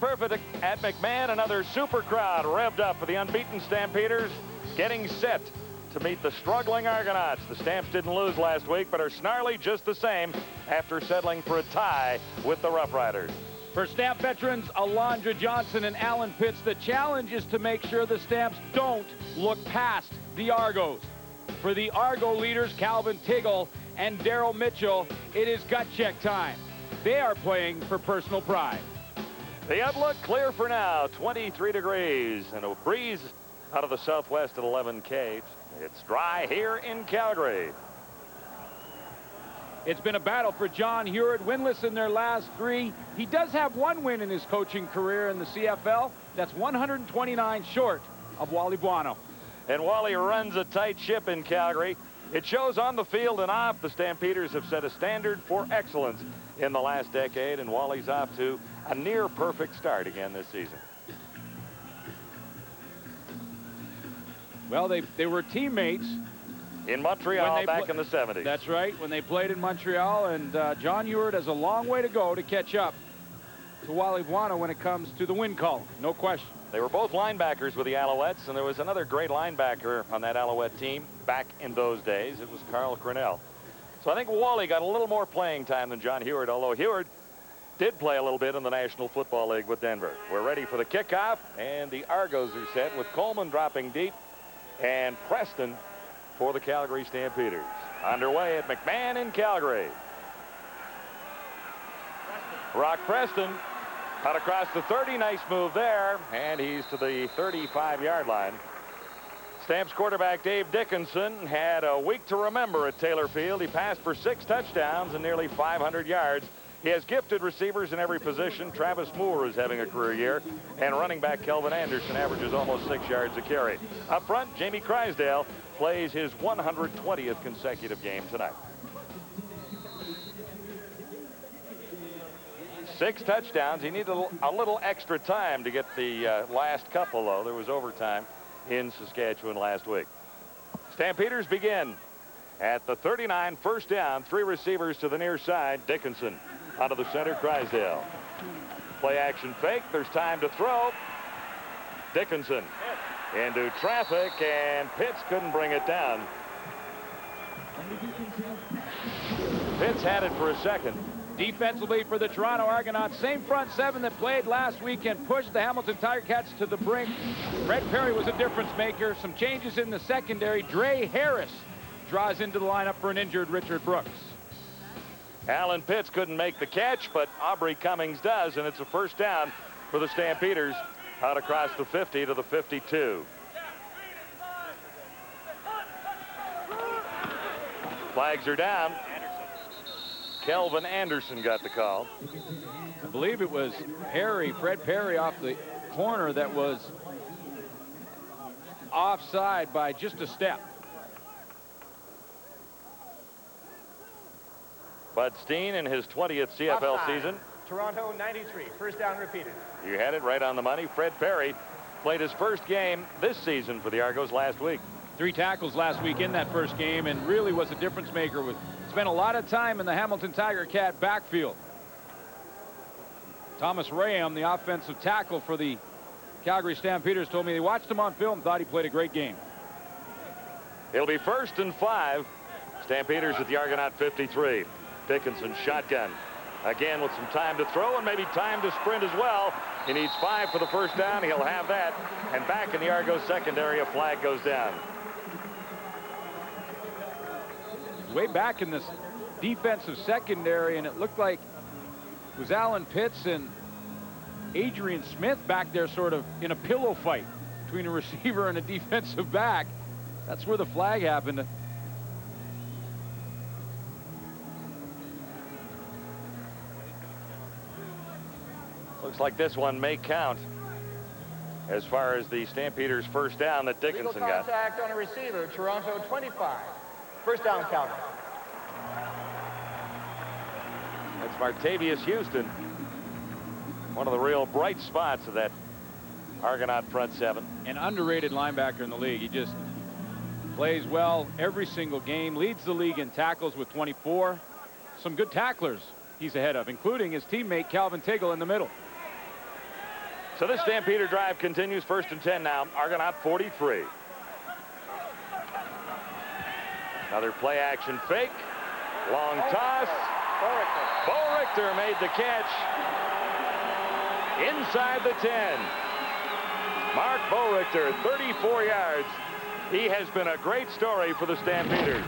Perfect at McMahon. Another super crowd revved up for the unbeaten Stampeders, getting set to meet the struggling Argonauts. The Stamps didn't lose last week, but are snarly just the same after settling for a tie with the Rough Riders. For Stamp veterans Alondra Johnson and Alan Pitts, the challenge is to make sure the Stamps don't look past the Argos. For the Argo leaders, Calvin Tiggle and Daryl Mitchell, it is gut check time. They are playing for personal pride. The outlook clear for now, 23 degrees and a breeze out of the southwest at 11 k's. It's dry here in Calgary. It's been a battle for John Heward, winless in their last three. He does have one win in his coaching career in the CFL. That's 129 short of Wally Buono. And Wally runs a tight ship in Calgary. It shows on the field and off. The Stampeders have set a standard for excellence in the last decade, and Wally's off to a near perfect start again this season. Well, they were teammates in Montreal back in the 70s. That's right, when they played in Montreal, and John Heward has a long way to go to catch up to Wally Buono when it comes to the win column, no question. They were both linebackers with the Alouettes, and there was another great linebacker on that Alouette team back in those days. It was Carl Cornell. So I think Wally got a little more playing time than John Heward, although Heward did play a little bit in the National Football League with Denver. We're ready for the kickoff, and the Argos are set with Coleman dropping deep and Preston for the Calgary Stampeders. Underway at McMahon in Calgary. Brock Preston out across the 30. Nice move there, and he's to the 35-yard line. Stamps quarterback Dave Dickinson had a week to remember at Taylor Field. He passed for 6 touchdowns and nearly 500 yards. He has gifted receivers in every position. Travis Moore is having a career year, and running back Kelvin Anderson averages almost 6 yards a carry. Up front, Jamie Crysdale plays his 120th consecutive game tonight. 6 touchdowns. He needed a little extra time to get the last couple, though. There was overtime in Saskatchewan last week. Stampeders begin at the 39, first down, 3 receivers to the near side. Dickinson out of the center, Crysdale. Play action fake. There's time to throw. Dickinson into traffic, and Pitts couldn't bring it down. Pitts had it for a second. Defensively for the Toronto Argonauts, same front 7 that played last weekend pushed the Hamilton Tiger Cats to the brink. Fred Perry was a difference maker. Some changes in the secondary. Dre Harris draws into the lineup for an injured Richard Brooks. Alan Pitts couldn't make the catch, but Aubrey Cummings does, and it's a first down for the Stampeders out across the 50 to the 52. Flags are down. Kelvin Anderson got the call. I believe it was Fred Perry off the corner that was offside by just a step. Bud Steen in his 20th CFL offside. season. Toronto 93, first down repeated. You had it right on the money. Fred Perry played his first game this season for the Argos last week. 3 tackles last week in that first game, and really was a difference maker. Spent a lot of time in the Hamilton Tiger Cat backfield. Thomas Rayam, the offensive tackle for the Calgary Stampeders, told me they watched him on film, thought he played a great game. It'll be 1st and 5. Stampeders at the Argonaut 53. Dickinson shotgun. Again with some time to throw and maybe time to sprint as well. He needs 5 for the first down. He'll have that. And back in the Argos secondary, a flag goes down. Way back in this defensive secondary, and it looked like it was Alan Pitts and Adrian Smith back there sort of in a pillow fight between a receiver and a defensive back. That's where the flag happened. Looks like this one may count as far as the Stampeders' first down that Dickinson Legal got. contact on a receiver, Toronto 25. First down, Calgary. That's Martavius Houston, one of the real bright spots of that Argonaut front 7. An underrated linebacker in the league. He just plays well every single game, leads the league in tackles with 24. Some good tacklers he's ahead of, including his teammate Calvin Tiggle in the middle. So this Stampeder drive continues. 1st and 10 now. Argonaut 43. Another play action fake. Long toss. Bo Richter made the catch inside the 10. Mark Bo Richter, 34 yards. He has been a great story for the Stampeders.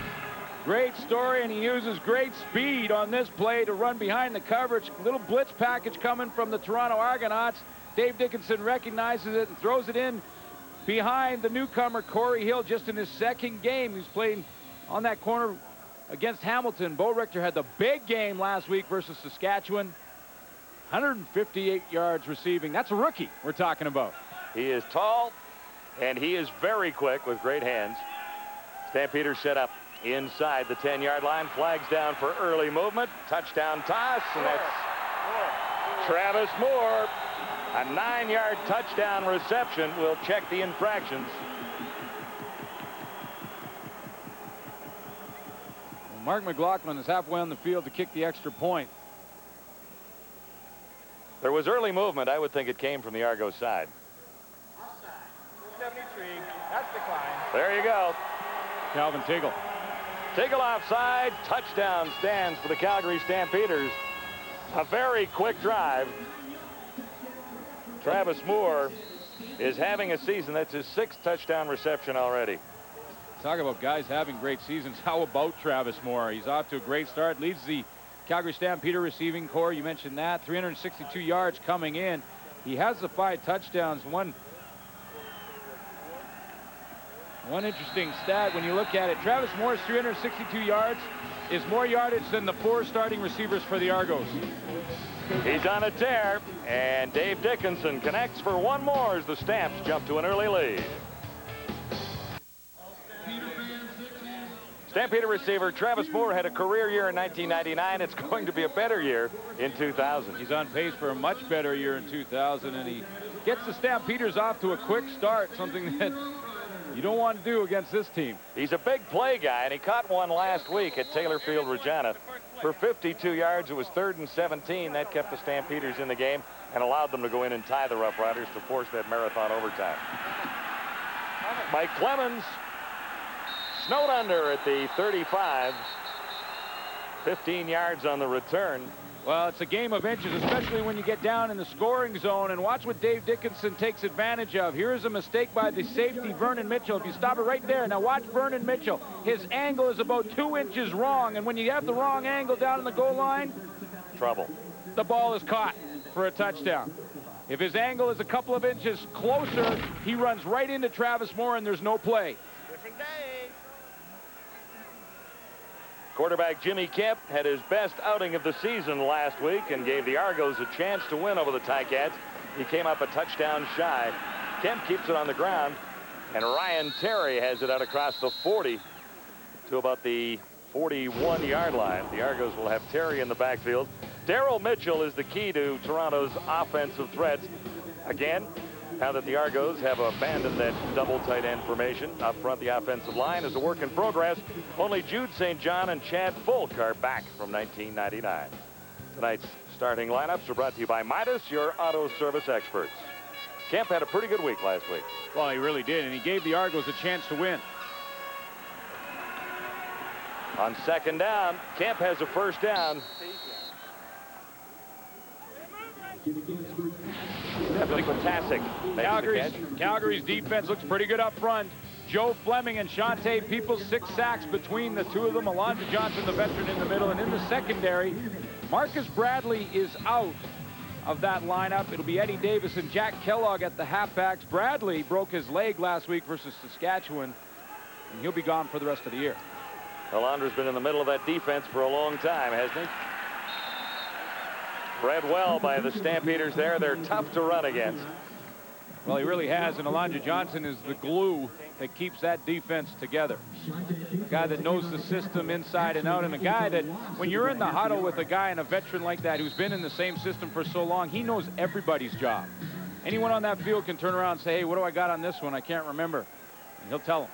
Great story, and he uses great speed on this play to run behind the coverage. Little blitz package coming from the Toronto Argonauts. Dave Dickinson recognizes it and throws it in behind the newcomer Corey Hill just in his 2nd game. He's playing on that corner against Hamilton. Bo Richter had the big game last week versus Saskatchewan. 158 yards receiving. That's a rookie we're talking about. He is tall, and he is very quick with great hands. Stampeders set up inside the 10-yard line. Flags down for early movement. Touchdown toss, and that's Travis Moore. A 9-yard touchdown reception. We'll check the infractions. Mark McLaughlin is halfway on the field to kick the extra point. There was early movement. I would think it came from the Argos side. 73. That's decline. There you go. Calvin Tiggle. Tiggle offside. Touchdown stands for the Calgary Stampeders. A very quick drive. Travis Moore is having a season. That's his 6th touchdown reception already. Talk about guys having great seasons. How about Travis Moore? He's off to a great start. Leads the Calgary Stampeder receiving corps. You mentioned that. 362 yards coming in. He has the 5 touchdowns. One interesting stat when you look at it. Travis Moore's 362 yards is more yardage than the 4 starting receivers for the Argos. He's on a tear, and Dave Dickinson connects for one more as the Stamps jump to an early lead. Stampeder receiver Travis Moore had a career year in 1999. It's going to be a better year in 2000. He's on pace for a much better year in 2000, and he gets the Stampeders off to a quick start, something that you don't want to do against this team. He's a big play guy, and he caught one last week at Taylor Field, Regina. For 52 yards, it was 3rd and 17. That kept the Stampeders in the game and allowed them to go in and tie the Rough Riders to force that marathon overtime. Mike Clemens snowed under at the 35. 15 yards on the return. Well, it's a game of inches, especially when you get down in the scoring zone. And watch what Dave Dickinson takes advantage of. Here's a mistake by the safety, Vernon Mitchell. If you stop it right there. Now watch Vernon Mitchell. His angle is about 2 inches wrong. And when you have the wrong angle down in the goal line, trouble. The ball is caught for a touchdown. If his angle is a couple of inches closer, he runs right into Travis Moore, and there's no play. Different day. Quarterback Jimmy Kemp had his best outing of the season last week and gave the Argos a chance to win over the Ticats. He came up a touchdown shy. Kemp keeps it on the ground, and Ryan Terry has it out across the 40 to about the 41-yard line. The Argos will have Terry in the backfield. Darryl Mitchell is the key to Toronto's offensive threats. Again, now that the Argos have abandoned that double tight end formation up front, the offensive line is a work in progress. Only Jude St. John and Chad Fulk are back from 1999. Tonight's starting lineups are brought to you by Midas, your auto service experts. Kemp had a pretty good week last week. Well, he really did, and he gave the Argos a chance to win. On 2nd down, Kemp has a 1st down. Calgary's defense looks pretty good up front. Joe Fleming and Shante Peoples, 6 sacks between the 2 of them. Alonzo Johnson, the veteran, in the middle. And in the secondary, Marcus Bradley is out of that lineup. It'll be Eddie Davis and Jack Kellogg at the halfbacks. Bradley broke his leg last week versus Saskatchewan, and he'll be gone for the rest of the year. Alondra's been in the middle of that defense for a long time, hasn't he? Read well by the Stampeders there. They're tough to run against. Well, he really has, and Alonzo Johnson is the glue that keeps that defense together. A guy that knows the system inside and out, and a guy that, when you're in the huddle with a guy and a veteran like that who's been in the same system for so long, he knows everybody's job. Anyone on that field can turn around and say, hey, what do I got on this one? I can't remember. And he'll tell them.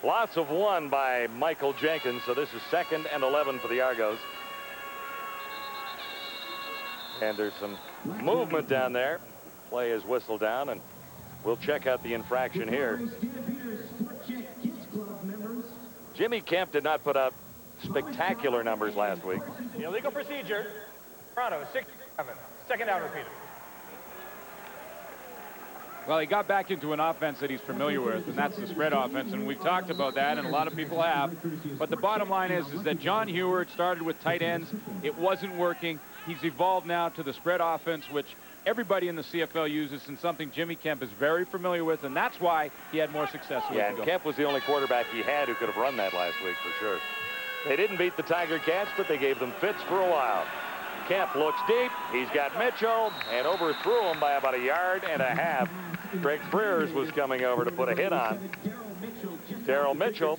Lots of 1 by Michael Jenkins, so this is 2nd and 11 for the Argos. And there's some movement down there. Play is whistled down, and we'll check out the infraction here. Jimmy Kemp did not put out spectacular numbers last week. Illegal procedure. Toronto, 6-7. Second down repeated. Well, he got back into an offense that he's familiar with, and that's the spread offense, and we've talked about that, and a lot of people have. But the bottom line is that John Hewart started with tight ends. It wasn't working. He's evolved now to the spread offense, which everybody in the CFL uses, and something Jimmy Kemp is very familiar with, and that's why he had more success. Yeah, and Kemp was the only quarterback he had who could have run that last week for sure. They didn't beat the Tiger Cats, but they gave them fits for a while. Kemp looks deep. He's got Mitchell and overthrew him by about 1.5 yards. Greg Frears was coming over to put a hit on Daryl Mitchell.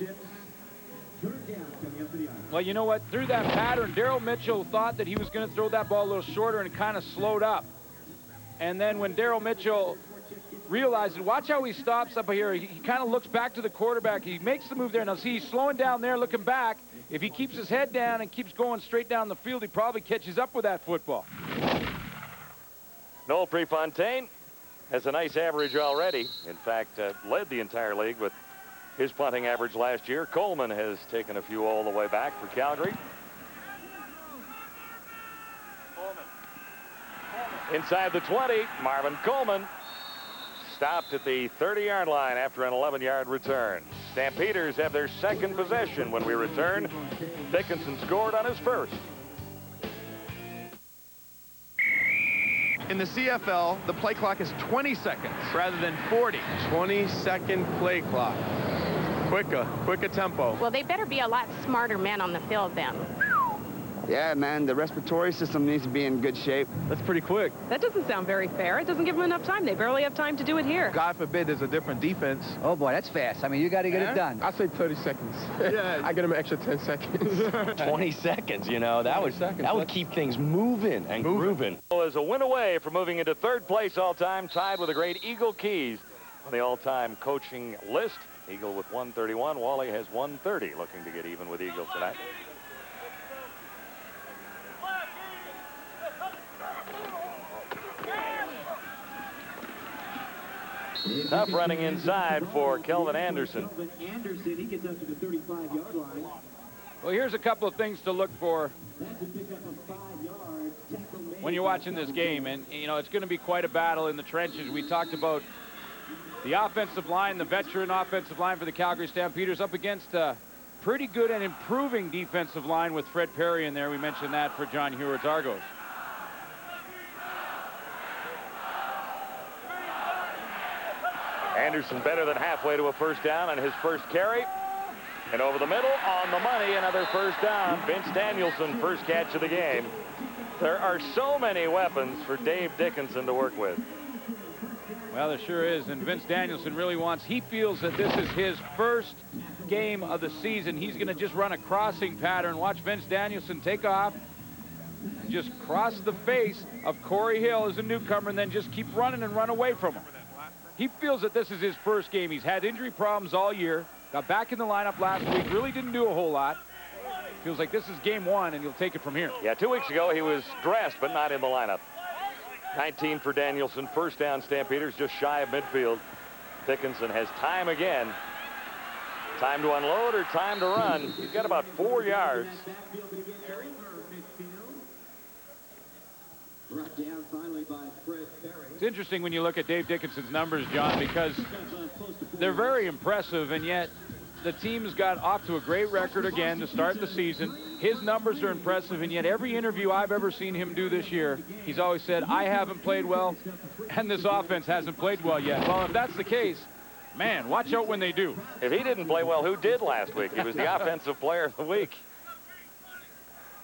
Well, you know what? Through that pattern, Daryl Mitchell thought that he was going to throw that ball a little shorter and kind of slowed up. And then when Daryl Mitchell realized it, watch how he stops up here. He kind of looks back to the quarterback. He makes the move there. Now, see, he's slowing down there, looking back. If he keeps his head down and keeps going straight down the field, he probably catches up with that football. Noel Prefontaine has a nice average already. In fact, led the entire league with his punting average last year. Coleman has taken a few all the way back for Calgary. Inside the 20, Marvin Coleman stopped at the 30-yard line after an 11-yard return. Stampeders have their second possession when we return. Dickinson scored on his first. In the CFL, the play clock is 20 seconds rather than 40. 20-second play clock. Quicker tempo. Well, they better be a lot smarter men on the field then. Yeah, man, the respiratory system needs to be in good shape. That's pretty quick. That doesn't sound very fair. It doesn't give them enough time. They barely have time to do it here. God forbid there's a different defense. Oh, boy, that's fast. I mean, you got to get it done. I say 30 seconds. Yeah. I get him an extra 10 seconds. 20 seconds, you know, that would keep things moving and grooving. Is a win away from moving into third place all-time, tied with the great Eagle Keys on the all-time coaching list. Eagle with 131. Wally has 130, looking to get even with Eagle tonight. Tough running inside for Kelvin Anderson. He gets up to the 35-yard line. Well, here's a couple of things to look for when you're watching this game. And, you know, it's going to be quite a battle in the trenches. We talked about the offensive line, the veteran offensive line for the Calgary Stampeders up against a pretty good and improving defensive line with Fred Perry in there. We mentioned that for John Hewart's Argos. Anderson better than halfway to a first down on his first carry. And over the middle, on the money, another first down. Vince Danielson, first catch of the game. There are so many weapons for Dave Dickinson to work with. Well, there sure is, and Vince Danielson really he feels that this is his first game of the season. He's going to just run a crossing pattern. Watch Vince Danielson take off, just cross the face of Corey Hill as a newcomer, and then just keep running and run away from him. He feels that this is his first game. He's had injury problems all year. Got back in the lineup last week. Really didn't do a whole lot. Feels like this is game one, and he'll take it from here. Yeah, 2 weeks ago, he was dressed, but not in the lineup. 19 for Danielson. First down, Stampeders, just shy of midfield. Dickinson has time again. Time to unload or time to run. He's got about 4 yards. It's interesting when you look at Dave Dickinson's numbers, John, because they're very impressive, and yet the team's got off to a great record again to start the season. His numbers are impressive, and yet every interview I've ever seen him do this year, he's always said, I haven't played well, and this offense hasn't played well yet. Well, if that's the case, man, watch out when they do. If he didn't play well, who did last week? He was the offensive player of the week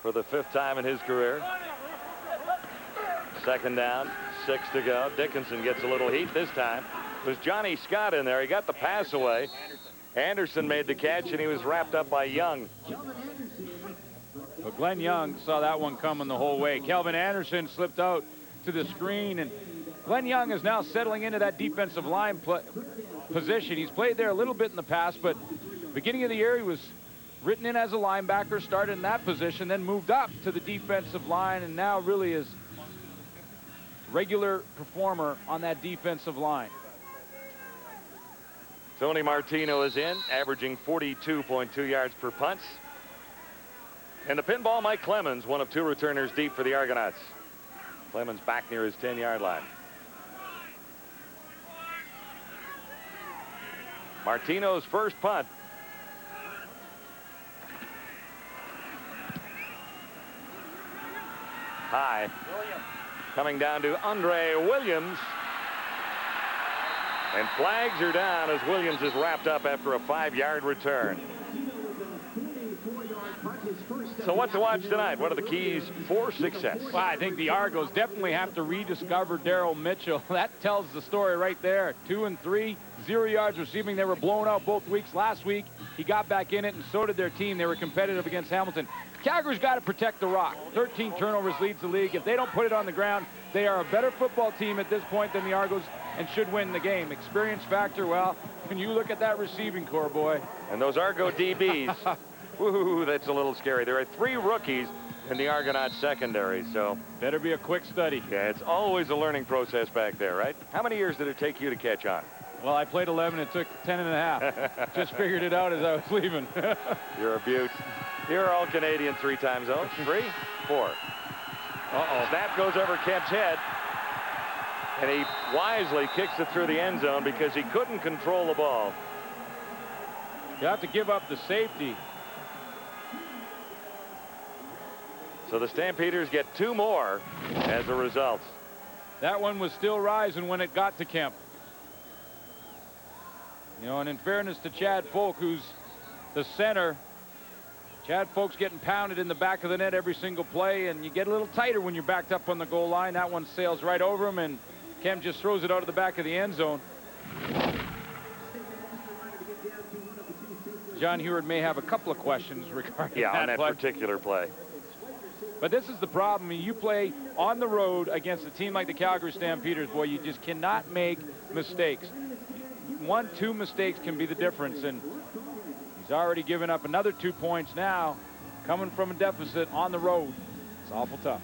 for the 5th time in his career. Second down, 6 to go. Dickinson gets a little heat this time. It was Johnny Scott in there. He got the pass away. Anderson made the catch, and he was wrapped up by Young. Well, Glenn Young saw that one coming the whole way. Kelvin Anderson slipped out to the screen, and Glenn Young is now settling into that defensive line position. He's played there a little bit in the past, but beginning of the year, he was written in as a linebacker, started in that position, then moved up to the defensive line, and now really is regular performer on that defensive line. Tony Martino is in, averaging 42.2 yards per punt. And the pinball, Mike Clemens, one of 2 returners deep for the Argonauts. Clemens back near his 10-yard line. Martino's first punt. High. Coming down to Andre Williams. And flags are down as Williams is wrapped up after a 5-yard return. So what to watch tonight? What are the keys for success? Well, I think the Argos definitely have to rediscover Daryl Mitchell. That tells the story right there. 2 and 3, 0 yards receiving. They were blown out both weeks. Last week, he got back in it, and so did their team. They were competitive against Hamilton. Calgary's got to protect the rock. 13 turnovers leads the league. If they don't put it on the ground, they are a better football team at this point than the Argos and should win the game. Experience factor, well, when you look at that receiving core, boy. And those Argo DBs, woo, that's a little scary. There are 3 rookies in the Argonauts secondary, so. Better be a quick study. Yeah, it's always a learning process back there, right? How many years did it take you to catch on? Well, I played 11. It took 10 and a half. Just figured it out as I was leaving. You're a beaut. You're all Canadian 3 times, though. 3, 4. Uh-oh. Snap goes over Kemp's head. And he wisely kicks it through the end zone because he couldn't control the ball. You have to give up the safety. So the Stampeders get 2 more as a result. That one was still rising when it got to Kemp. You know, and in fairness to Chad Folk, who's the center, Chad Folk's getting pounded in the back of the net every single play, and you get a little tighter when you're backed up on the goal line. That one sails right over him, and Kemp just throws it out of the back of the end zone. John Heward may have a couple of questions regarding on that play. particular play. But this is the problem. I mean, you play on the road against a team like the Calgary Stampeders, boy, you just cannot make mistakes. 1, 2 mistakes can be the difference, and he's already given up another 2 points now, coming from a deficit on the road. It's awful tough.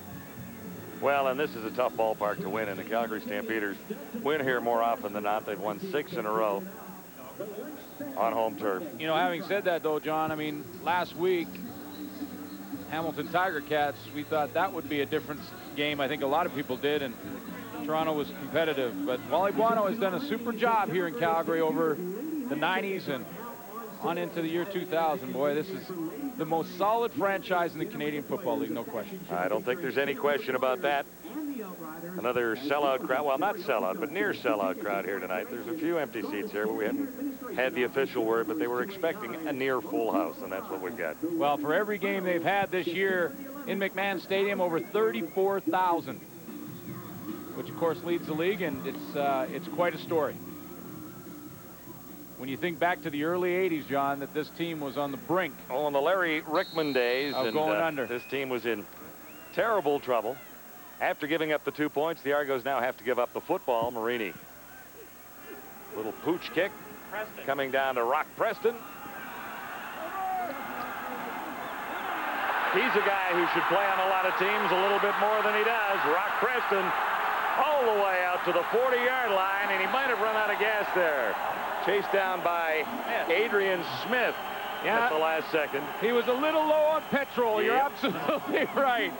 Well, and this is a tough ballpark to win, and the Calgary Stampeders win here more often than not. They've won 6 in a row on home turf. You know, having said that, though, John, I mean, last week, Hamilton Tiger Cats, we thought that would be a different game. I think a lot of people did, and Toronto was competitive. But Wally Buono has done a super job here in Calgary over the 90s and on into the year 2000. Boy, this is the most solid franchise in the Canadian Football League, no question. I don't think there's any question about that. Another sellout crowd. Well, not sellout, but near sellout crowd here tonight. There's a few empty seats here, but we haven't had the official word, but they were expecting a near full house, and that's what we've got. Well, for every game they've had this year in McMahon Stadium, over 34,000, which of course leads the league, and it's quite a story. When you think back to the early 80s, John, that this team was on the brink. Oh, in the Larry Rickman days. Of going under. This team was in terrible trouble. After giving up the 2 points, the Argos now have to give up the football. Marini. Little pooch kick. Preston. Coming down to Rock Preston. He's a guy who should play on a lot of teams a little bit more than he does. Rock Preston all the way out to the 40-yard line, and he might have run out of gas there. Chased down by Adrian Smith at the last second. He was a little low on petrol. You're absolutely right.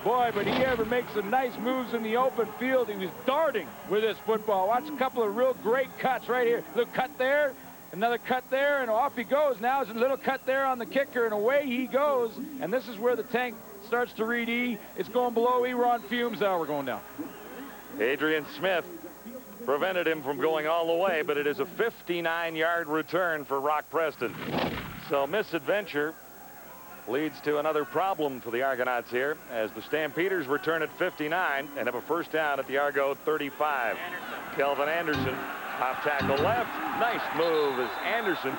Boy, but he ever makes some nice moves in the open field. He was darting with this football. Watch a couple of real great cuts right here. Little cut there, another cut there, and off he goes. Now it's a little cut there on the kicker, and away he goes. And this is where the tank starts to read E. It's going below E. We're on fumes now. We're going down. Adrian Smith prevented him from going all the way, but it is a 59-yard return for Rock Preston. So misadventure leads to another problem for the Argonauts here as the Stampeders return at 59 and have a first down at the Argo 35. Kelvin Anderson off tackle left. Nice move as Anderson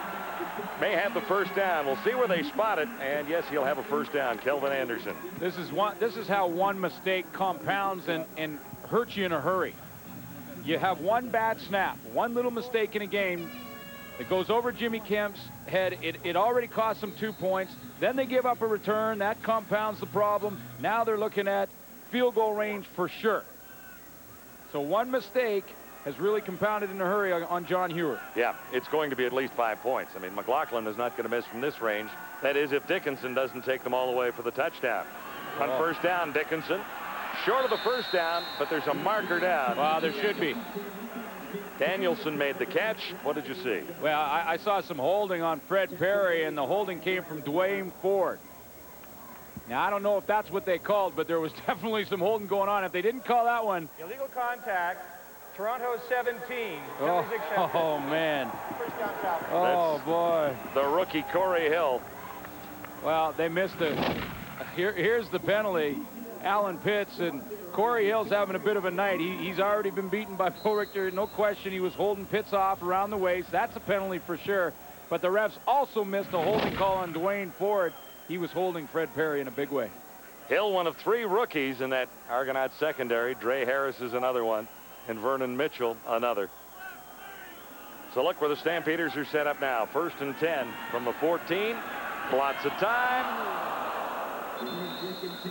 may have the first down. We'll see where they spot it, and yes, he'll have a first down. Kelvin Anderson. This is how one mistake compounds and hurts you in a hurry. You have one bad snap, one little mistake in a game. It goes over Jimmy Kemp's head. It already cost them 2 points. Then they give up a return. That compounds the problem. Now they're looking at field goal range for sure. So one mistake has really compounded in a hurry on John Hewitt. Yeah, it's going to be at least 5 points. I mean, McLaughlin is not going to miss from this range. That is, if Dickinson doesn't take them all the way for the touchdown. On first down, Dickinson short of the first down, but there's a marker down. Well, there should be. Danielson made the catch. What did you see? Well, I saw some holding on Fred Perry, and the holding came from Dwayne Ford. Now, I don't know if that's what they called, but there was definitely some holding going on. If they didn't call that one. Illegal contact. Toronto 17. Oh man. First down, Calgary. Oh, boy. The rookie Corey Hill. Well, they missed it. Here's the penalty. Alan Pitts, and Corey Hill's having a bit of a night. He's already been beaten by Bo Richter. No question, he was holding Pitts off around the waist. That's a penalty for sure. But the refs also missed a holding call on Dwayne Ford. He was holding Fred Perry in a big way. Hill, one of 3 rookies in that Argonaut secondary. Dre Harris is another one, and Vernon Mitchell another. So look where the Stampeders are set up now. 1st and 10 from the 14. Lots of time.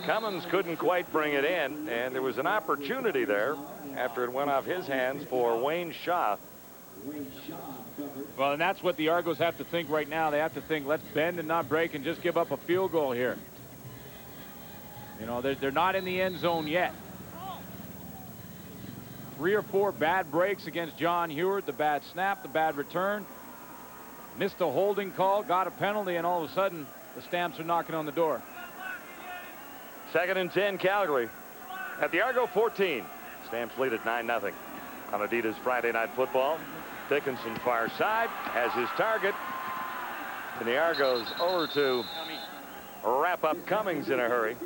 Cummins couldn't quite bring it in, and there was an opportunity there after it went off his hands for Wayne Shaw. Well, and that's what the Argos have to think right now. They have to think, let's bend and not break and just give up a field goal here. You know, they're not in the end zone yet. 3 or 4 bad breaks against John Hewitt. The bad snap, the bad return. Missed a holding call, got a penalty, and all of a sudden the Stamps are knocking on the door. 2nd and 10, Calgary. At the Argo 14. Stamps lead at 9-0 on Adidas Friday Night Football. Dickinson far side has his target. And the Argos over to wrap up Cummings in a hurry.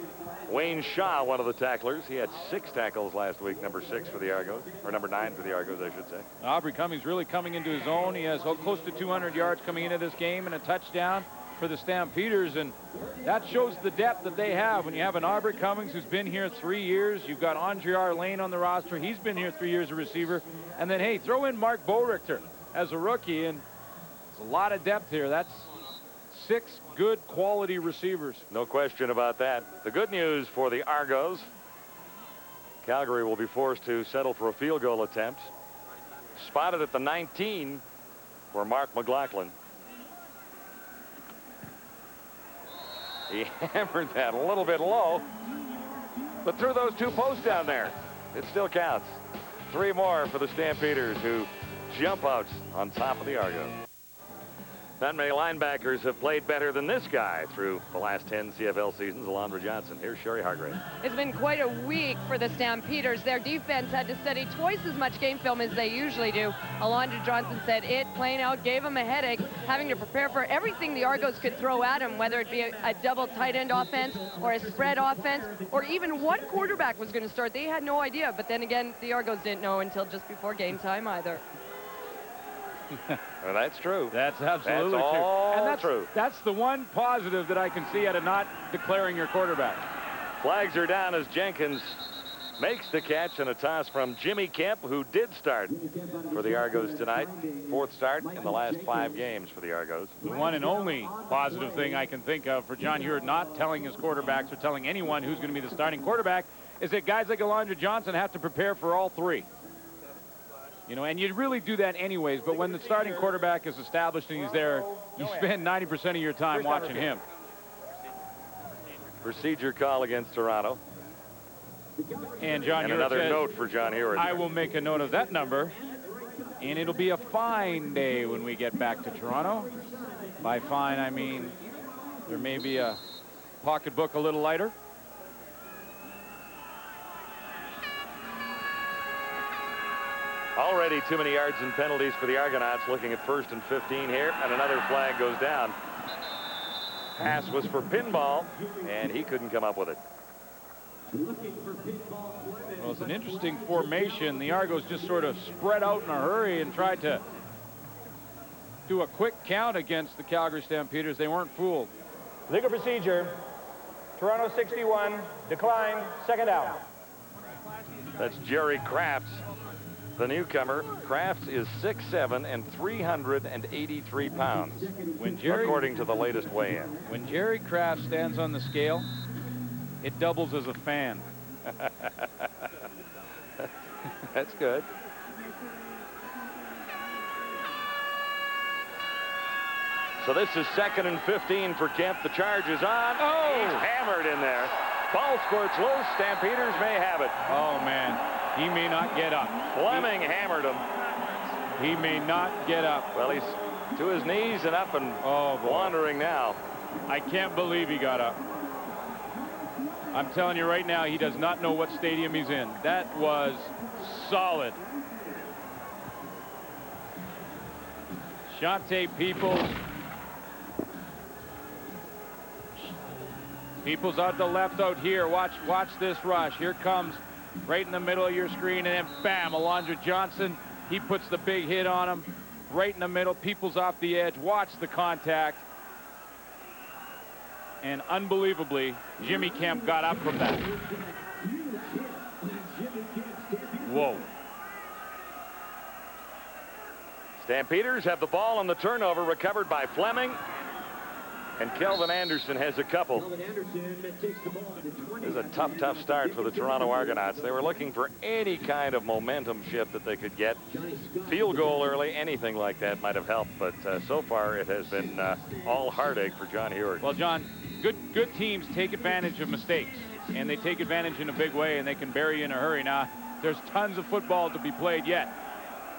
Wayne Shaw, one of the tacklers. He had 6 tackles last week, number 6 for the Argos, or number 9 for the Argos, I should say. Aubrey Cummings really coming into his own. He has close to 200 yards coming into this game and a touchdown for the Stampeders, and that shows the depth that they have. When you have an Aubrey Cummings who's been here 3 years, you've got Andre Arlane on the roster. He's been here 3 years as a receiver, and then hey, throw in Mark Boerichter as a rookie, and there's a lot of depth here. That's 6 good quality receivers. No question about that. The good news for the Argos, Calgary will be forced to settle for a field goal attempt. Spotted at the 19 for Mark McLaughlin. He hammered that a little bit low, but threw those 2 posts down there. It still counts. 3 more for the Stampeders, who jump out on top of the Argos. Not many linebackers have played better than this guy through the last 10 CFL seasons, Alondra Johnson. Here's Sherry Hargrave. It's been quite a week for the Stampeders. Their defense had to study twice as much game film as they usually do. Alondra Johnson said it plain out gave him a headache, having to prepare for everything the Argos could throw at him, whether it be a double tight end offense or a spread offense, or even what quarterback was going to start. They had no idea, but then again, the Argos didn't know until just before game time either. Well, that's true. That's absolutely that's true. All and that's true. That's the one positive that I can see out of not declaring your quarterback. Flags are down as Jenkins makes the catch, and a toss from Jimmy Kemp, who did start for the Argos tonight. 4th start in the last 5 games for the Argos. The one and only positive thing I can think of for John Hewitt not telling his quarterbacks or telling anyone who's going to be the starting quarterback is that guys like Alondra Johnson have to prepare for all 3. You know, and you really do that anyways, but when the starting quarterback is established and he's there, you spend 90% of your time watching him. Procedure call against Toronto. And John Hewitt another says, note for John Hewitt. I will make a note of that number, and it'll be a fine day when we get back to Toronto. By fine, I mean there may be a pocketbook a little lighter. Already too many yards and penalties for the Argonauts. Looking at 1st and 15 here, and another flag goes down. Pass was for pinball, and he couldn't come up with it. Well, it's an interesting formation. The Argos just sort of spread out in a hurry and tried to do a quick count against the Calgary Stampeders. They weren't fooled. Legal procedure. Toronto 61, decline, 2nd down. That's Jerry Crafts, the newcomer. Crafts is 6'7" and 383 pounds, according to the latest weigh-in. When Jerry Kraft stands on the scale, it doubles as a fan. That's good. So this is 2nd and 15 for Kemp. The charge is on. Oh! He's hammered in there. Ball squirts loose. Stampeders may have it. Oh, man. He may not get up. Fleming hammered him. He may not get up. Well, he's to his knees and up and wandering now. I can't believe he got up. I'm telling you right now, he does not know what stadium he's in. That was solid. Shante Peoples. Peoples out the left out here. Watch this rush. Here comes right in the middle of your screen, and then bam, Alondra Johnson. He puts the big hit on him right in the middle. Peoples off the edge. Watch the contact. And unbelievably, Jimmy Kemp got up from that. Whoa. Stampeders have the ball on the turnover, recovered by Fleming. And Kelvin Anderson has a couple. This is a tough start for the Toronto Argonauts. They were looking for any kind of momentum shift that they could get. Field goal early, anything like that might have helped, but so far it has been all heartache for John Heward. Well, John, good teams take advantage of mistakes, and they take advantage in a big way, and they can bury you in a hurry. Now, there's tons of football to be played yet.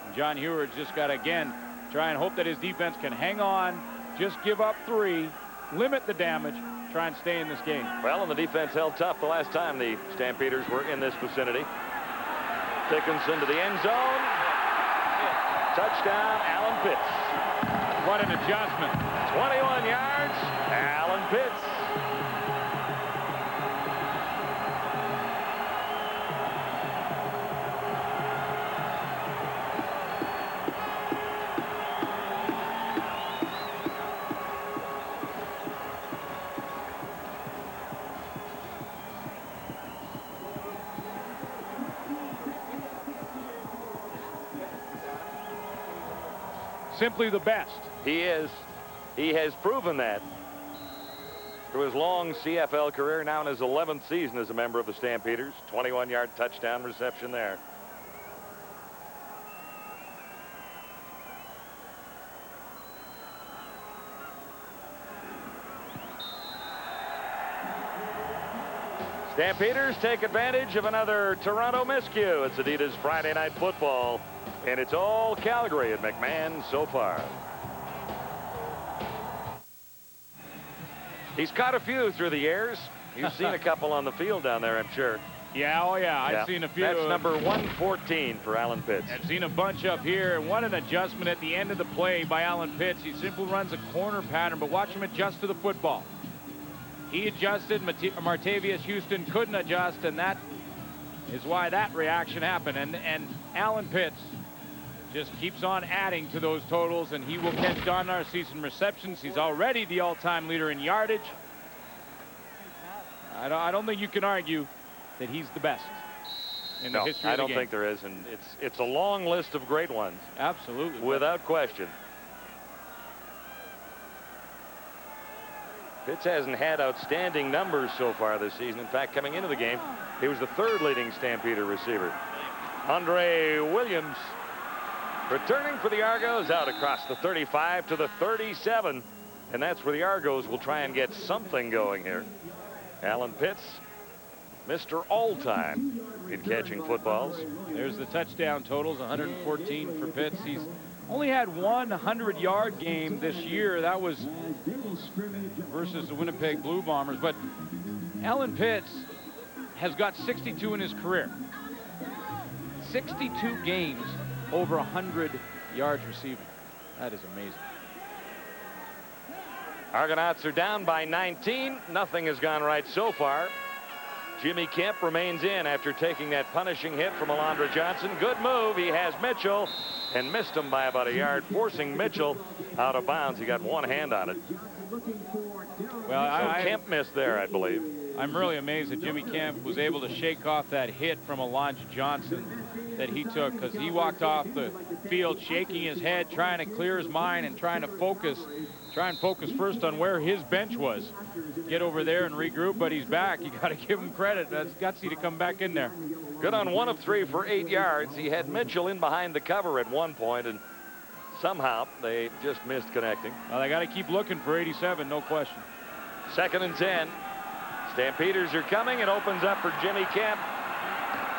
And John Heward's just got to, again, try and hope that his defense can hang on, just give up 3, limit the damage, try and stay in this game. Well, and the defense held tough the last time the Stampeders were in this vicinity. Dickinson to the end zone. Touchdown, Alan Pitts. What an adjustment. 21 yards, Alan Pitts. Simply the best. He is. He has proven that through his long CFL career, now in his 11th season as a member of the Stampeders. 21-yard touchdown reception there. Stampeders take advantage of another Toronto miscue. It's Adidas Friday Night Football, and it's all Calgary at McMahon so far. He's caught a few through the years. You've seen a couple on the field down there, I'm sure. Yeah, oh yeah, I've seen a few. That's number 114 for Alan Pitts. I've seen a bunch up here. What an adjustment at the end of the play by Alan Pitts. He simply runs a corner pattern, but watch him adjust to the football. He adjusted. Martavius Houston couldn't adjust, and that is why that reaction happened. And Alan Pitts just keeps on adding to those totals, and he will catch Don Narcisse in receptions. He's already the all-time leader in yardage. I don't think you can argue that he's the best in the history of the game. I don't think there is, and it's a long list of great ones. Absolutely. Without question. Pitts hasn't had outstanding numbers so far this season. In fact, coming into the game, he was the 3rd leading Stampeder receiver. Andre Williams returning for the Argos out across the 35 to the 37. And that's where the Argos will try and get something going here. Alan Pitts, Mr. All-Time in catching footballs. There's the touchdown totals, 114 for Pitts. He's only had one 100-yard game this year. That was versus the Winnipeg Blue Bombers. But Alan Pitts has got 62 in his career. 62 games over 100 yards receiving. That is amazing. Argonauts are down by 19. Nothing has gone right so far. Jimmy Kemp remains in after taking that punishing hit from Alondra Johnson. Good move. He has Mitchell and missed him by about a yard, forcing Mitchell out of bounds. He got one hand on it. Well, Kemp missed there, I believe. I'm really amazed that Jimmy Kemp was able to shake off that hit from Alondra Johnson that he took, because he walked off the field shaking his head, trying to clear his mind and try and focus first on where his bench was. get over there and regroup, but he's back. You got to give him credit. That's gutsy to come back in there. Good on 1 of 3 for 8 yards. He had Mitchell in behind the cover at one point, and somehow they just missed connecting. Well, they got to keep looking for 87, no question. 2nd and 10. Stampeders are coming. It opens up for Jimmy Kemp.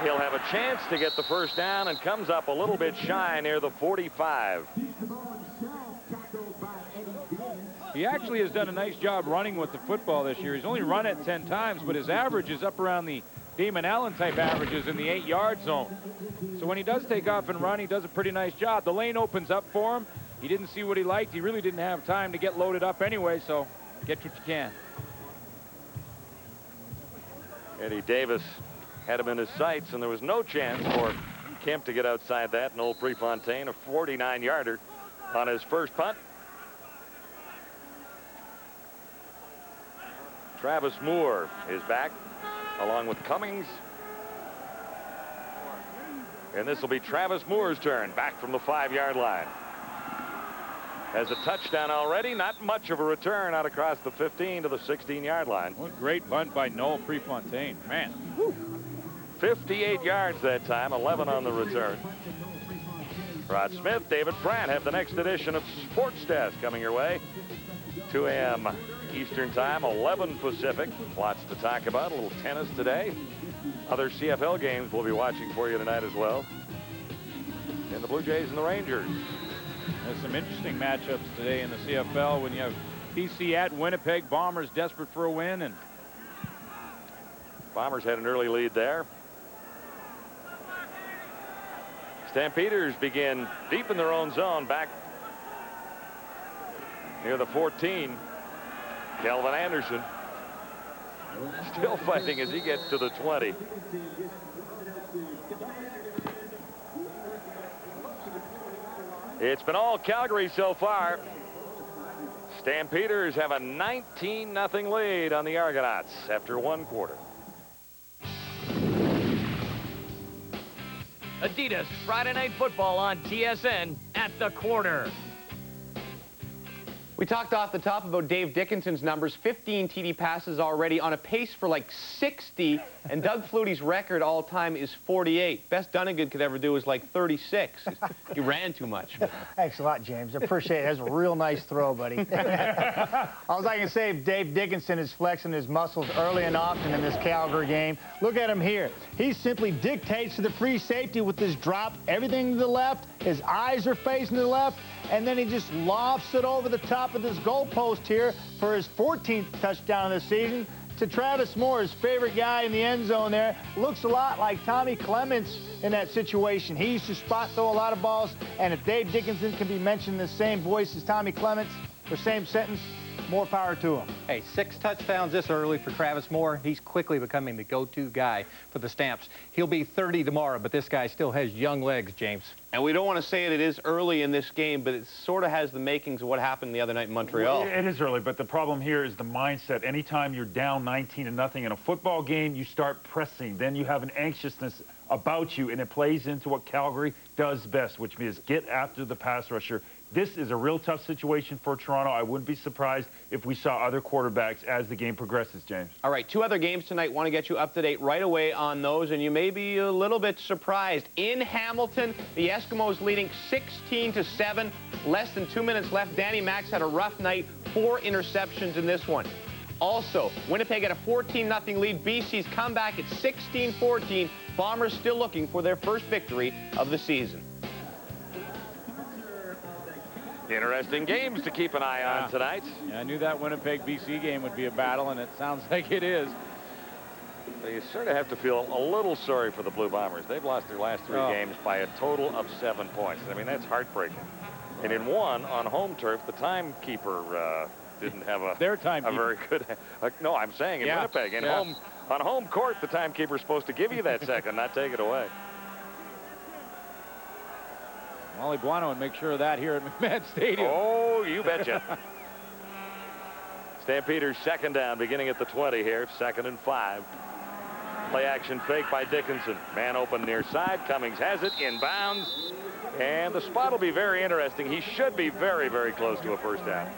He'll have a chance to get the first down and comes up a little bit shy near the 45. He actually has done a nice job running with the football this year. He's only run it 10 times, but his average is up around the Damon Allen type averages in the 8-yard zone. So when he does take off and run, he does a pretty nice job. The lane opens up for him. He didn't see what he liked. He really didn't have time to get loaded up anyway, so get what you can. Eddie Davis had him in his sights, and there was no chance for Kemp to get outside that. Noel Prefontaine, a 49-yarder on his first punt. Travis Moore is back along with Cummings. And this will be Travis Moore's turn, back from the 5-yard line. Has a touchdown already. Not much of a return out across the 15 to the 16-yard line. What a great punt by Noel Prefontaine. Man. Woo. 58 yards that time, 11 on the return. Rod Smith, David Pratt have the next edition of Sports Desk coming your way. 2 a.m. Eastern Time, 11 Pacific. Lots to talk about. A little tennis today. Other CFL games we'll be watching for you tonight as well. And the Blue Jays and the Rangers. There's some interesting matchups today in the CFL when you have BC at Winnipeg. Bombers desperate for a win, and Bombers had an early lead there. Stampeders begin deep in their own zone, back near the 14. Kelvin Anderson still fighting as he gets to the 20. It's been all Calgary so far. Stampeders have a 19-0 lead on the Argonauts after 1 quarter. Adidas Friday Night Football on TSN at the quarter. We talked off the top about Dave Dickinson's numbers. 15 TD passes already, on a pace for like 60, and Doug Flutie's record all time is 48. Best Dunnigan could ever do is like 36. He ran too much. Thanks a lot, James. I appreciate it. That's a real nice throw, buddy. All I can say, Dave Dickinson is flexing his muscles early and often in this Calgary game. Look at him here. He simply dictates to the free safety with his drop, everything to the left. His eyes are facing to the left, and then he just lofts it over the top of this goalpost here for his 14th touchdown of the season to Travis Moore, his favorite guy in the end zone there. Looks a lot like Tommy Clements in that situation. He used to spot throw a lot of balls, and if Dave Dickinson can be mentioned in the same voice as Tommy Clements, or same sentence, more power to him. Hey, 6 touchdowns this early for Travis Moore. He's quickly becoming the go-to guy for the Stamps. He'll be 30 tomorrow, but this guy still has young legs, James. And we don't want to say it is early in this game, but it sort of has the makings of what happened the other night in Montreal. Well, it is early, but the problem here is the mindset. Anytime you're down 19-0 in a football game, you start pressing. Then you have an anxiousness about you, and it plays into what Calgary does best, which means get after the pass rusher. This is a real tough situation for Toronto. I wouldn't be surprised if we saw other quarterbacks as the game progresses, James. All right, 2 other games tonight. Want to get you up to date right away on those, and you may be a little bit surprised. In Hamilton, the Eskimos leading 16-7. Less than 2 minutes left. Danny Max had a rough night. 4 interceptions in this one. Also, Winnipeg had a 14-0 lead. BC's comeback at 16-14. Bombers still looking for their first victory of the season. Interesting games to keep an eye on tonight. Yeah, I knew that Winnipeg-BC game would be a battle, and it sounds like it is. So you sort of have to feel a little sorry for the Blue Bombers. They've lost their last 3 games by a total of 7 points. I mean, that's heartbreaking. And in one, on home turf, the timekeeper didn't have a, their timekeeper. A very good... no, I'm saying in Winnipeg. In home, on home court, the timekeeper's supposed to give you that second, not take it away. Molly Buono would make sure of that here at McMahon Stadium. Oh, you betcha. Stampeders second down, beginning at the 20 here, 2nd and 5. Play action fake by Dickinson. Man open near side. Cummings has it, inbounds. And the spot will be very interesting. He should be very, very close to a first down.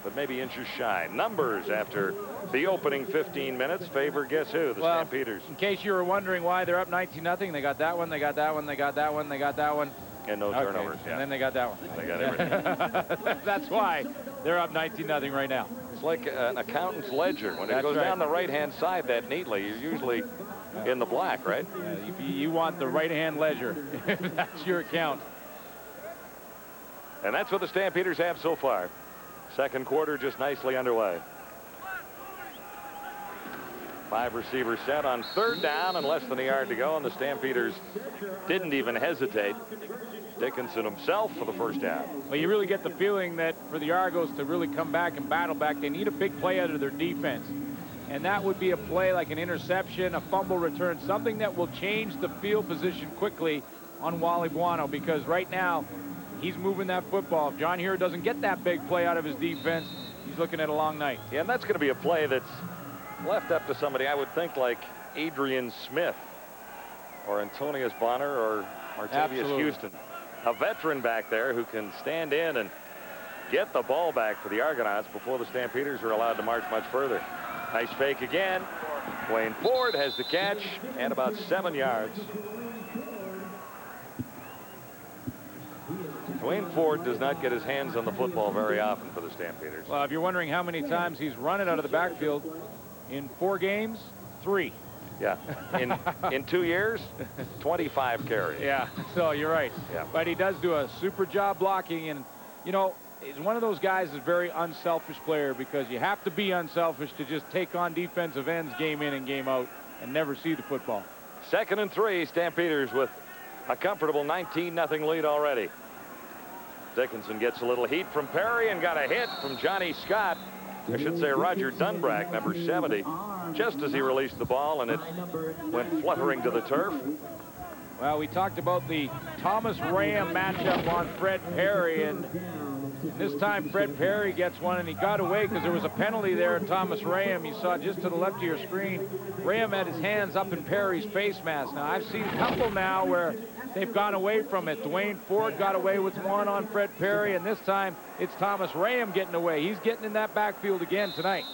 but maybe inches shy. Numbers after the opening 15 minutes favor guess who? The Stampeders. In case you were wondering why they're up 19-0, they got that one, they got that one, they got that one, they got that one. And no turnovers. And then they got that one. They got everything. That's why they're up 19-0 right now. It's like an accountant's ledger. When it goes down the right-hand side that neatly, you're usually in the black, right? You want the right-hand ledger. That's your account. And that's what the Stampeders have so far. Second quarter just nicely underway. 5 receivers set on 3rd down and less than a yard to go, and the Stampeders didn't even hesitate. Dickinson himself for the first down. Well, you really get the feeling that for the Argos to really come back and battle back, they need a big play out of their defense. And that would be a play like an interception, a fumble return, something that will change the field position quickly on Wally Buono, because right now he's moving that football. If John Hero doesn't get that big play out of his defense, he's looking at a long night. Yeah, and that's going to be a play that's left up to somebody, I would think, like Adrian Smith or Antonius Bonner or Martavius Houston. A veteran back there who can stand in and get the ball back for the Argonauts before the Stampeders are allowed to march much further. Nice fake again. Dwayne Ford has the catch and about 7 yards. Dwayne Ford does not get his hands on the football very often for the Stampeders. Well, if you're wondering how many times he's run it out of the backfield, in 4 games, 3. Yeah, in 2 years, 25 carries. Yeah, so you're right. Yeah. But he does do a super job blocking, and, you know, he's one of those guys that's a very unselfish player, because you have to be unselfish to just take on defensive ends game in and game out and never see the football. 2nd and 3, Stampeders with a comfortable 19-0 lead already. Dickinson gets a little heat from Perry and got a hit from Johnny Scott. I should say Roger Dunbrack, number 70, just as he released the ball, and it went fluttering to the turf. Well, we talked about the Thomas Ram matchup on Fred Perry, and this time Fred Perry gets one, and he got away because there was a penalty there. Thomas Ram, you saw just to the left of your screen, Ram had his hands up in Perry's face mask. Now, I've seen a couple now where they've gone away from it. Dwayne Ford got away with one on Fred Perry, and this time it's Thomas Ram getting away. He's getting in that backfield again tonight.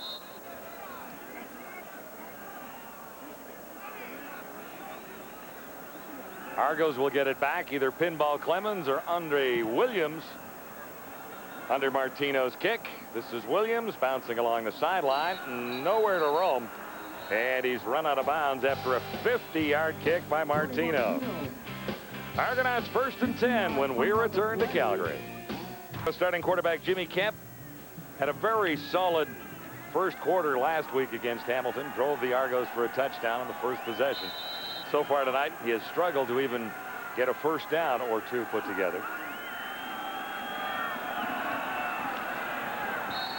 Argos will get it back, either Pinball Clemens or Andre Williams. Under Martino's kick, this is Williams bouncing along the sideline, nowhere to roam, and he's run out of bounds after a 50-yard kick by Martino. Argonauts 1st and 10 when we return to Calgary. Starting quarterback Jimmy Kemp had a very solid first quarter last week against Hamilton, drove the Argos for a touchdown on the first possession. So far tonight, he has struggled to even get a first down or two put together.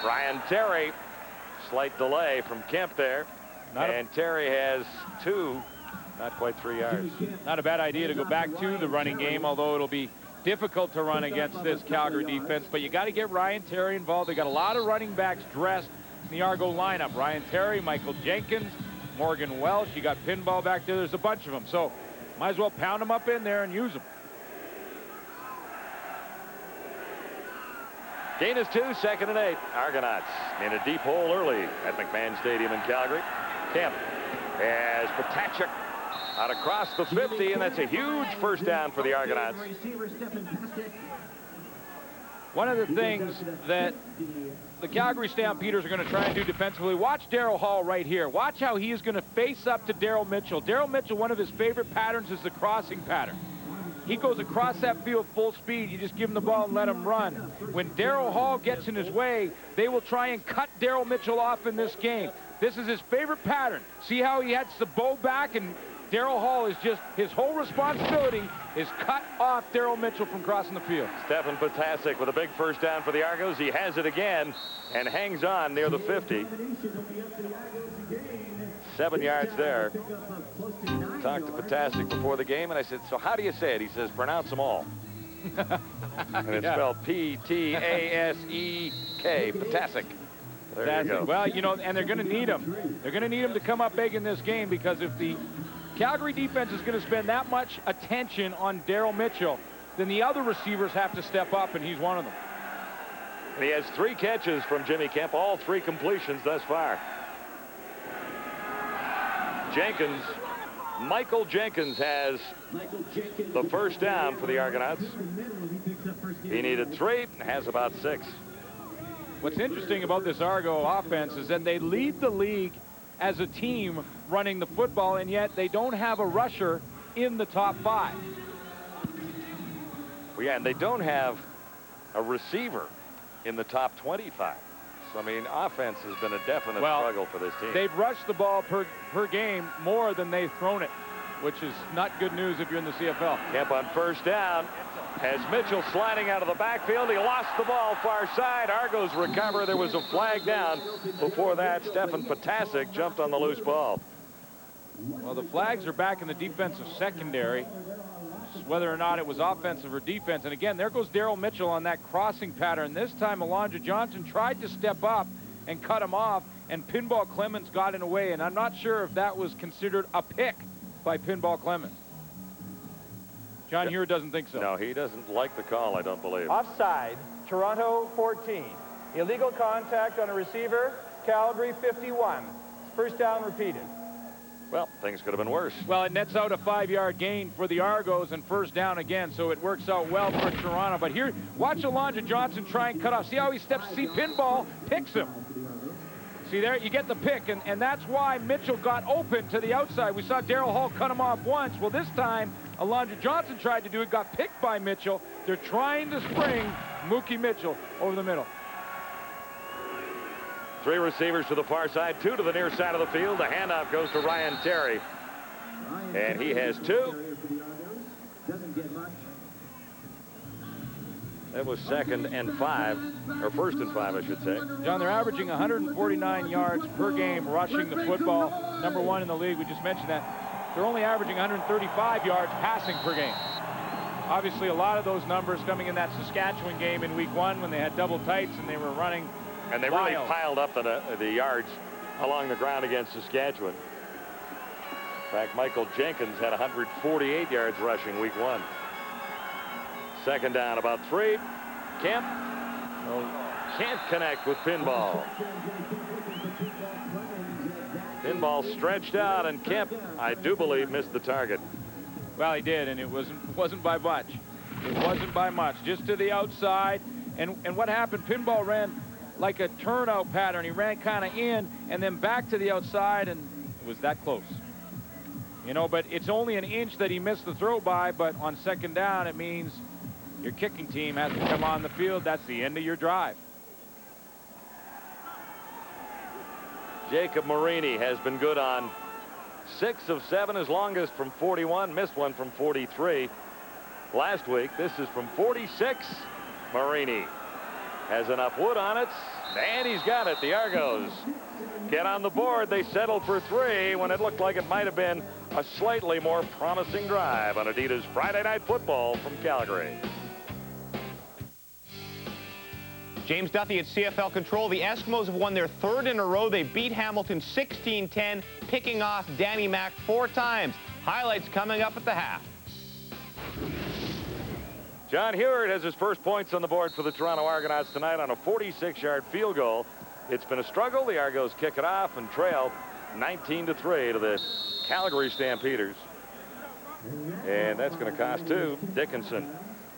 Ryan Terry, slight delay from Kemp there. And Terry has 2, not quite 3 yards. Not a bad idea to go back to the running game, although it'll be difficult to run against this Calgary defense. But you got to get Ryan Terry involved. They got a lot of running backs dressed in the Argo lineup. Ryan Terry, Michael Jenkins, Morgan Welsh. You got Pinball back there. There's a bunch of them. So might as well pound them up in there and use them. Gain is 2, 2nd and 8. Argonauts in a deep hole early at McMahon Stadium in Calgary. Kemp has Patachuk out across the 50, and that's a huge first down for the Argonauts. One of the things that the Calgary Stampeders are going to try and do defensively, watch Darryl Hall right here. Watch how he is going to face up to Daryl Mitchell. Daryl Mitchell, one of his favorite patterns is the crossing pattern. He goes across that field full speed. You just give him the ball and let him run. When Darryl Hall gets in his way, they will try and cut Daryl Mitchell off in this game. This is his favorite pattern. See how he has the bow back, and Darryl Hall is just, his whole responsibility is cut off Daryl Mitchell from crossing the field. Stefan Patasic with a big first down for the Argos. He has it again and hangs on near the 50. 7 yards there. Talked to Patasic before the game, and I said, so how do you say it? He says, pronounce them all. And it's spelled P-T-A-S-E-K, Patasic. There you go. Well, you know, and they're going to need him. They're going to need him to come up big in this game, because if the Calgary defense is going to spend that much attention on Daryl Mitchell, then the other receivers have to step up, and he's one of them. And he has 3 catches from Jimmy Kemp, all 3 completions thus far. Michael Jenkins has the first down for the Argonauts. He needed 3 and has about 6. What's interesting about this Argo offense is that they lead the league as a team running the football, and yet they don't have a rusher in the top 5. Well, yeah, and they don't have a receiver in the top 25. So, I mean, offense has been a definite struggle for this team. They've rushed the ball per game more than they've thrown it, which is not good news if you're in the CFL. Kemp on first down. As Mitchell sliding out of the backfield, he lost the ball far side. Argos recover. There was a flag down. Before that, Stefan Potasic jumped on the loose ball. Well, the flags are back in the defensive secondary. Just whether or not it was offensive or defense. And again, there goes Daryl Mitchell on that crossing pattern. This time, Alondra Johnson tried to step up and cut him off, and Pinball Clemens got in the way. And I'm not sure if that was considered a pick by Pinball Clemens. John Hewer doesn't think so. No, he doesn't like the call, I don't believe. Offside, Toronto 14. Illegal contact on a receiver, Calgary 51. First down repeated. Well, things could have been worse. Well, it nets out a 5-yard gain for the Argos and first down again, so it works out well for Toronto. But here, watch Alondra Johnson try and cut off. See how he steps? See, Pinball picks him. See there, you get the pick, and that's why Mitchell got open to the outside. We saw Daryl Hall cut him off once. Well, this time, Alondra Johnson tried to do it, got picked by Mitchell. They're trying to spring Mookie Mitchell over the middle. 3 receivers to the far side, 2 to the near side of the field. The handoff goes to Ryan Terry, and he has 2. That was second and 5, or first and 5, I should say. John, they're averaging 149 yards per game rushing the football. Number 1 in the league. We just mentioned that. They're only averaging 135 yards passing per game. Obviously, a lot of those numbers coming in that Saskatchewan game in week 1 when they had double tights and they were running. And they really piled up the yards along the ground against Saskatchewan. In fact, Michael Jenkins had 148 yards rushing week 1. Second down, about 3. Kemp can't connect with Pinball. Pinball stretched out, and Kemp, I do believe, missed the target. Well, he did, and it wasn't by much. It wasn't by much, just to the outside. And what happened? Pinball ran like a turnout pattern. He ran kind of in and then back to the outside, and it was that close. You know, but it's only an inch that he missed the throw by, but on second down, it means your kicking team has to come on the field. That's the end of your drive. Jacob Marini has been good on 6 of 7, his longest from 41, missed one from 43 last week. This is from 46. Marini has enough wood on it, and he's got it. The Argos get on the board. They settled for 3 when it looked like it might have been a slightly more promising drive on Adidas Friday Night Football from Calgary. James Duthie at CFL Control. The Eskimos have won their 3rd in a row. They beat Hamilton 16-10, picking off Danny Mac 4 times. Highlights coming up at the half. John Hewitt has his first points on the board for the Toronto Argonauts tonight on a 46-yard field goal. It's been a struggle. The Argos kick it off and trail 19-3 to the Calgary Stampeders. And that's going to cost 2. Dickinson,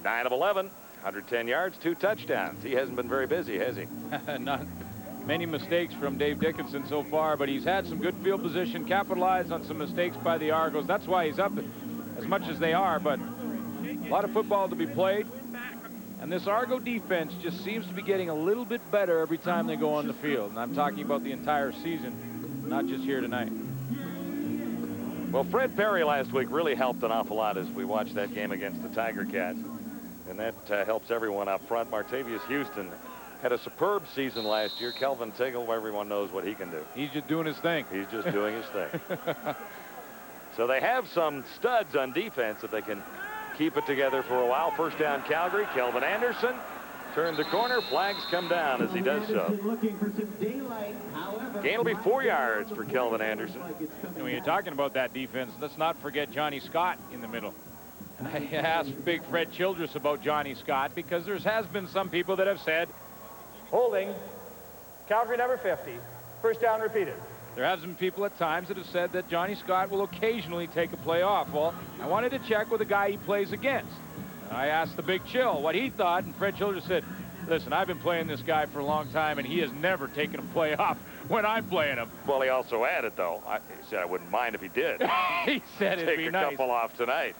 9 of 11. 110 yards, 2 touchdowns. He hasn't been very busy, has he? Not many mistakes from Dave Dickinson so far, but he's had some good field position, capitalized on some mistakes by the Argos. That's why he's up as much as they are, but a lot of football to be played. And this Argo defense just seems to be getting a little bit better every time they go on the field. And I'm talking about the entire season, not just here tonight. Well, Fred Perry last week really helped an awful lot as we watched that game against the Tiger Cats. And that helps everyone up front. Martavius Houston had a superb season last year. Kelvin Tiggle, everyone knows what he can do. He's just doing his thing. He's just doing his thing. So they have some studs on defense if they can keep it together for a while. First down, Calgary. Kelvin Anderson turned the corner. Flags come down as he does so. Gain will be 4 yards for Kelvin Anderson. And when you're talking about that defense, let's not forget Johnny Scott in the middle. And I asked Big Fred Childress about Johnny Scott because there has been some people that have said Holding, Calgary number 50. First down repeated. There have been people at times that have said that Johnny Scott will occasionally take a play off. Well, I wanted to check with the guy he plays against. And I asked the Big Chill what he thought, and Fred Childress said, listen, I've been playing this guy for a long time, and he has never taken a play off when I'm playing him. Well, he also added, though, he said I wouldn't mind if he did. He said it'd be nice. Take a couple off tonight.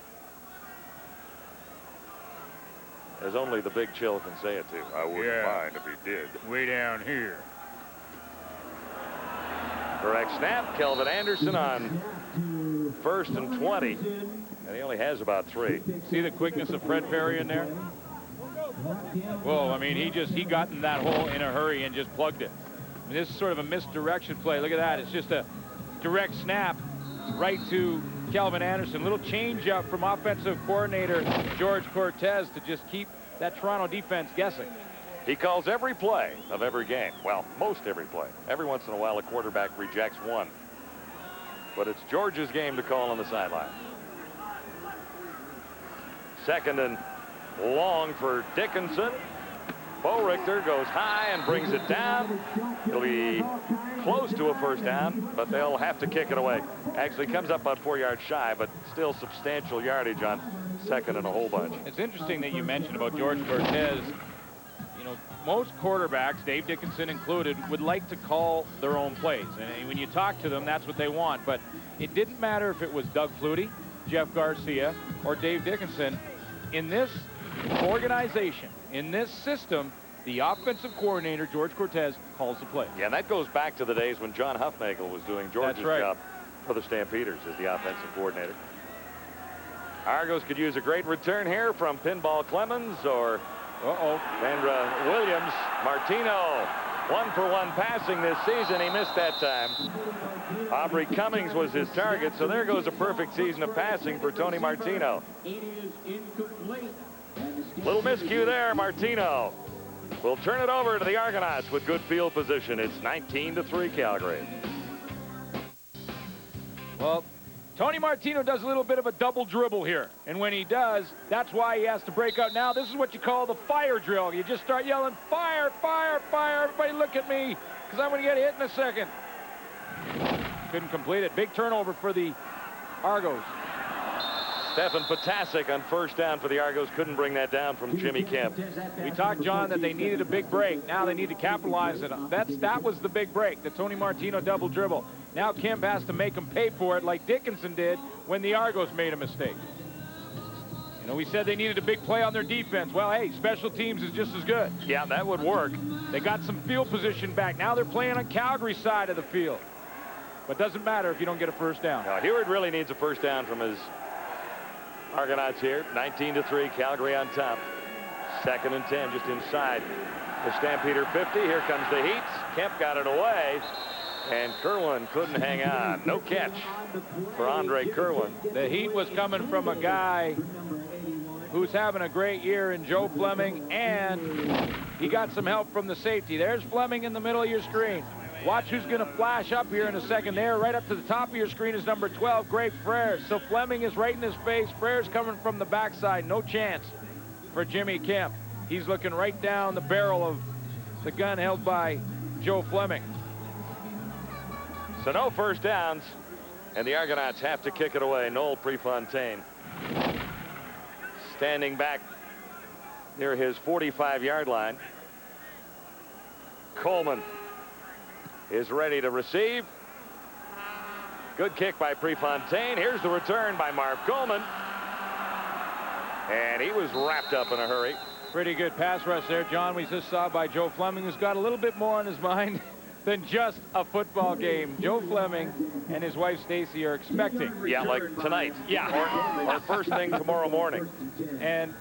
As only the Big Chill can say it, too. I wouldn't mind if he did. Way down here. Correct snap. Kelvin Anderson on 1st and 20. And he only has about 3. See the quickness of Fred Perry in there? Whoa, I mean, he got in that hole in a hurry and just plugged it. I mean, this is sort of a misdirection play. Look at that. It's just a direct snap right to Kelvin Anderson. Little change up from offensive coordinator George Cortez to just keep that Toronto defense guessing. He calls every play of every game. Well, most every play. Every once in a while, a quarterback rejects one. But it's George's game to call on the sideline. 2nd and long for Dickinson. Bo Richter goes high and brings it down. He'll be close to a first down, but they'll have to kick it away. Actually comes up about 4 yards shy, but still substantial yardage on 2nd and a whole bunch. It's interesting that you mentioned about George Cortez. You know, most quarterbacks, Dave Dickinson included, would like to call their own plays. And when you talk to them, that's what they want. But it didn't matter if it was Doug Flutie, Jeff Garcia, or Dave Dickinson. In this organization, in this system, the offensive coordinator, George Cortez, calls the play. Yeah, and that goes back to the days when John Huffnagel was doing George's job for the Stampeders as the offensive coordinator. Argos could use a great return here from Pinball Clemens or Vandra Williams. Martino, 1-for-1 passing this season. He missed that time. Aubrey Cummings was his target, so there goes a perfect season of passing for Tony Martino. Little miscue there, Martino. We'll turn it over to the Argonauts with good field position. It's 19-3 Calgary. Well, Tony Martino does a little bit of a double dribble here. And when he does, that's why he has to break out. Now, this is what you call the fire drill. You just start yelling, fire, fire, fire. Everybody look at me, because I'm going to get hit in a second. Couldn't complete it. Big turnover for the Argos. Stefan Potasic on first down for the Argos. Couldn't bring that down from Jimmy Kemp. We talked, John, that they needed a big break. Now they need to capitalize it. That was the big break, the Tony Martino double dribble. Now Kemp has to make him pay for it like Dickinson did when the Argos made a mistake. You know, we said they needed a big play on their defense. Well, hey, special teams is just as good. Yeah, that would work. They got some field position back. Now they're playing on Calgary's side of the field. But doesn't matter if you don't get a first down. Now, Heward really needs a first down from his Argonauts here. 19-3, Calgary on top. 2nd and 10, just inside the Stampeder 50. Here comes the heat. Kemp got it away, and Kerwin couldn't hang on. No catch for Andre Kerwin. The heat was coming from a guy who's having a great year in Joe Fleming, and he got some help from the safety. There's Fleming in the middle of your screen. Watch who's going to flash up here in a second there. Right up to the top of your screen is number 12, Greg Frere. So Fleming is right in his face. Frere's coming from the backside. No chance for Jimmy Kemp. He's looking right down the barrel of the gun held by Joe Fleming. So no first downs, and the Argonauts have to kick it away. Noel Prefontaine standing back near his 45-yard line. Coleman is ready to receive. Good kick by Prefontaine. Here's the return by Marv Coleman. And he was wrapped up in a hurry. Pretty good pass rush there, John. We just saw by Joe Fleming, who's got a little bit more on his mind than just a football game. Joe Fleming and his wife Stacy are expecting. Yeah, like tonight. Yeah. Or first thing tomorrow morning. And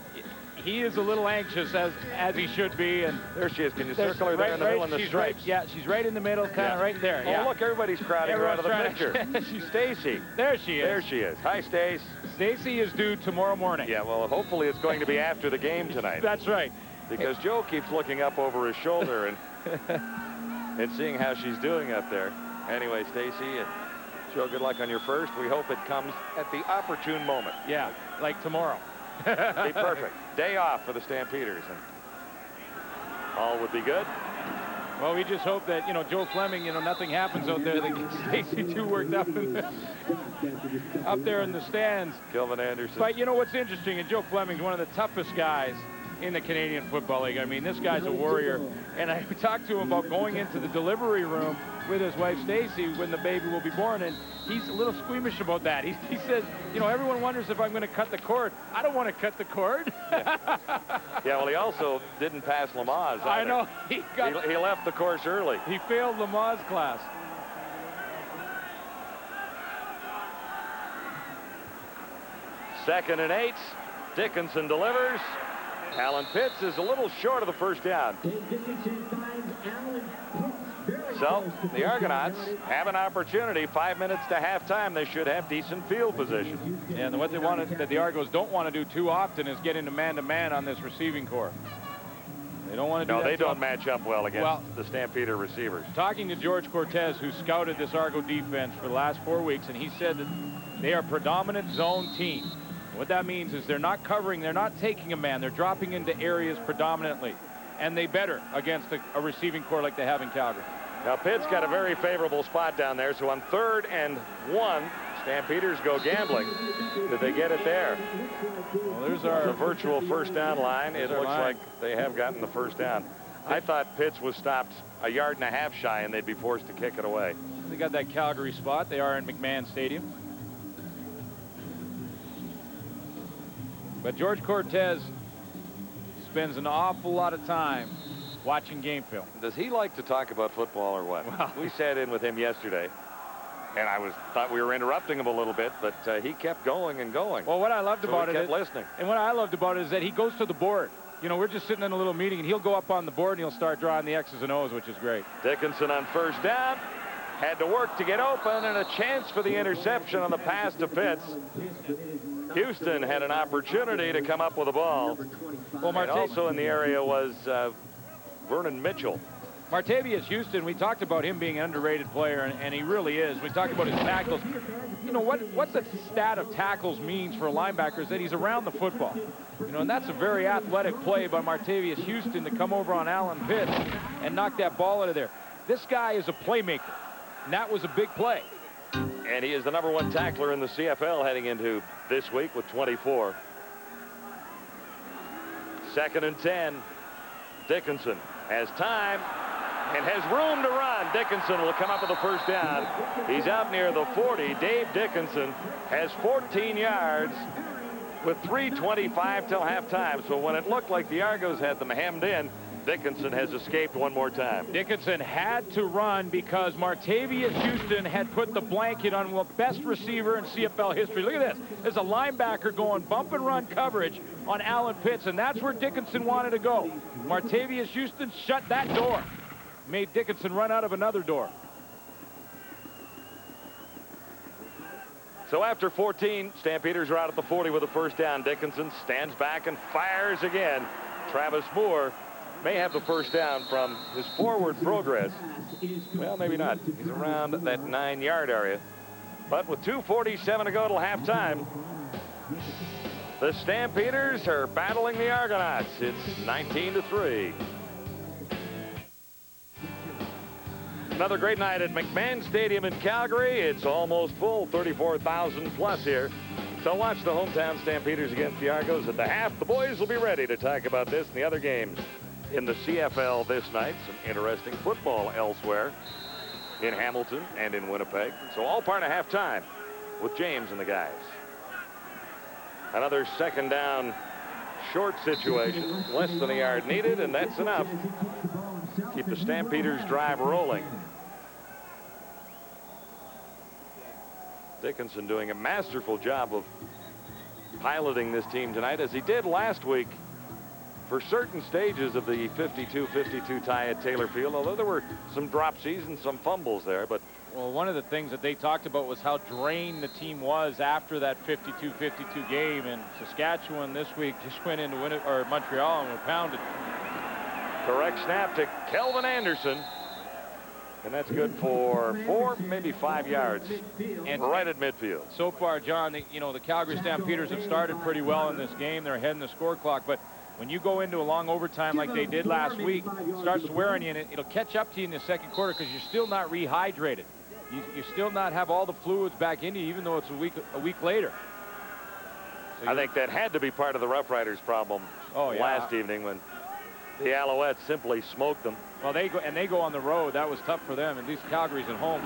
he is a little anxious, as he should be. And there she is. Can you circle her there in the middle in the stripes? Yeah, she's right in the middle, kind of right there. Oh, look, everybody's crowding her out of the picture. She's Stacy. There she is. There she is. Hi, Stace. Stacy is due tomorrow morning. Yeah, well, hopefully it's going to be after the game tonight. That's right. Because Joe keeps looking up over his shoulder and seeing how she's doing up there. Anyway, Stacy, Joe, good luck on your first. We hope it comes at the opportune moment. Yeah, like tomorrow. Be perfect. Day off for the Stampeders, and all would be good. Well, we just hope that, Joe Fleming, nothing happens out there that gets Stacy too worked up up there in the stands. Kelvin Anderson. But what's interesting, and Joe Fleming's one of the toughest guys in the Canadian Football League. I mean, this guy's a warrior. And I talked to him about going into the delivery room with his wife, Stacy, when the baby will be born. And he's a little squeamish about that. He says, everyone wonders if I'm going to cut the cord. I don't want to cut the cord. Yeah, well, he also didn't pass Lamaze either. I know. He left the course early. He failed Lamaze class. Second and 8. Dickinson delivers. Alan Pitts is a little short of the first down. So the Argonauts have an opportunity. 5 minutes to halftime. They should have decent field position. And what that the Argos don't want to do too often is get into man-to-man on this receiving corps. They don't want to do that. No, they don't match up well against the Stampeder receivers. Talking to George Cortez, who scouted this Argo defense for the last 4 weeks, and he said that they are a predominant zone team. What that means is they're not covering, they're not taking a man, they're dropping into areas predominantly. And they better against a receiving corps like they have in Calgary. Now, Pitt's got a very favorable spot down there, so on 3rd and 1, Stampeders go gambling. Did they get it there? Well, there's our virtual first down line. It looks like they have gotten the first down. I thought Pitts was stopped 1.5 yards shy, and they'd be forced to kick it away. They got that Calgary spot. They are in McMahon Stadium. But George Cortez spends an awful lot of time watching game film. Does he like to talk about football or what? Well, we sat in with him yesterday, and I thought we were interrupting him a little bit, but he kept going and going. Well, what I loved about it, listening. And what I loved about it is that he goes to the board. We're just sitting in a little meeting, and he'll go up on the board and he'll start drawing the X's and O's, which is great. Dickinson on first down. Had to work to get open, and a chance for the interception on the pass to Pitts. Houston had an opportunity to come up with a ball. Well, and also in the area was Vernon Mitchell. Martavius Houston, we talked about him being an underrated player, and he really is. We talked about his tackles. What the stat of tackles means for a linebacker is that he's around the football. And that's a very athletic play by Martavius Houston to come over on Alan Pitts and knock that ball out of there. This guy is a playmaker, and that was a big play. And he is the #1 tackler in the CFL heading into this week with 24. 2nd and 10. Dickinson has time and has room to run. Dickinson will come up with the first down. He's out near the 40. Dave Dickinson has 14 yards with 3:25 till halftime. So when it looked like the Argos had them hemmed in, Dickinson has escaped one more time. Dickinson had to run because Martavius Houston had put the blanket on the best receiver in CFL history. Look at this. There's a linebacker going bump and run coverage on Alan Pitts, and that's where Dickinson wanted to go. Martavius Houston shut that door. Made Dickinson run out of another door. So after 14, Stampeders are out at the 40 with a first down. Dickinson stands back and fires again. Travis Moore may have the first down from his forward progress. Well, maybe not. He's around that 9-yard area. But with 2:47 to go till halftime, the Stampeders are battling the Argonauts. It's 19-3. Another great night at McMahon Stadium in Calgary. It's almost full, 34,000 plus here. So watch the hometown Stampeders against the Argos at the half. The boys will be ready to talk about this and the other games in the CFL this night. Some interesting football elsewhere in Hamilton and in Winnipeg. So all part of halftime with James and the guys. Another second down short situation. Less than a yard needed, and that's enough. Keep the Stampeders drive rolling. Dickinson doing a masterful job of piloting this team tonight, as he did last week for certain stages of the 52-52 tie at Taylor Field, although there were some dropsies and some fumbles there. But well, one of the things that they talked about was how drained the team was after that 52-52 game, and Saskatchewan this week just went into Montreal and were pounded. Correct snap to Kelvin Anderson. And that's good for 4, maybe 5 yards, and right at midfield. So far, John, the Calgary Stampeders have started pretty well in this game. They're ahead in the score clock, but When you go into a long overtime like they did last week, starts wearing you, and it'll catch up to you in the second quarter because you're still not rehydrated. You still not have all the fluids back into you, even though it's a week later. So I think that had to be part of the Rough Riders' problem last evening when the Alouettes simply smoked them. Well, they go on the road. That was tough for them. At least Calgary's at home.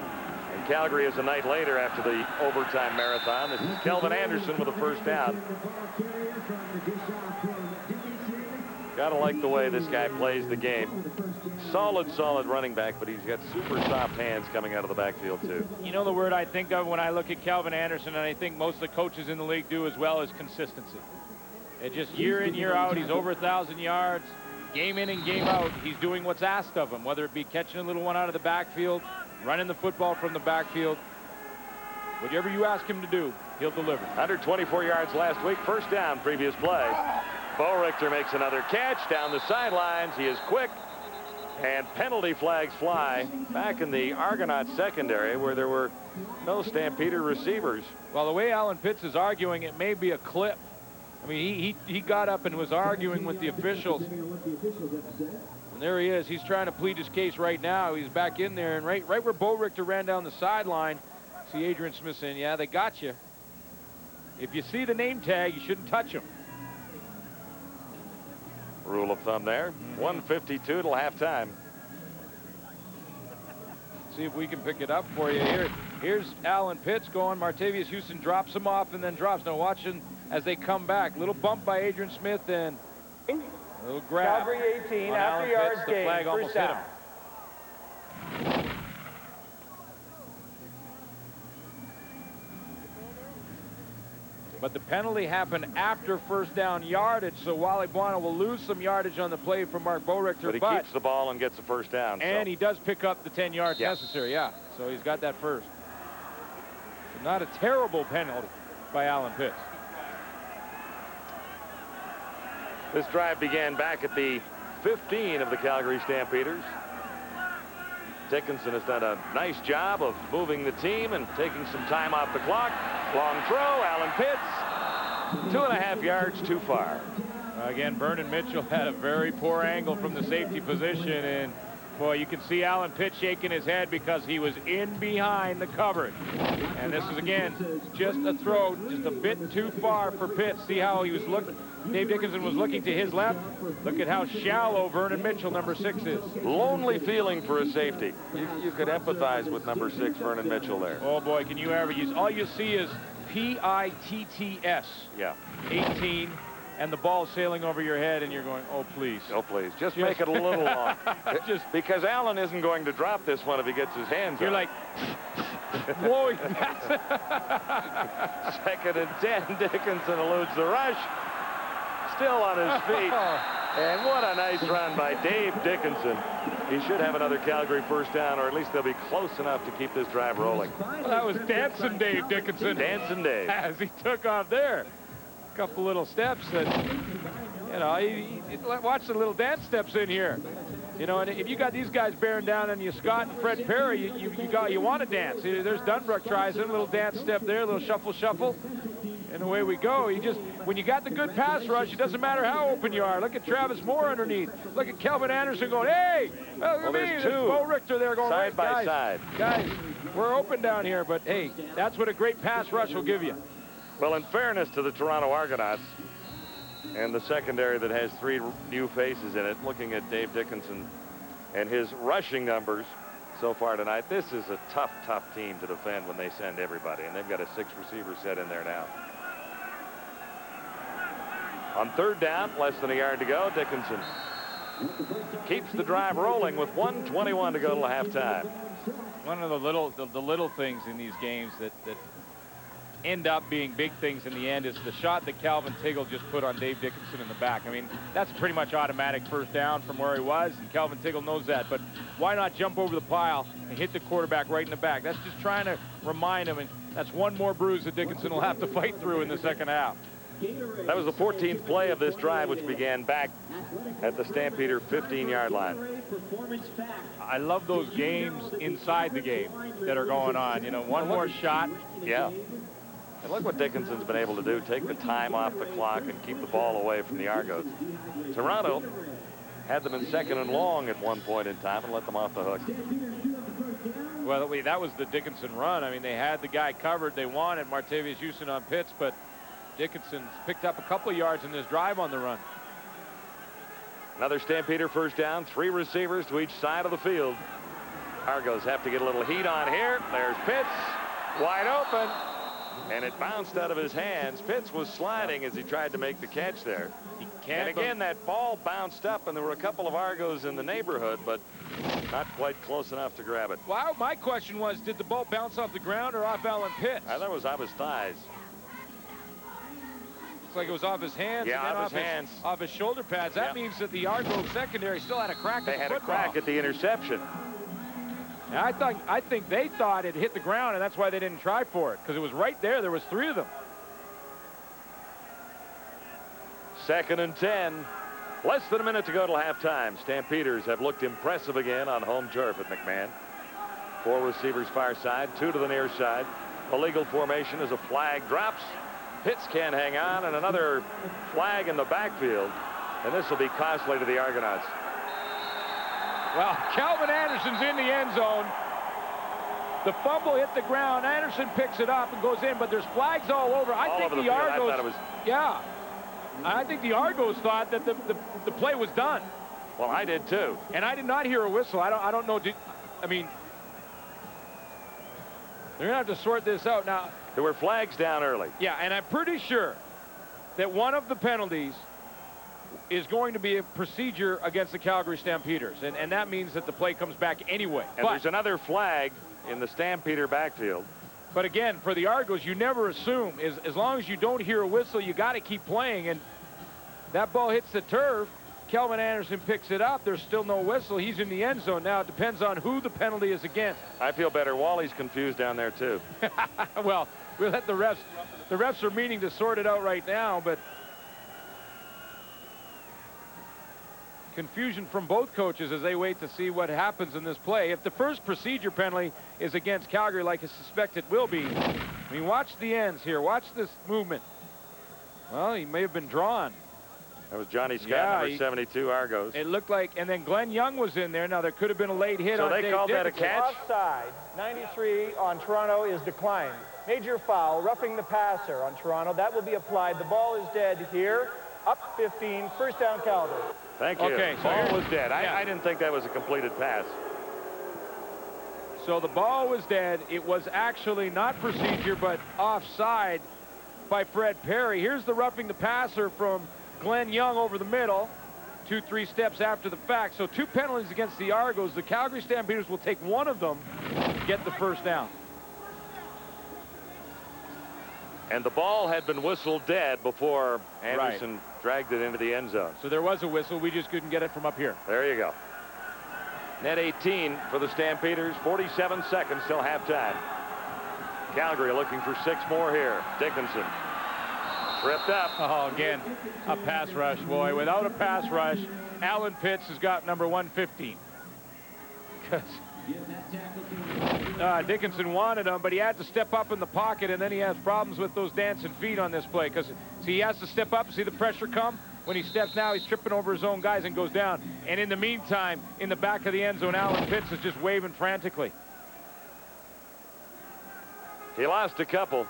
And Calgary is a night later after the overtime marathon. This is Kelvin Anderson with a first down. Gotta like the way this guy plays the game. Solid running back, but he's got super soft hands coming out of the backfield too. You know the word I think of when I look at Calvin Anderson, and I think most of the coaches in the league do as well, is consistency. It just year in, year out, he's over 1,000 yards. Game in and game out, he's doing what's asked of him, whether it be catching a little one out of the backfield, running the football from the backfield. Whatever you ask him to do, he'll deliver. 124 yards last week, first down, previous play. Bo Richter makes another catch down the sidelines. He is quick, and penalty flags fly back in the Argonauts secondary where there were no Stampeder receivers. Well, the way Alan Pitts is arguing, it may be a clip. I mean, he got up and was arguing with the officials. And there he is. He's trying to plead his case right now. He's back in there, and right where Bo Richter ran down the sideline, see Adrian Smith saying, yeah, they got you. If you see the name tag, you shouldn't touch him. Rule of thumb there. 1:52 till halftime. See if we can pick it up for you here. Here's Alan Pitts going. Martavius Houston drops him off and then drops. Now watching as they come back. Little bump by Adrian Smith and a little grab. Calgary 18 on after Alan yards Pitts. The gain. flag almost hit him. But the penalty happened after first down yardage, so Wally Buono will lose some yardage on the play from Mark Bo Richter. But he keeps the ball and gets the first down. And he does pick up the 10 yards necessary, yeah. So he's got that first. So not a terrible penalty by Alan Pitts. This drive began back at the 15 of the Calgary Stampeders. Dickinson has done a nice job of moving the team and taking some time off the clock. Long throw, Alan Pitts, 2.5 yards too far. Again, Vernon Mitchell had a very poor angle from the safety position, and boy, you can see Alan Pitts shaking his head because he was in behind the coverage. And this is, again, just a throw, just a bit too far for Pitts. See how he was looking? Dave Dickinson was looking to his left. Look at how shallow Vernon Mitchell, number 6, is. Lonely feeling for a safety. You could empathize with number 6, Vernon Mitchell there. Oh, boy, can you ever use. All you see is P-I-T-T-S. Yeah. 18. And the ball sailing over your head, and you're going, oh, please. Oh, please. Just make it a little long. Because Allen isn't going to drop this one if he gets his hands You're on like, whoa. 2nd and 10. Dickinson eludes the rush. Still on his feet. And what a nice run by Dave Dickinson. He should have another Calgary first down, or at least they'll be close enough to keep this drive rolling. Well, that was Dancing Dave Dickinson. Dancing Dave. As he took off there. Couple little steps that, you know, watch the little dance steps in here. You know, and if you got these guys bearing down on you, Scott and Fred Perry, you want to dance. There's Dunbrook tries a little dance step there, a little shuffle, and away we go. When you got the good pass rush, it doesn't matter how open you are. Look at Travis Moore underneath. Look at Kelvin Anderson going, hey, look at me. There's two. Bo Richter there going side by side. Guys, we're open down here, but hey, that's what a great pass rush will give you. Well, in fairness to the Toronto Argonauts and the secondary that has 3 new faces in it, looking at Dave Dickinson and his rushing numbers so far tonight, this is a tough team to defend when they send everybody, and they've got a 6-receiver set in there now. On 3rd down, less than a yard to go, Dickinson keeps the drive rolling with 1:21 to go till halftime. One of the little things in these games that end up being big things in the end is the shot that Calvin Tiggle just put on Dave Dickinson in the back. I mean, that's pretty much automatic first down from where he was, and Calvin Tiggle knows that. But why not jump over the pile and hit the quarterback right in the back? That's just trying to remind him, and that's one more bruise that Dickinson will have to fight through in the second half. That was the 14th play of this drive, which began back at the Stampeder 15-yard line. I love those games inside the game that are going on. You know, one more shot. Yeah. And look what Dickinson's been able to do. Take the time off the clock and keep the ball away from the Argos. Toronto had them in 2nd and long at one point in time and let them off the hook. Well, that was the Dickinson run. I mean, they had the guy covered. They wanted Martavius Houston on Pitts, but Dickinson's picked up a couple yards in this drive on the run. Another Stampeder first down. 3 receivers to each side of the field. Argos have to get a little heat on here. There's Pitts, wide open, and it bounced out of his hands. Pitts was sliding as he tried to make the catch there. And again, that ball bounced up, and there were a couple of Argos in the neighborhood, but not quite close enough to grab it. Wow, my question was, did the ball bounce off the ground or off Alan Pitts? I thought it was off his thighs. Looks like it was off his hands. Yeah, and then off his hands. Off his shoulder pads. That means that the Argo secondary still had a crack at the football. They had a crack at the interception. Now, I think they thought it hit the ground, and that's why they didn't try for it, because it was right there. There was 3 of them. 2nd and 10. Less than a minute to go till halftime. Stampeders have looked impressive again on home turf at McMahon. 4 receivers far side, 2 to the near side. Illegal formation as a flag drops. Pitts can't hang on, and another flag in the backfield. And this will be costly to the Argonauts. Well, Calvin Anderson's in the end zone. The fumble hit the ground. Anderson picks it up and goes in, but there's flags all over. I think the Argos. I thought it was... Yeah. I think the Argos thought that the play was done. Well, I did too. And I did not hear a whistle. I don't know. I mean, they're going to have to sort this out now. There were flags down early. Yeah, and I'm pretty sure that one of the penalties is going to be a procedure against the Calgary Stampeders. And that means that the play comes back anyway. And there's another flag in the Stampeder backfield. But again, for the Argos, you never assume. As long as you don't hear a whistle, you got to keep playing. And that ball hits the turf. Kelvin Anderson picks it up. There's still no whistle. He's in the end zone. Now, it depends on who the penalty is against. I feel better. Wally's confused down there, too. Well, we'll let the refs. The refs are meaning to sort it out right now, but confusion from both coaches as they wait to see what happens in this play. If the first procedure penalty is against Calgary, like I suspect it will be, I mean, watch the ends here. Watch this movement. Well, he may have been drawn. That was Johnny Scott, number 72, Argos. It looked like, and then Glenn Young was in there. Now, there could have been a late hit on Dave Dickinson. So they called that a catch? Offside. 93 on Toronto is declined. Major foul, roughing the passer on Toronto. That will be applied. The ball is dead here. Up 15, first down Calgary. Thank you. Okay, so ball was dead. I didn't think that was a completed pass. So the ball was dead. It was actually not procedure, but offside by Fred Perry. Here's the roughing the passer from Glenn Young over the middle. 2-3 steps after the fact. So 2 penalties against the Argos. The Calgary Stampeders will take one of them to get the first down. And the ball had been whistled dead before Anderson dragged it into the end zone. So there was a whistle. We just couldn't get it from up here. There you go. Net 18 for the Stampeders. 47 seconds till halftime. Calgary looking for 6 more here. Dickinson tripped up. Oh, again, a pass rush, boy. Without a pass rush, Alan Pitts has got number 115. Because Dickinson wanted him, but he had to step up in the pocket, and then he has problems with those dancing feet on this play. Because, see, he has to step up. See the pressure come? When he steps now, he's tripping over his own guys and goes down. And in the meantime, in the back of the end zone, Alan Pitts is just waving frantically. He lost a couple.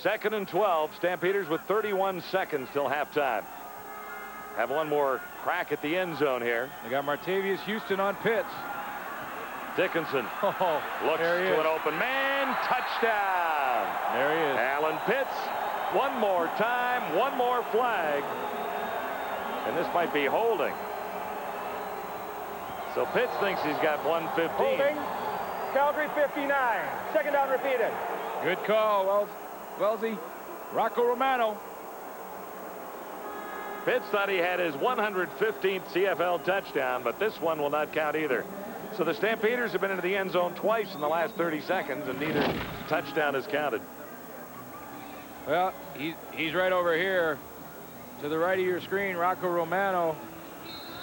2nd and 12. Stampeders with 31 seconds till halftime. Have one more crack at the end zone here. They got Martavius Houston on Pitts. Dickinson looks to an open man. Touchdown. There he is. Alan Pitts. One more time. One more flag. And this might be holding. So Pitts thinks he's got 115. Holding. Calgary 59. Second down repeated. Good call, Wellesley. Rocco Romano. Pitts thought he had his 115th CFL touchdown, but this one will not count either. So the Stampeders have been into the end zone twice in the last 30 seconds, and neither touchdown is counted. Well, he's right over here to the right of your screen, Rocco Romano.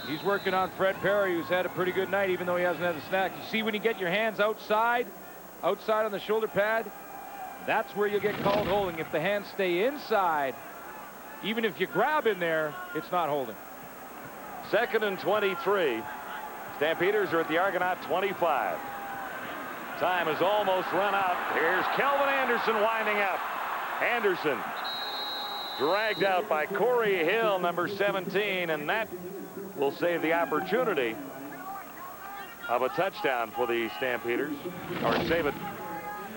He's working on Fred Perry, who's had a pretty good night, even though he hasn't had a snack. You see when you get your hands outside on the shoulder pad, That's where you get called holding. If the hands stay inside, even if you grab in there, it's not holding. 2nd and 23. Stampeders are at the Argonaut 25. Time has almost run out. Here's Kelvin Anderson winding up. Anderson dragged out by Corey Hill, number 17, and that will save the opportunity of a touchdown for the Stampeders, or save it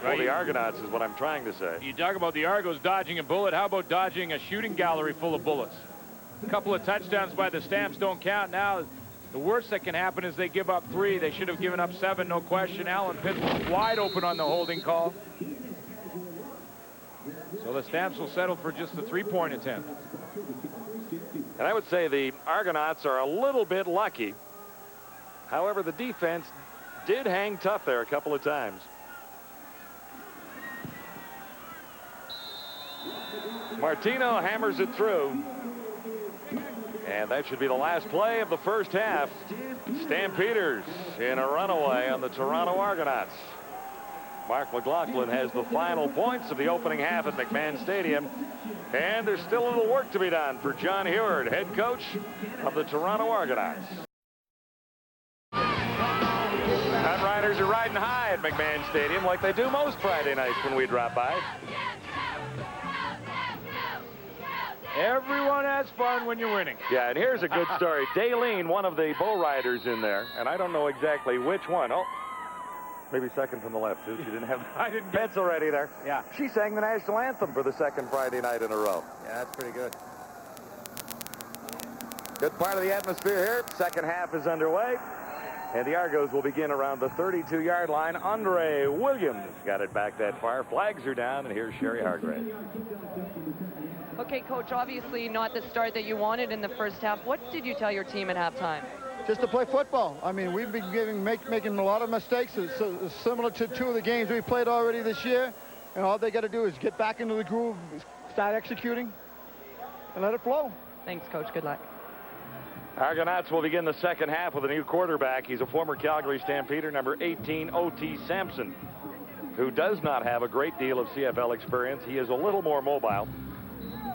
for the Argonauts is what I'm trying to say. You talk about the Argos dodging a bullet. How about dodging a shooting gallery full of bullets? A couple of touchdowns by the Stamps don't count. Now the worst that can happen is they give up 3. They should have given up 7, no question. Alan Pitts was wide open on the holding call. So the Stamps will settle for just the 3-point attempt. And I would say the Argonauts are a little bit lucky. However, the defense did hang tough there a couple of times. Martino hammers it through. And that should be the last play of the first half. Stampeders in a runaway on the Toronto Argonauts. Mark McLaughlin has the final points of the opening half at McMahon Stadium. And there's still a little work to be done for John Heward, head coach of the Toronto Argonauts. Riders are riding high at McMahon Stadium like they do most Friday nights when we drop by. Everyone has fun when you're winning. Yeah, and here's a good story. Daleen, one of the bull riders in there, and I don't know exactly which one. Oh, maybe second from the left, too. She didn't have the pencil ready there. Yeah. She sang the national anthem for the second Friday night in a row. Yeah, that's pretty good. Good part of the atmosphere here. Second half is underway. And the Argos will begin around the 32-yard line. Andre Williams got it back that far. Flags are down, and here's Sherry Hargrave. Okay, Coach, obviously not the start that you wanted in the first half. What did you tell your team at halftime? Just to play football. I mean, we've been making a lot of mistakes. It's similar to 2 of the games we played already this year. And all they got to do is get back into the groove, start executing, and let it flow. Thanks, Coach. Good luck. Argonauts will begin the second half with a new quarterback. He's a former Calgary Stampeder, number 18, O.T. Sampson, who does not have a great deal of CFL experience. He is a little more mobile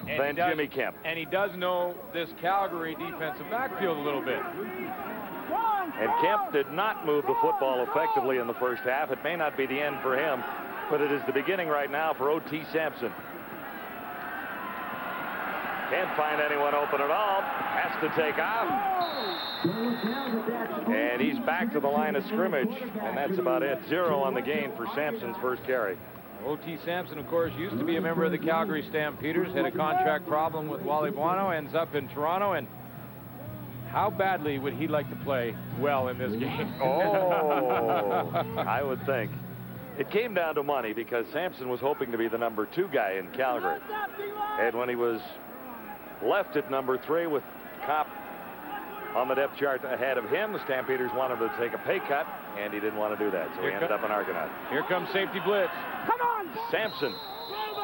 than Jimmy Kemp. And he does know this Calgary defensive backfield a little bit. And Kemp did not move the football effectively in the first half. It may not be the end for him, but it is the beginning right now for O.T. Sampson. Can't find anyone open at all. Has to take off. And he's back to the line of scrimmage. And that's about it. 0 on the gain for Sampson's first carry. O.T. Sampson, of course, used to be a member of the Calgary Stampeders. Had a contract problem with Wally Buono. Ends up in Toronto. And how badly would he like to play well in this game? I would think. It came down to money because Sampson was hoping to be the number 2 guy in Calgary. And when he was left at number 3 with Kopp on the depth chart ahead of him, the Stampeders wanted him to take a pay cut, and he didn't want to do that, so he ended up an Argonaut. Here comes safety blitz. Come on! Sampson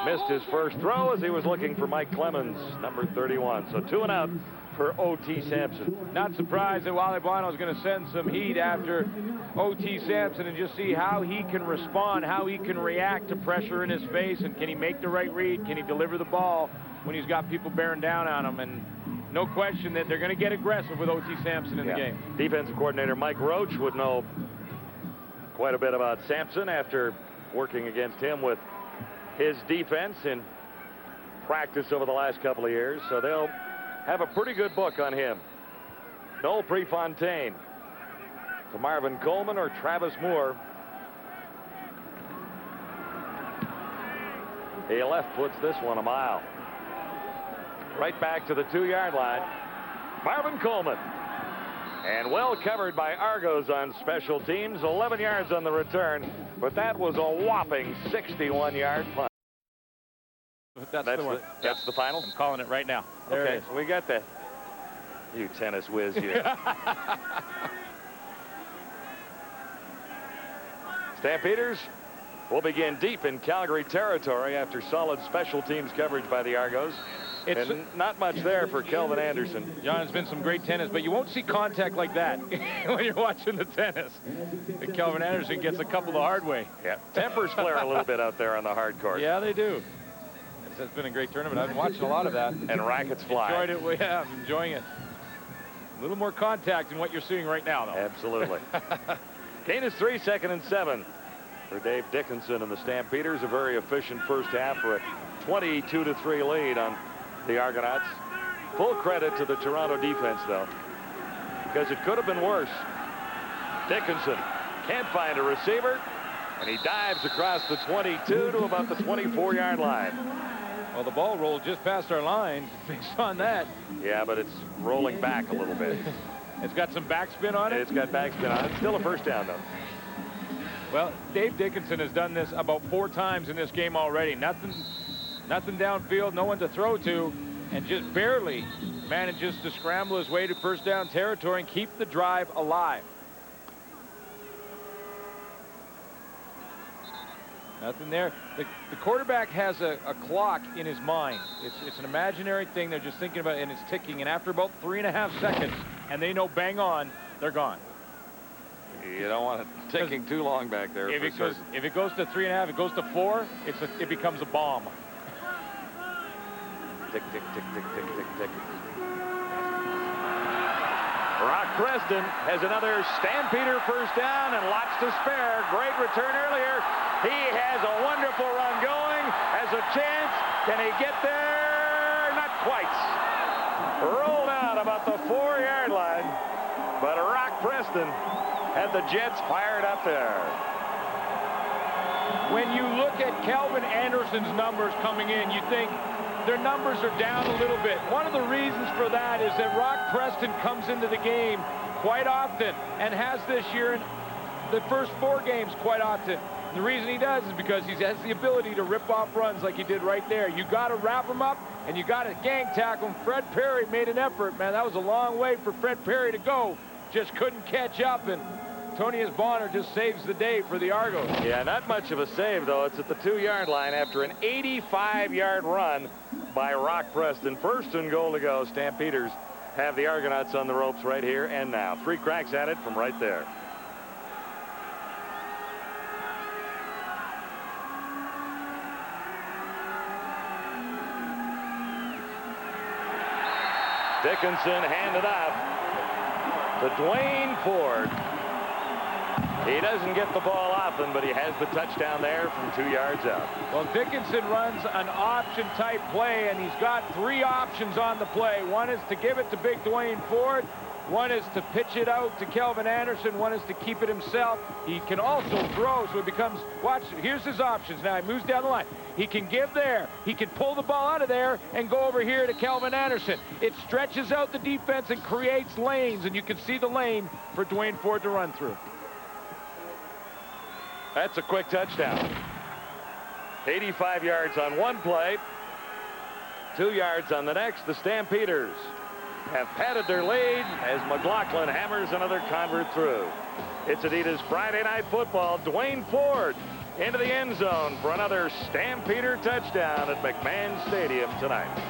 missed his first throw as he was looking for Mike Clemens, number 31. So 2 and out for O.T. Sampson. Not surprised that Wally Buono is going to send some heat after O.T. Sampson and just see how he can respond, how he can react to pressure in his face, and can he make the right read? Can he deliver the ball when he's got people bearing down on him? And no question that they're going to get aggressive with O.T. Sampson in the game. Defensive coordinator Mike Roach would know quite a bit about Sampson after working against him with his defense in practice over the last couple of years. So they'll have a pretty good book on him. Noel Prefontaine to Marvin Coleman or Travis Moore. He left puts this one a mile. Right back to the 2-yard line. Marvin Coleman. And well covered by Argos on special teams. 11 yards on the return. But that was a whopping 61-yard punt. That's the one. That's the final? I'm calling it right now. There it is. We got that. You tennis whiz, you. Stampeders will begin deep in Calgary territory after solid special teams coverage by the Argos. It's not much there for Kelvin Anderson. John, it's been some great tennis, but you won't see contact like that when you're watching the tennis. And Kelvin Anderson gets a couple the hard way. Yeah, tempers flare a little bit out there on the hard court. Yeah, they do. It's been a great tournament. I've been watching a lot of that. And rackets fly. Enjoyed it. Well, yeah, I'm enjoying it. A little more contact than what you're seeing right now, though. Absolutely. Gain is 3, 2nd and 7 for Dave Dickinson and the Stampeders. A very efficient first half for a 22-3 lead on the Argonauts. Full credit to the Toronto defense, though, because it could have been worse. Dickinson can't find a receiver, and he dives across the 22 to about the 24-yard line. Well, the ball rolled just past our line based on that. Yeah, but it's rolling back a little bit. It's got some backspin on it? It's got backspin on it. Still a first down, though. Well, Dave Dickinson has done this about 4 times in this game already. Nothing downfield, no one to throw to, and just barely manages to scramble his way to first down territory and keep the drive alive. Nothing there. The quarterback has a clock in his mind. It's an imaginary thing. They're just thinking about it, and it's ticking. And after about 3.5 seconds, and they know bang on, they're gone. You don't want it ticking too long back there. If it goes to 3.5, it goes to 4, it becomes a bomb. Tick, tick, tick, tick, tick, tick, tick. Rock Preston has another Stampeder first down and lots to spare. Great return earlier. He has a wonderful run going. Has a chance. Can he get there? Not quite. Rolled out about the 4-yard line. But Rock Preston had the Jets fired up there. When you look at Calvin Anderson's numbers coming in, you think their numbers are down a little bit. One of the reasons for that is that Rock Preston comes into the game quite often and has this year in the first 4 games quite often. The reason he does is because he has the ability to rip off runs like he did right there. You got to wrap him up, and you got to gang tackle him. Fred Perry made an effort. Man, that was a long way for Fred Perry to go. Just couldn't catch up, and Tonius Bonner just saves the day for the Argos. Yeah, not much of a save, though. It's at the 2-yard line after an 85-yard run by Rock Preston. First and goal to go. Stampeders have the Argonauts on the ropes right here and now. 3 cracks at it from right there. Dickinson handed off to Dwayne Ford. He doesn't get the ball often, but he has the touchdown there from 2 yards out. Well, Dickinson runs an option-type play, and he's got 3 options on the play. One is to give it to big Dwayne Ford. One is to pitch it out to Kelvin Anderson. One is to keep it himself. He can also throw, so it becomes, watch, here's his options. Now he moves down the line. He can give there. He can pull the ball out of there and go over here to Kelvin Anderson. It stretches out the defense and creates lanes, and you can see the lane for Dwayne Ford to run through. That's a quick touchdown. 85 yards on one play, 2 yards on the next. The Stampeders have padded their lead as McLaughlin hammers another convert through. It's Adidas Friday Night Football. Dwayne Ford into the end zone for another Stampeder touchdown at McMahon Stadium tonight.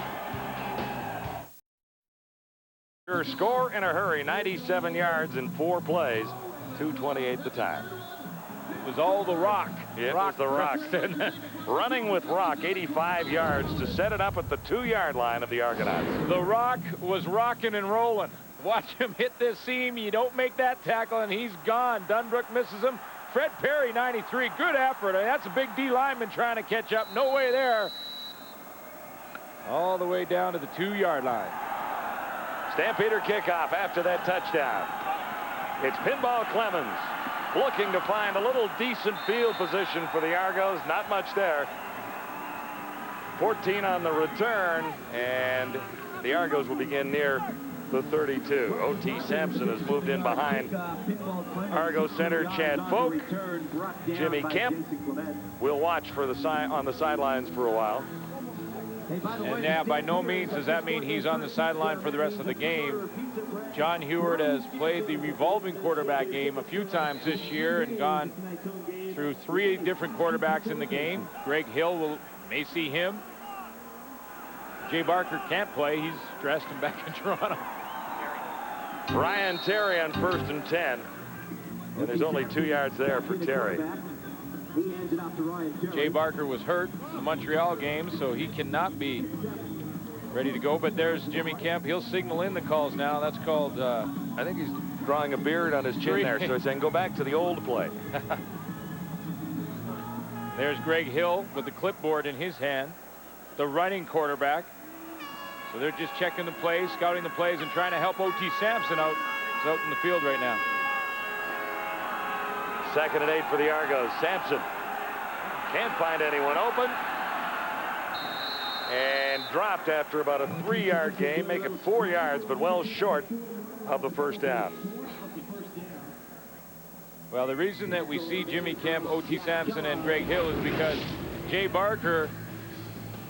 Your score in a hurry, 97 yards in 4 plays, 2:28 the time. It was all the Rock. It was the Rock. Running with Rock, 85 yards to set it up at the 2-yard line of the Argonauts. The Rock was rocking and rolling. Watch him hit this seam. You don't make that tackle, and he's gone. Dunbrook misses him. Fred Perry, 93. Good effort. I mean, that's a big D lineman trying to catch up. No way there. All the way down to the 2-yard line. Stampeder kickoff after that touchdown. It's Pinball Clemens looking to find a little decent field position for the Argos. Not much there. 14 on the return, and the Argos will begin near the 32. O.T. Sampson has moved in behind Argo center Chad Folk. Jimmy Kemp will watch for on the sidelines for a while. And now, by no means does that mean he's on the sideline for the rest of the game. John Heward has played the revolving quarterback game a few times this year and gone through 3 different quarterbacks in the game. Greg Hill may see him. Jay Barker can't play. He's dressed and back in Toronto. Ryan Terry on 1st and 10. And there's only 2 yards there for Terry. Jay Barker was hurt in the Montreal game, so he cannot be ready to go. But there's Jimmy Kemp. He'll signal in the calls now. That's called, I think he's drawing a beard on his chin there, so he's saying go back to the old play. There's Greg Hill with the clipboard in his hand, the running quarterback. So they're just checking the plays, scouting the plays, and trying to help O.T. Sampson out. He's out in the field right now. 2nd and 8 for the Argos. Sampson can't find anyone open. And dropped after about a 3-yard gain, making 4 yards, but well short of the first down. Well, the reason that we see Jimmy Kemp, O.T. Sampson, and Greg Hill is because Jay Barker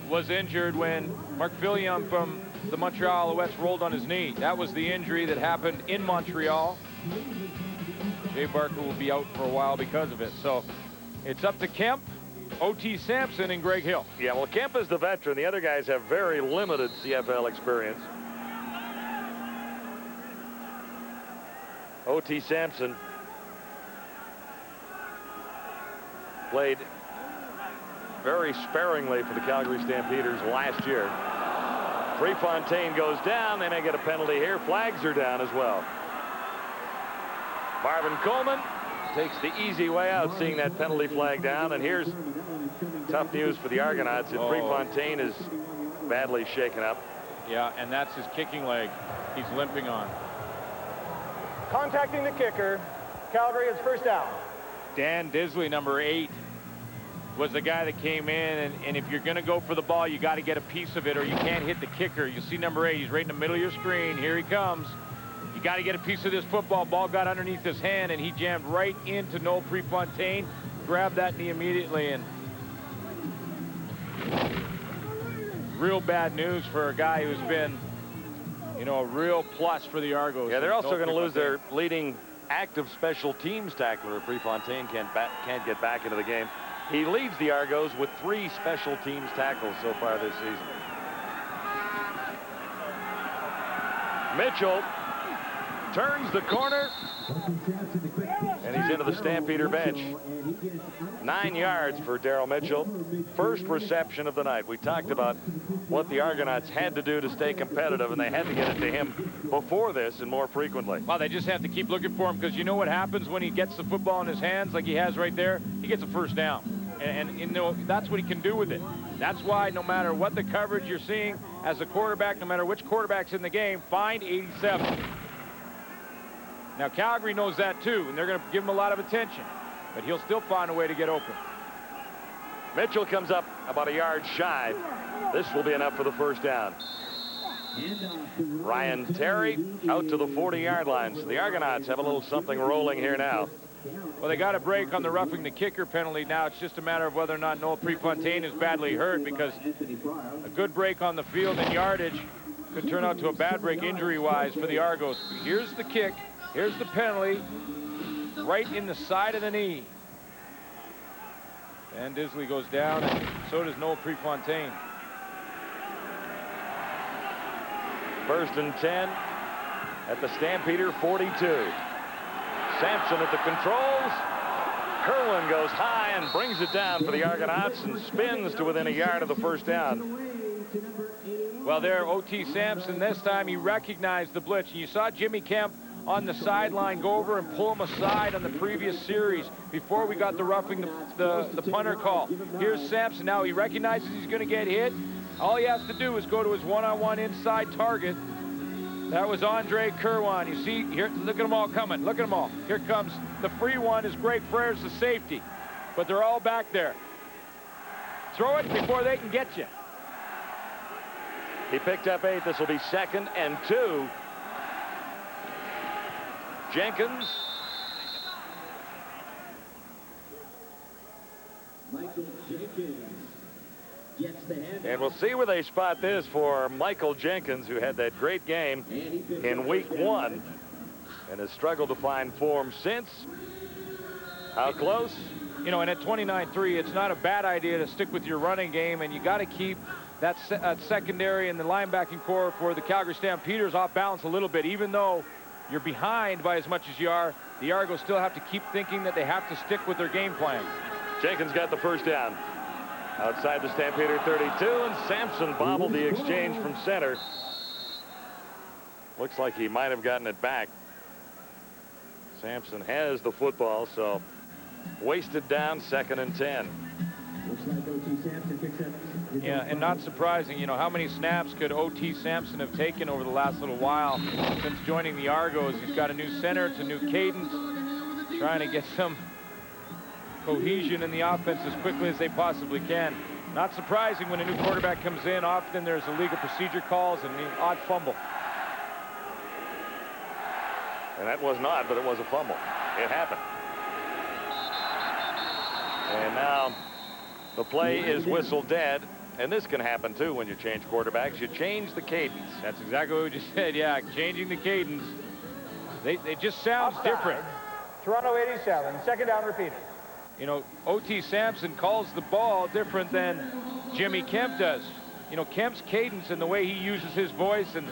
was injured when Mark Fillion from the Montreal Alouettes rolled on his knee. That was the injury that happened in Montreal. Jay Barker will be out for a while because of it. So it's up to Kemp, O.T. Sampson, and Greg Hill. Yeah, well, Kemp is the veteran. The other guys have very limited CFL experience. O.T. Sampson played very sparingly for the Calgary Stampeders last year. Prefontaine goes down. They may get a penalty here. Flags are down as well. Marvin Coleman takes the easy way out, seeing that penalty flag down. And here's tough news for the Argonauts. Prefontaine is badly shaken up. Yeah, and that's his kicking leg he's limping on. Contacting the kicker. Calgary, it's 1st down. Dan Disley, number 8, was the guy that came in, and if you're going to go for the ball, you got to get a piece of it, or you can't hit the kicker. You see number 8, he's right in the middle of your screen. Here he comes. You got to get a piece of this football. Ball got underneath his hand, and he jammed right into Noel Prefontaine. Grabbed that knee immediately, and real bad news for a guy who's been, you know, a real plus for the Argos. Yeah, they're also going to lose their leading active special teams tackler. Prefontaine can't get back into the game. He leads the Argos with 3 special teams tackles so far this season. Mitchell turns the corner, and he's into the Stampeder bench. 9 yards for Darryl Mitchell. First reception of the night. We talked about what the Argonauts had to do to stay competitive, and they had to get it to him before this and more frequently. Well, they just have to keep looking for him, because you know what happens when he gets the football in his hands like he has right there? He gets a 1st down. And you know, that's what he can do with it. That's why no matter what the coverage you're seeing as a quarterback, no matter which quarterback's in the game, find 87. Now, Calgary knows that too, and they're going to give him a lot of attention. But he'll still find a way to get open. Mitchell comes up about a yard shy. This will be enough for the 1st down. Ryan Terry out to the 40-yard line. So the Argonauts have a little something rolling here now. Well, they got a break on the roughing the kicker penalty. Now it's just a matter of whether or not Noel Prefontaine is badly hurt, because a good break on the field and yardage could turn out to a bad break injury-wise for the Argos. Here's the kick. Here's the penalty. Right in the side of the knee. And Disley goes down, and so does Noel Prefontaine. 1st and 10 at the Stampeder 42. Sampson at the controls. Kerwin goes high and brings it down for the Argonauts and spins to within a yard of the 1st down. Well, there, O.T. Sampson, this time he recognized the blitz. And you saw Jimmy Kemp on the sideline go over and pull him aside on the previous series before we got the roughing the punter call. Here's Sampson. Now he recognizes he's going to get hit. All he has to do is go to his one-on-one inside target. That was Andre Kerwin. You see here, look at them all coming. Look at them all. Here comes the free one is Greg Frere's the safety, but they're all back there. Throw it before they can get you. He picked up 8. This will be 2nd and 2. Jenkins. And we'll see where they spot this for Michael Jenkins, who had that great game in week 1 and has struggled to find form since. How close? You know, and at 29-3, it's not a bad idea to stick with your running game, and you got to keep that secondary and the linebacking core for the Calgary Stampeders off balance a little bit. Even though you're behind by as much as you are, the Argos still have to keep thinking that they have to stick with their game plan. Jenkins got the first down. Outside the Stampeder 32, and Sampson bobbled the exchange from center. Looks like he might have gotten it back. Sampson has the football, so wasted down, 2nd and 10. Yeah, and not surprising, you know, how many snaps could O.T. Sampson have taken over the last little while since joining the Argos? He's got a new center, it's a new cadence, trying to get some cohesion in the offense as quickly as they possibly can. Not surprising when a new quarterback comes in, often there's a legal procedure calls and an odd fumble. And that was not, but it was a fumble. It happened. And now the play is whistled dead. And this can happen too when you change quarterbacks. You change the cadence. That's exactly what we just said. Yeah, changing the cadence. They just sounds different. Toronto 87, 2nd down repeated. You know, O.T. Sampson calls the ball different than Jimmy Kemp does. You know, Kemp's cadence and the way he uses his voice and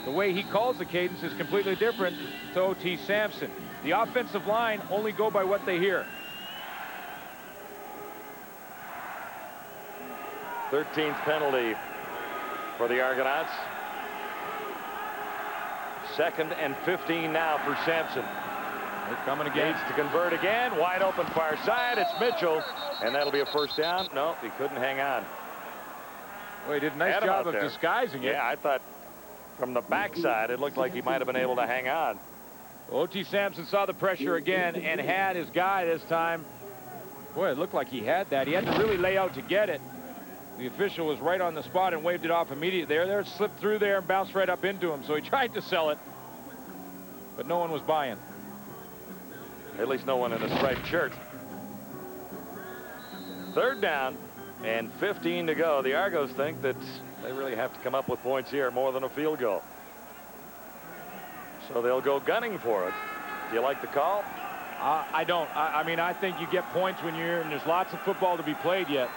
the way he calls the cadence is completely different to O.T. Sampson. The offensive line only go by what they hear. 13th penalty for the Argonauts. 2nd and 15 now for Sampson. They're coming again. Needs to convert again. Wide open far side. It's Mitchell. And that'll be a first down. No, he couldn't hang on. Well, he did a nice job of disguising it. Yeah, I thought from the backside it looked like he might have been able to hang on. O.T. Sampson saw the pressure again and had his guy this time. Boy, it looked like he had that. He had to really lay out to get it. The official was right on the spot and waved it off immediately. There, it slipped through there and bounced right up into him. So he tried to sell it, but no one was buying. At least no one in a striped shirt. 3rd down and 15 to go. The Argos think that they really have to come up with points here, more than a field goal. So they'll go gunning for it. Do you like the call? I don't. I mean, I think you get points when you're, and there's lots of football to be played yet.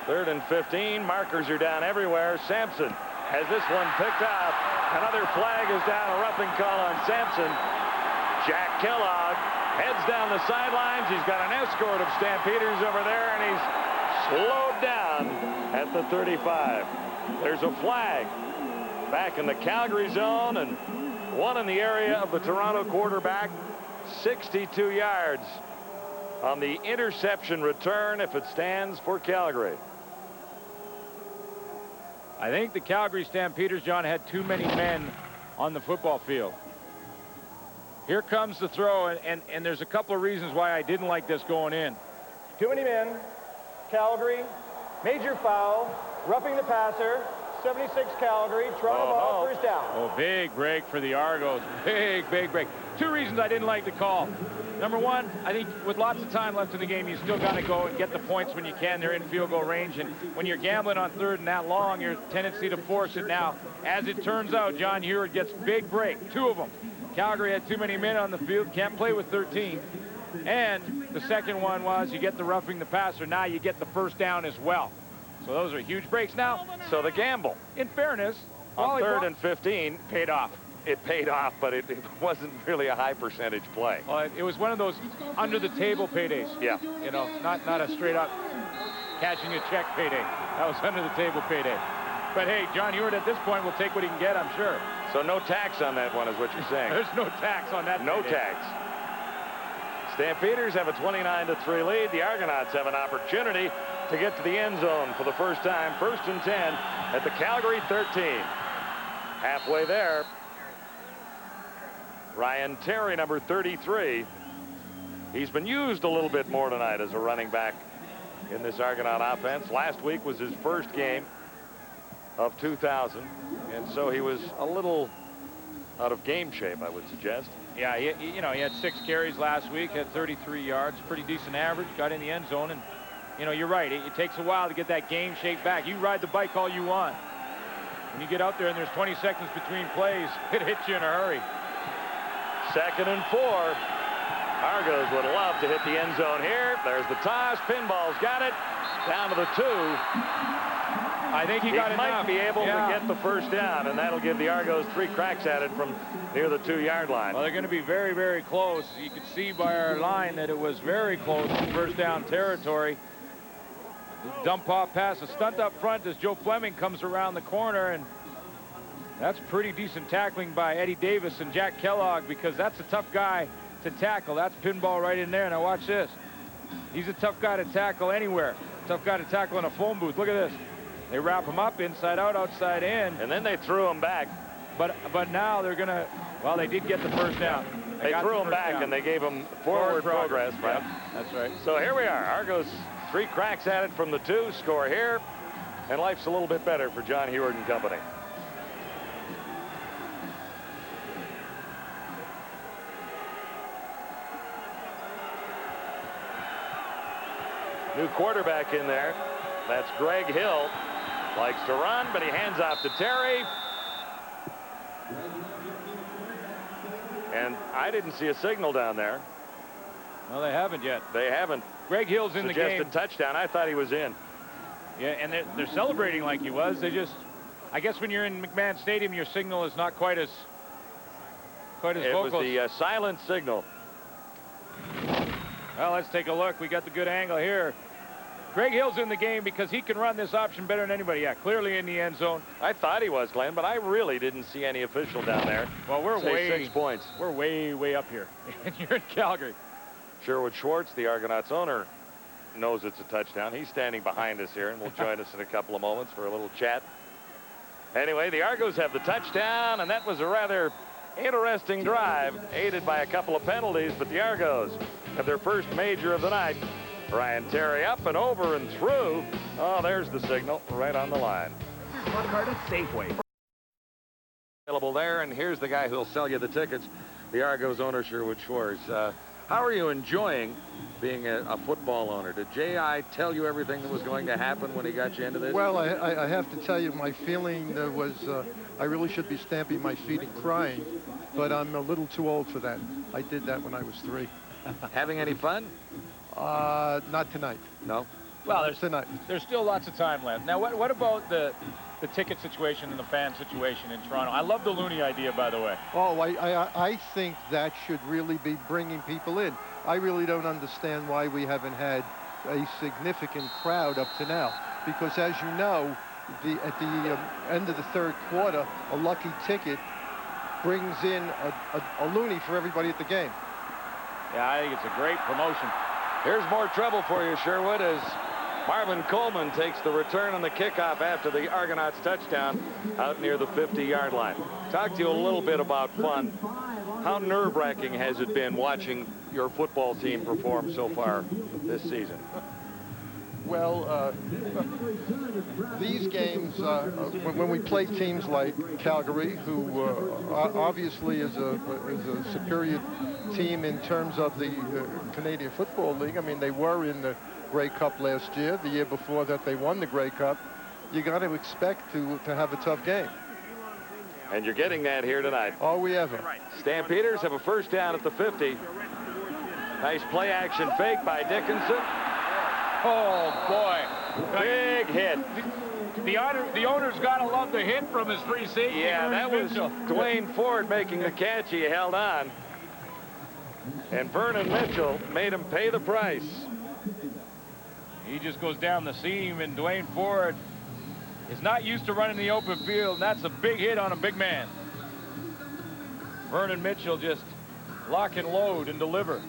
3rd and 15. Markers are down everywhere. Sampson has this one picked up. Another flag is down. A roughing call on Sampson. Jack Kellogg heads down the sidelines. He's got an escort of Stampeders over there, and he's slowed down at the 35. There's a flag back in the Calgary zone and one in the area of the Toronto quarterback. 62 yards on the interception return if it stands for Calgary. I think the Calgary Stampeders, John, had too many men on the football field. Here comes the throw, and there's a couple of reasons why I didn't like this going in. Too many men. Calgary, major foul, roughing the passer. 76 Calgary, Toronto ball, first down. Oh, big break for the Argos. Big break. 2 reasons I didn't like the call. Number 1, I think with lots of time left in the game, you still got to go and get the points when you can. They're in field goal range, and when you're gambling on 3rd and that long, your tendency to force it now. As it turns out, John Heward gets big break, 2 of them. Calgary had too many men on the field, can't play with 13. And the second one was you get the roughing the passer. Now you get the first down as well. So those are huge breaks. Now, so the gamble, in fairness, on 3rd and 15 paid off. It paid off, but it wasn't really a high percentage play. Well, it was one of those under the table paydays. Yeah. You know, not a straight up cashing a check payday. That was under the table payday. But hey, John Heward at this point will take what he can get, I'm sure. So no tax on that one is what you're saying. There's no tax on that. No payday. tax. Stampeders have a 29-3 lead. The Argonauts have an opportunity to get to the end zone for the first time. 1st and 10 at the Calgary 13. Halfway there. Ryan Terry, number 33. He's been used a little bit more tonight as a running back in this Argonaut offense. Last week was his first game of 2000, and so he was a little out of game shape, I would suggest. Yeah, he had 6 carries last week, had 33 yards, pretty decent average, got in the end zone, and you know, you're right, it takes a while to get that game shape back. You ride the bike all you want. When you get out there and there's 20 seconds between plays, it hits you in a hurry. 2nd and 4. Argos would love to hit the end zone here. There's the toss. Pinball's got it. Down to the 2. I think he got might enough. be able to get the first down, and that'll give the Argos 3 cracks at it from near the 2-yard line. Well, they're going to be very, very close. You could see by our line that it was very close to first down territory. Dump off pass, a stunt up front as Joe Fleming comes around the corner, and that's pretty decent tackling by Eddie Davis and Jack Kellogg, because that's a tough guy to tackle. That's Pinball right in there. Now watch this. He's a tough guy to tackle anywhere. Tough guy to tackle in a phone booth. Look at this. They wrap him up inside out, outside in. And then they threw him back. But now they're going to, well, they did get the first down. They threw him back, and they gave him forward progress. Right? Yep, that's right. So here we are. Argos 3 cracks at it from the 2. Score here. And life's a little bit better for John Heward and company. New quarterback in there. That's Greg Hill. Likes to run, but he hands off to Terry. And I didn't see a signal down there. No, they haven't yet. They haven't. Greg Hill's in the game. Suggested touchdown. I thought he was in. Yeah, and they're celebrating like he was. They just, I guess when you're in McMahon Stadium, your signal is not quite as vocal. It was the silent signal. Well, let's take a look. We got the good angle here. Greg Hill's in the game because he can run this option better than anybody. Yeah, clearly in the end zone. I thought he was, Glenn, but I really didn't see any official down there. Well, we're way 6 points. We're way up here. And you're in Calgary. Sherwood Schwartz, the Argonauts owner, knows it's a touchdown. He's standing behind us here and will join us in a couple of moments for a little chat. Anyway, the Argos have the touchdown, and that was a rather interesting drive, aided by a couple of penalties, but the Argos have their first major of the night. Brian Terry up and over and through. Oh, there's the signal right on the line. One card at Safeway. Available there, and here's the guy who'll sell you the tickets, the Argos owner, Sherwood Schwartz. How are you enjoying being a football owner? Did J.I. tell you everything that was going to happen when he got you into this? Well, I have to tell you, my feeling was I really should be stamping my feet and crying, but I'm a little too old for that. I did that when I was 3. Having any fun? Not tonight. No? Well, there's still lots of time left. Now, what about the ticket situation and the fan situation in Toronto? I love the Looney idea, by the way. Oh, I think that should really be bringing people in. I really don't understand why we haven't had a significant crowd up to now. Because, as you know, at the end of the 3rd quarter, a lucky ticket brings in a Looney for everybody at the game. Yeah, I think it's a great promotion. Here's more trouble for you, Sherwood, as Marvin Coleman takes the return on the kickoff after the Argonauts touchdown out near the 50-yard line. Talk to you a little bit about fun. How nerve-wracking has it been watching your football team perform so far this season? Well, these games, when we play teams like Calgary, who obviously is a superior team in terms of the Canadian Football League. I mean, they were in the Grey Cup last year. The year before that, they won the Grey Cup. You got to expect to have a tough game. And you're getting that here tonight. Are we ever? Stampeders have a first down at the 50. Nice play action fake by Dickinson. Oh, boy. Big hit. The owner's got to love the hit from his free safety. Yeah, that was Dwayne Ford making the catch. He held on. And Vernon Mitchell made him pay the price. He just goes down the seam, and Dwayne Ford is not used to running the open field, and that's a big hit on a big man. Vernon Mitchell just lock and load and deliver.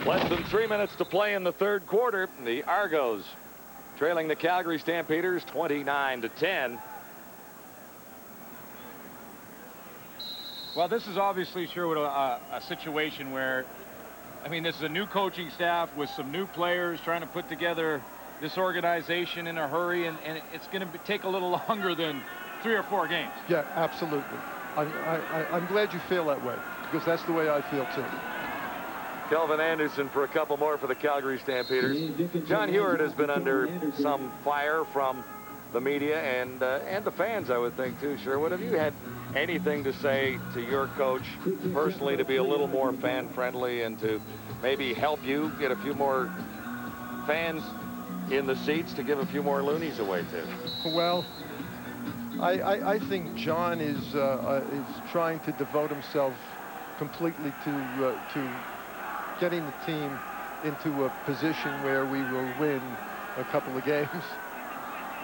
Less than 3 minutes to play in the 3rd quarter. The Argos trailing the Calgary Stampeders 29-10. Well, this is obviously, Sherwood, a situation where, I mean, this is a new coaching staff with some new players trying to put together this organization in a hurry, and it's going to take a little longer than 3 or 4 games. Yeah, absolutely. I'm glad you feel that way, because that's the way I feel, too. Kelvin Anderson for a couple more for the Calgary Stampeders. John Heward has been under some fire from the media and the fans, I would think, too. Sherwood, have you had anything to say to your coach personally to be a little more fan-friendly and to maybe help you get a few more fans in the seats to give a few more loonies away to? Well, I think John is trying to devote himself completely to getting the team into a position where we will win a couple of games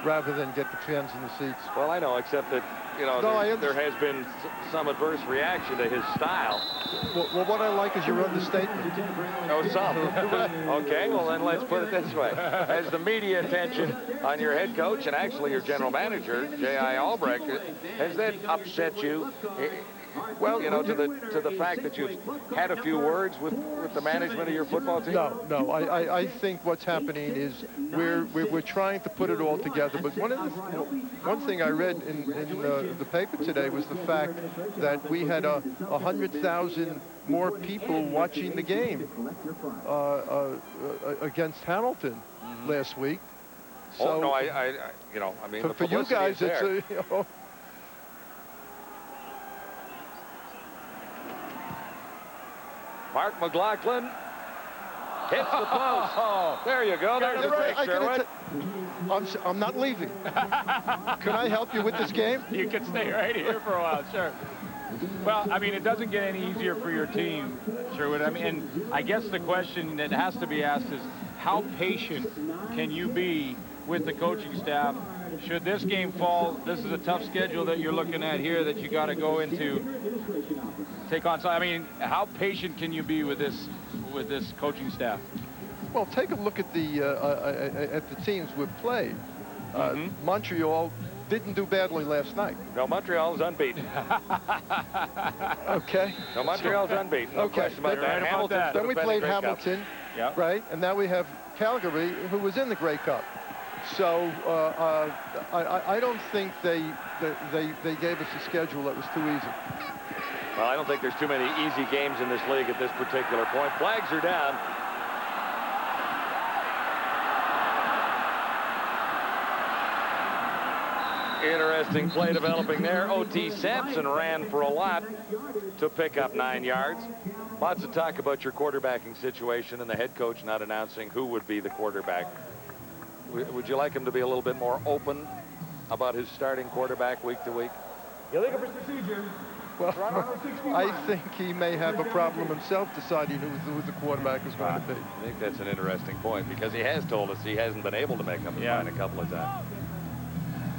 rather than get the fans in the seats. Well, I know, except that, you know, there has been some adverse reaction to his style. Well, what I like is your understatement. Oh, some. Okay, well, then let's put it this way. Has the media attention on your head coach and actually your general manager, J.I. Albrecht, has that upset you? Well, you know, to the fact that you've had a few words with the management of your football team? No. I think what's happening is we're trying to put it all together. But one thing I read in the paper today was the fact that we had 100,000 more people watching the game against Hamilton last week. So oh no, you know, I mean, for you guys, it's you know. Mark McLaughlin hits the post. Oh, there you go. There's the break, Sherwood. I'm not leaving. Can I help you with this game? You can stay right here for a while, sure. Well, I mean, it doesn't get any easier for your team, Sherwood. I mean, and I guess the question that has to be asked is, how patient can you be with the coaching staff? Should this game fall, this is a tough schedule that you're looking at here that you got to go into, take on. So, I mean, how patient can you be with this coaching staff? Well, take a look at the teams we've played. Montreal didn't do badly last night. No, Montreal's unbeaten. Okay. No, Montreal's unbeaten. No question about that. Hamilton. Then we played Hamilton, right? And now we have Calgary, who was in the Grey Cup. So I don't think they gave us a schedule that was too easy. Well, I don't think there's too many easy games in this league at this particular point. Flags are down. Interesting play developing there. O.T. Sampson ran for a lot to pick up 9 yards. Lots of talk about your quarterbacking situation and the head coach not announcing who would be the quarterback. Would you like him to be a little bit more open about his starting quarterback week to week? Illegal procedure. Well, I think he may have a problem himself deciding who the quarterback is going to be. I think that's an interesting point because he has told us he hasn't been able to make up his mind a couple of times.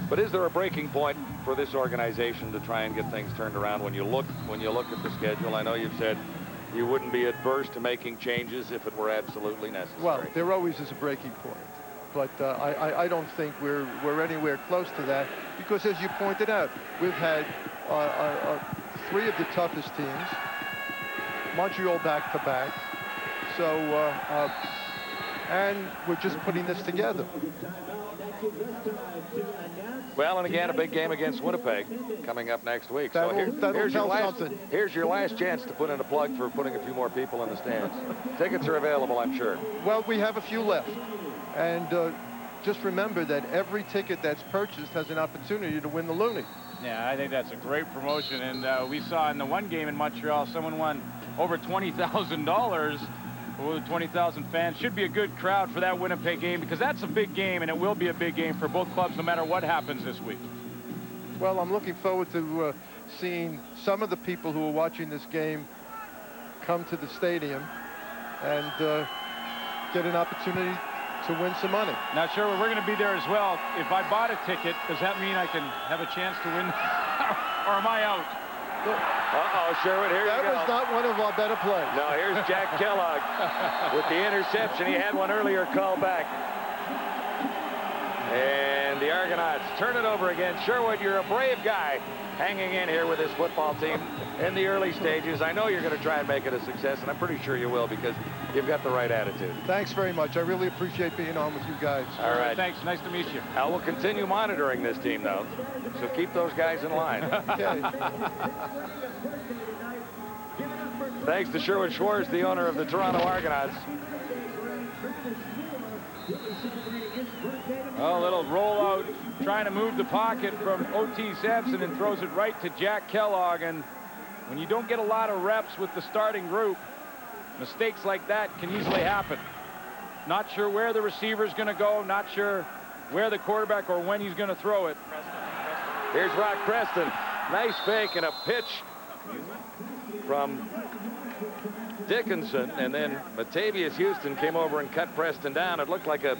But is there a breaking point for this organization to try and get things turned around when you look at the schedule? I know you've said you wouldn't be adverse to making changes if it were absolutely necessary. Well, there always is a breaking point. But I don't think we're anywhere close to that because, as you pointed out, we've had 3 of the toughest teams, Montreal back-to-back. So, and we're just putting this together. Well, and again, a big game against Winnipeg coming up next week. Here's your last chance to put in a plug for putting a few more people in the stands. Tickets are available, I'm sure. Well, we have a few left. And just remember that every ticket that's purchased has an opportunity to win the Loonie. Yeah, I think that's a great promotion. And we saw in the one game in Montreal, someone won over $20,000 with 20,000 fans. Should be a good crowd for that Winnipeg game because that's a big game, and it will be a big game for both clubs no matter what happens this week. Well, I'm looking forward to seeing some of the people who are watching this game come to the stadium and get an opportunity to win some money. Now, Sherwood, we're going to be there as well. If I bought a ticket, does that mean I can have a chance to win, or am I out? Uh-oh, Sherwood, here you go. That was not one of our better plays. No, here's Jack Kellogg with the interception. He had one earlier called back. And the Argonauts turn it over again. Sherwood, you're a brave guy hanging in here with this football team in the early stages. I know you're going to try and make it a success, and I'm pretty sure you will because you've got the right attitude. Thanks very much. I really appreciate being on with you guys. All right. Thanks. Nice to meet you. Now, we'll continue monitoring this team, though, so keep those guys in line. Okay. Thanks to Sherwood Schwartz, the owner of the Toronto Argonauts. Well, a little rollout, trying to move the pocket from O.T. Sampson, and throws it right to Jack Kellogg. And when you don't get a lot of reps with the starting group, mistakes like that can easily happen. Not sure where the receiver's going to go, not sure where the quarterback or when he's going to throw it. Here's Rock Preston. Nice fake and a pitch from Dickinson, and then Matavius Houston came over and cut Preston down. It looked like a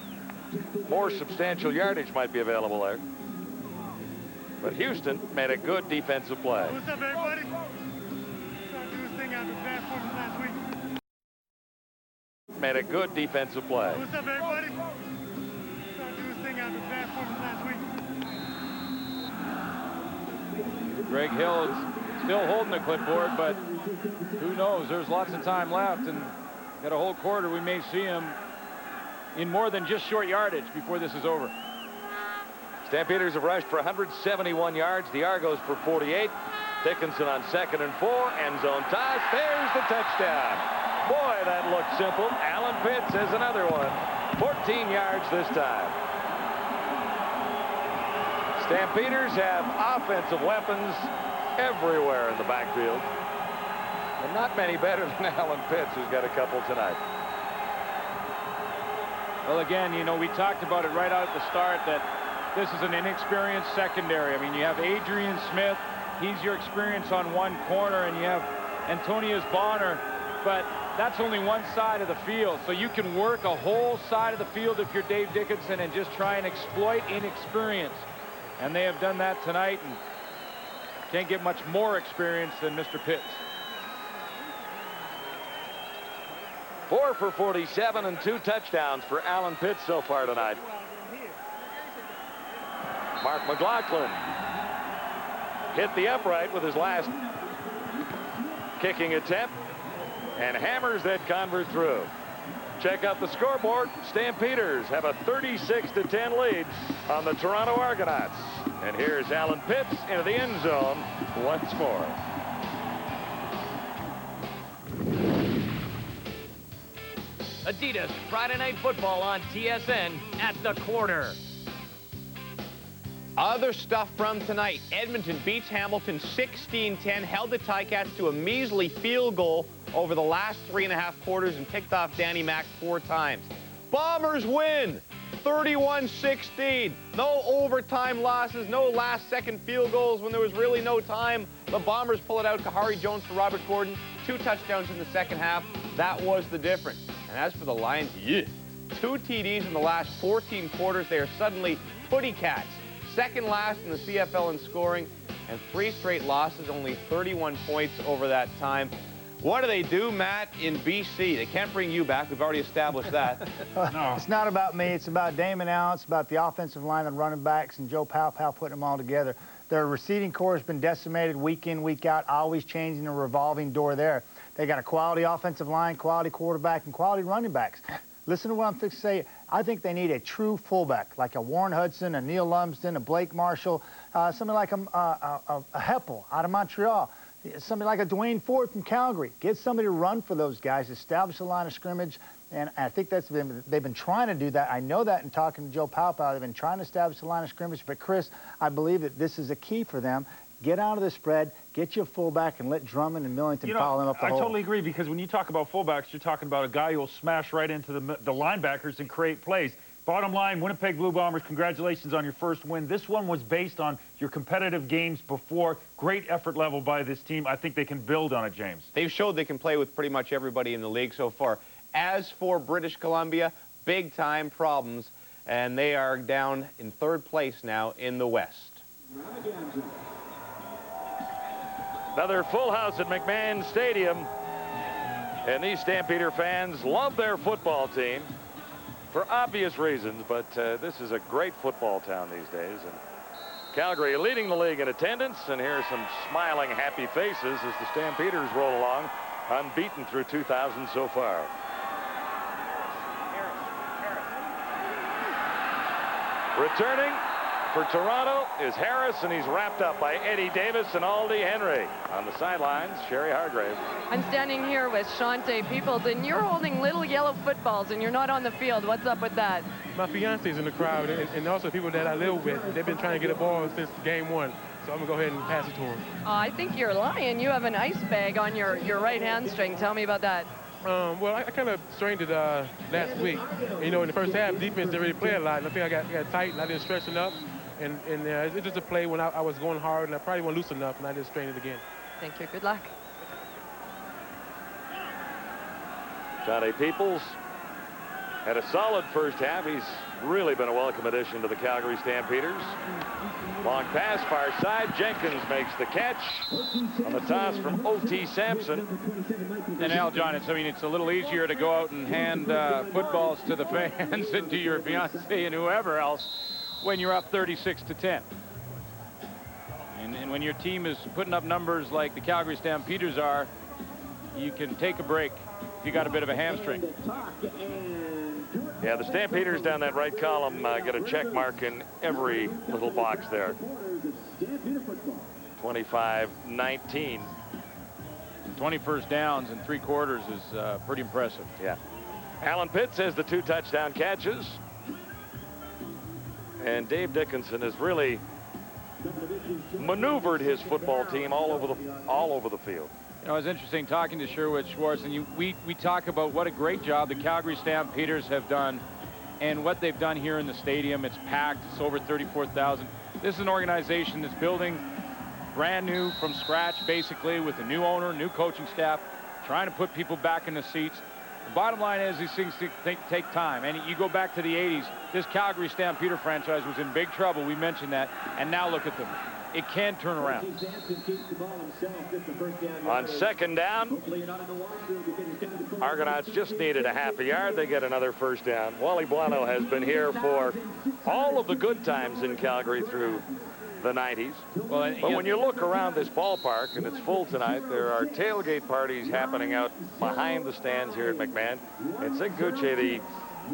more substantial yardage might be available there. But Houston made a good defensive play. What's up, everybody? Trying to do this thing after bad performance last week. Made a good defensive play. What's up, everybody? Trying to do this thing after bad performance last week. Greg Hill is still holding the clipboard, but who knows? There's lots of time left, and got a whole quarter. We may see him in more than just short yardage before this is over. Stampeders have rushed for 171 yards. The Argos for 48. Dickinson on 2nd and 4. End zone toss. There's the touchdown. Boy, that looked simple. Alan Pitts has another one. 14 yards this time. Stampeders have offensive weapons everywhere in the backfield. And not many better than Alan Pitts, who's got a couple tonight. Well, again, you know, we talked about it right out at the start that this is an inexperienced secondary. I mean, you have Adrian Smith. He's your experience on one corner, and you have Antonius Bonner. But that's only one side of the field. So you can work a whole side of the field if you're Dave Dickinson and just try and exploit inexperience. And they have done that tonight, and can't get much more experience than Mr. Pitts. 4 for 47 and 2 touchdowns for Alan Pitts so far tonight. Mark McLaughlin hit the upright with his last kicking attempt and hammers that convert through. Check out the scoreboard. Stampeders have a 36-10 lead on the Toronto Argonauts. And here's Alan Pitts into the end zone once more. Adidas Friday Night Football on TSN at the quarter. Other stuff from tonight. Edmonton beats Hamilton 16-10, held the Ticats to a measly field goal over the last 3.5 quarters and picked off Danny Mac 4 times. Bombers win 31-16. No overtime losses, no last-second field goals when there was really no time. The Bombers pull it out. Kahari Jones for Robert Gordon. 2 touchdowns in the second half. That was the difference. And as for the Lions, 2 TDs in the last 14 quarters. They are suddenly footy cats. Second last in the CFL in scoring, and 3 straight losses, only 31 points over that time. What do they do, Matt, in BC? They can't bring you back. We've already established that. No. It's not about me. It's about Damon Allen. It's about the offensive line and running backs and Joe Powell putting them all together. Their receiving core has been decimated week in, week out, always changing a revolving door there. They got a quality offensive line, quality quarterback, and quality running backs. Listen to what I'm fixing to say. I think they need a true fullback, like a Warren Hudson, a Neil Lumsden, a Blake Marshall, somebody like a Heppel out of Montreal, somebody like a Dwayne Ford from Calgary. Get somebody to run for those guys, establish a line of scrimmage, and I think they've been trying to do that. I know that in talking to Joe Powell. They've been trying to establish a line of scrimmage, but Chris, I believe that this is a key for them. Get out of the spread, get you a fullback, and let Drummond and Millington follow them up the hole. I totally agree, because when you talk about fullbacks, you're talking about a guy who will smash right into the linebackers and create plays. Bottom line, Winnipeg Blue Bombers, congratulations on your first win. This one was based on your competitive games before. Great effort level by this team. I think they can build on it, James. They've showed they can play with pretty much everybody in the league so far. As for British Columbia, big-time problems, and they are down in 3rd place now in the West. Another full house at McMahon Stadium. And these Stampeder fans love their football team for obvious reasons, but this is a great football town these days. And Calgary leading the league in attendance, and here are some smiling, happy faces as the Stampeders roll along, unbeaten through 2000 so far. Returning for Toronto is Harris, and he's wrapped up by Eddie Davis and Aldi Henry. On the sidelines, Sherry Hargrave. I'm standing here with Shante Peoples, and you're holding little yellow footballs, and you're not on the field. What's up with that? My fiance's in the crowd, and also people that I live with. They've been trying to get a ball since game one, so I'm going to go ahead and pass it to them. I think you're lying. You have an ice bag on your right hamstring. Tell me about that. Well, I kind of strained it last week. And, you know, in the first half, defense didn't really play a lot. And I think I got tight, and I didn't stretch enough. And it's just a play when I was going hard, and I probably wasn't loose enough, and I just strained it again. Thank you. Good luck. Johnny Peoples had a solid first half. He's really been a welcome addition to the Calgary Stampeders. Long pass, far side. Jenkins makes the catch on the toss from O.T. Sampson. And Al, John, I mean, it's a little easier to go out and hand footballs to the fans and to your fiancé and whoever else when you're up 36-10. And when your team is putting up numbers like the Calgary Stampeders are, you can take a break if you got a bit of a hamstring. Yeah, the Stampeders down that right column get a check mark in every little box there. 25-19. 20 first downs in 3 quarters is pretty impressive. Yeah. Alan Pitts has the 2 touchdown catches. And Dave Dickinson has really maneuvered his football team all over the field. You know, it's interesting talking to Sherwood Schwartz, and we talk about what a great job the Calgary Stampeders have done and what they've done here in the stadium. It's packed. It's over 34,000. This is an organization that's building brand new from scratch, basically, with a new owner, new coaching staff, trying to put people back in the seats. The bottom line is these things take time. And you go back to the 80s, this Calgary Stampeder franchise was in big trouble. We mentioned that. And now look at them. It can turn around. On second down, Argonauts just needed a half a yard. They get another first down. Wally Buono has been here for all of the good times in Calgary through the 90s. Well, but when you look around this ballpark, and it's full tonight, there are tailgate parties happening out behind the stands here at McMahon. And Sig Gucci, the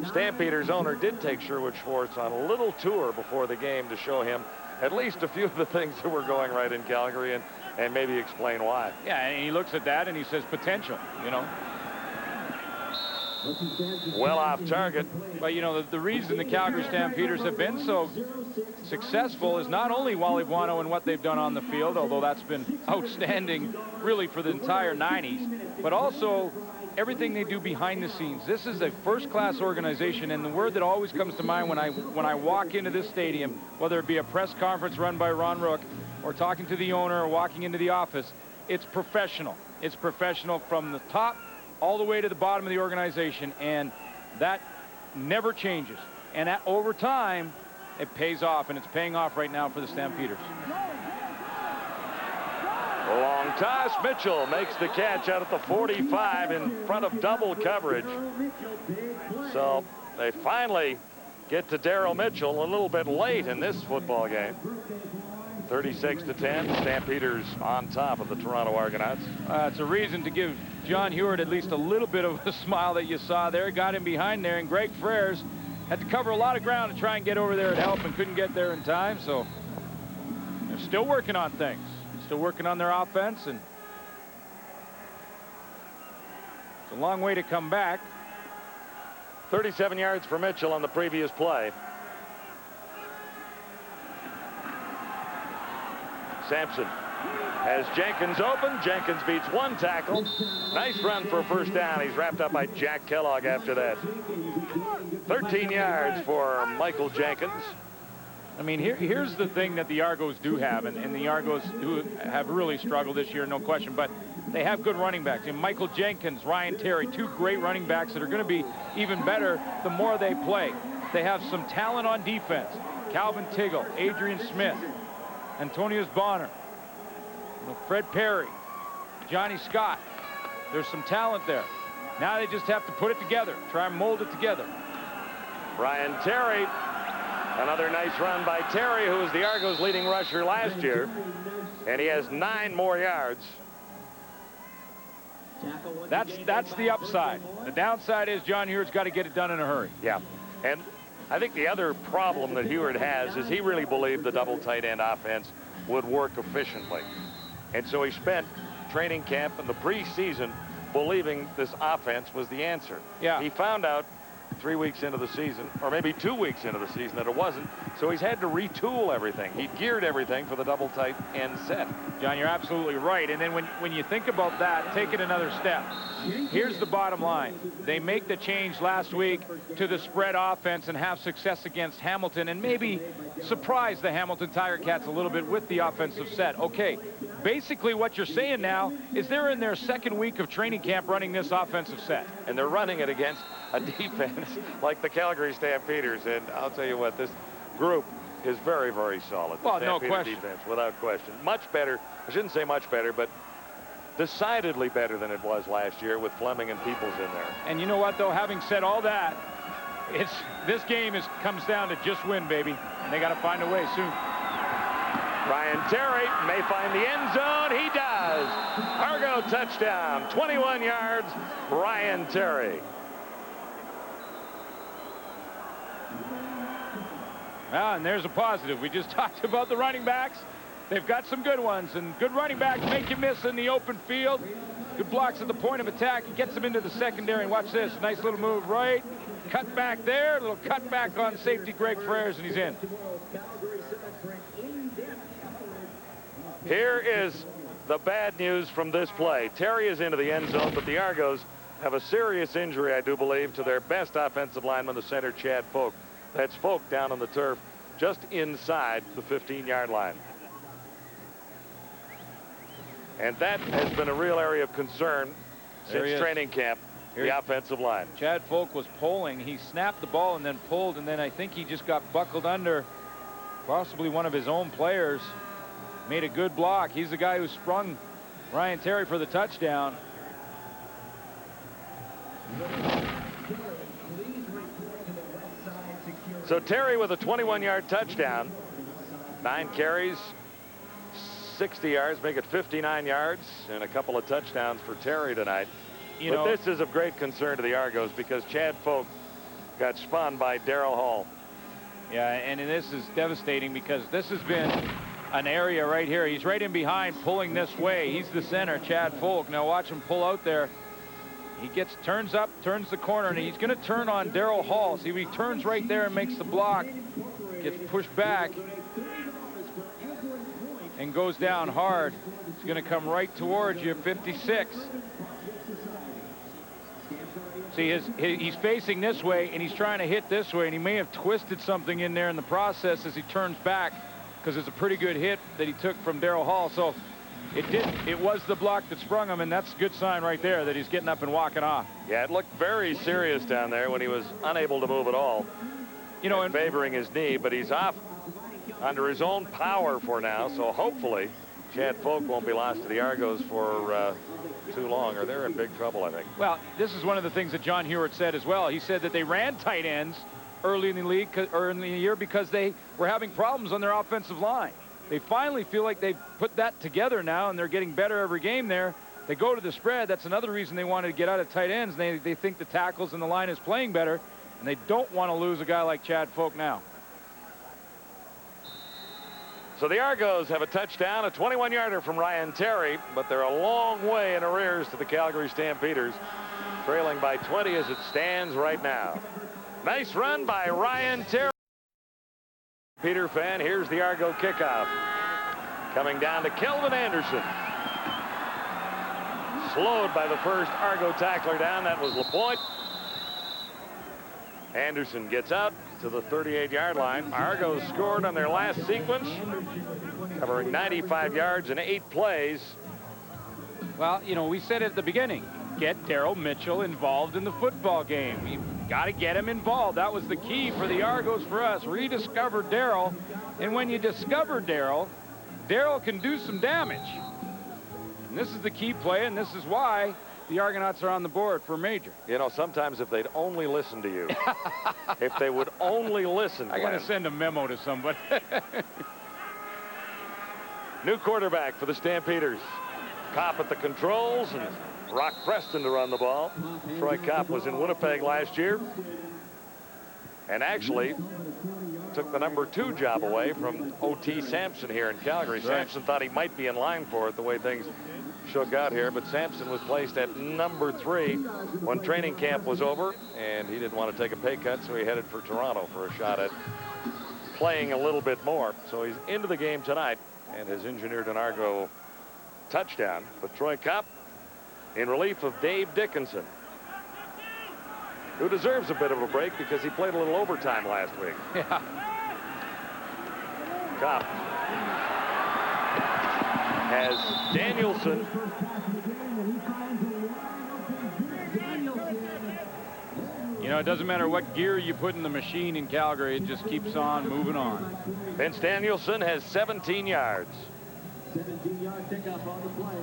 Stampeders owner, did take Sherwood Schwartz on a little tour before the game to show him at least a few of the things that were going right in Calgary and maybe explain why. Yeah, and he looks at that and he says potential, you know. Well off target. But, you know, the reason the Calgary Stampeders have been so successful is not only Wally Buono and what they've done on the field, although that's been outstanding really for the entire 90s, but also everything they do behind the scenes. This is a first-class organization, and the word that always comes to mind when I walk into this stadium, whether it be a press conference run by Ron Rook or talking to the owner or walking into the office, it's professional. It's professional from the top all the way to the bottom of the organization, and that never changes. And over time, it pays off, and it's paying off right now for the Stampeders. A long toss. Mitchell makes the catch out at the 45 in front of double coverage. So they finally get to Darryl Mitchell a little bit late in this football game. 36-10. Stampeders on top of the Toronto Argonauts. It's a reason to give John Hewart at least a little bit of a smile that you saw there. Got him behind there, and Greg Frères had to cover a lot of ground to try and get over there and help, and couldn't get there in time. So they're still working on things. Still working on their offense, and it's a long way to come back. 37 yards for Mitchell on the previous play. Sampson has Jenkins open. Jenkins beats one tackle. Nice run for a first down. He's wrapped up by Jack Kellogg after that. 13 yards for Michael Jenkins. I mean, here's the thing that the Argos do have, and the Argos do have really struggled this year, no question, but they have good running backs. And Michael Jenkins, Ryan Terry, 2 great running backs that are going to be even better the more they play. They have some talent on defense. Calvin Tiggle, Adrian Smith, Antonius Bonner, Fred Perry, Johnny Scott. There's some talent there. Now they just have to put it together, try and mold it together. Ryan Terry. Another nice run by Terry, who was the Argos' leading rusher last year. And he has 9 more yards. That's the upside. The downside is John Hewart's got to get it done in a hurry. Yeah. And I think the other problem that Heward has is he really believed the double tight end offense would work efficiently. And so he spent training camp and the preseason believing this offense was the answer. Yeah. He found out 3 weeks into the season, or maybe 2 weeks into the season, that it wasn't. So he's had to retool everything. He geared everything for the double tight end set. John, you're absolutely right. And then when you think about that, take it another step. Here's the bottom line. They make the change last week to the spread offense and have success against Hamilton and maybe surprise the Hamilton Tiger Cats a little bit with the offensive set. Okay, basically what you're saying now is they're in their second week of training camp running this offensive set. And they're running it against a defense like the Calgary Stampeders. And I'll tell you what, this group is very, very solid. Well, no Stampeder question. Defense, without question. Much better. I shouldn't say much better, but decidedly better than it was last year with Fleming and Peoples in there. And you know what, though, having said all that, this game comes down to just win, baby. And they got to find a way soon. Ryan Terry may find the end zone. He does. Argo touchdown. 21 yards. Ryan Terry. Ah, and there's a positive. We just talked about the running backs. They've got some good ones, and good running backs make you miss in the open field. Good blocks at the point of attack. He gets them into the secondary, and watch this. Nice little move right. Cut back there. A little cut back on safety Greg Frères, and he's in. Here is the bad news from this play. Terry is into the end zone, but the Argos have a serious injury, I do believe, to their best offensive lineman, the center, Chad Folk. That's Folk down on the turf just inside the 15-yard line. And that has been a real area of concern since training camp, the offensive line. Chad Folk was pulling. He snapped the ball and then pulled, and then I think he just got buckled under possibly one of his own players. Made a good block. He's the guy who sprung Ryan Terry for the touchdown. So Terry with a 21-yard touchdown. 9 carries, 60 yards, make it 59 yards, and a couple of touchdowns for Terry tonight. But this is of great concern to the Argos because Chad Folk got spun by Darrell Hall. Yeah, and this is devastating because this has been an area right here. He's right in behind, pulling this way. He's the center, Chad Folk. Now watch him pull out there. He turns up, turns the corner, and he's going to turn on Darrell Hall. See, he turns right there and makes the block, gets pushed back, and goes down hard. He's going to come right towards you, 56. See, he's facing this way, and he's trying to hit this way, and he may have twisted something in there in the process as he turns back, because it's a pretty good hit that he took from Darrell Hall. So it was the block that sprung him, and that's a good sign right there that he's getting up and walking off. Yeah, it looked very serious down there when he was unable to move at all. And favoring his knee, but he's off under his own power for now, so hopefully Chad Folk won't be lost to the Argos for too long, or they're in big trouble, I think. Well, this is one of the things that John Heward said as well. He said that they ran tight ends early in the league or in the year because they were having problems on their offensive line. They finally feel like they've put that together now, and they're getting better every game there. They go to the spread. That's another reason they wanted to get out of tight ends. They think the tackles and the line is playing better, and they don't want to lose a guy like Chad Folk now. So the Argos have a touchdown, a 21-yarder from Ryan Terry, but they're a long way in arrears to the Calgary Stampeders, trailing by 20 as it stands right now. Nice run by Ryan Terry. Peter fan, here's the Argo kickoff. Coming down to Kelvin Anderson. Slowed by the first Argo tackler down. That was LaPointe. Anderson gets out to the 38-yard line. Argos scored on their last sequence, covering 95 yards in 8 plays. Well, we said at the beginning, get Daryl Mitchell involved in the football game. You've got to get him involved. That was the key for the Argos for us. Rediscover Daryl, and when you discover Daryl can do some damage. And this is the key play, and this is why the Argonauts are on the board for major. Sometimes if they'd only listen to you, if they would only listen. I got to send a memo to somebody. New quarterback for the Stampeders. Kopp at the controls, and Rock Preston to run the ball. Troy Kopp was in Winnipeg last year. and actually took the number 2 job away from O.T. Sampson here in Calgary. Sampson thought he might be in line for it the way things shook out here, but Sampson was placed at number 3 when training camp was over, and he didn't want to take a pay cut, so he headed for Toronto for a shot at playing a little bit more. So he's into the game tonight and has engineered an Argo touchdown. But Troy Kopp in relief of Dave Dickinson, who deserves a bit of a break because he played a little overtime last week. Yeah. Kopp has Danielson. You know, it doesn't matter what gear you put in the machine in Calgary, it just keeps on moving on. Vince Danielson has 17 yards. 17-yard pickup on the play.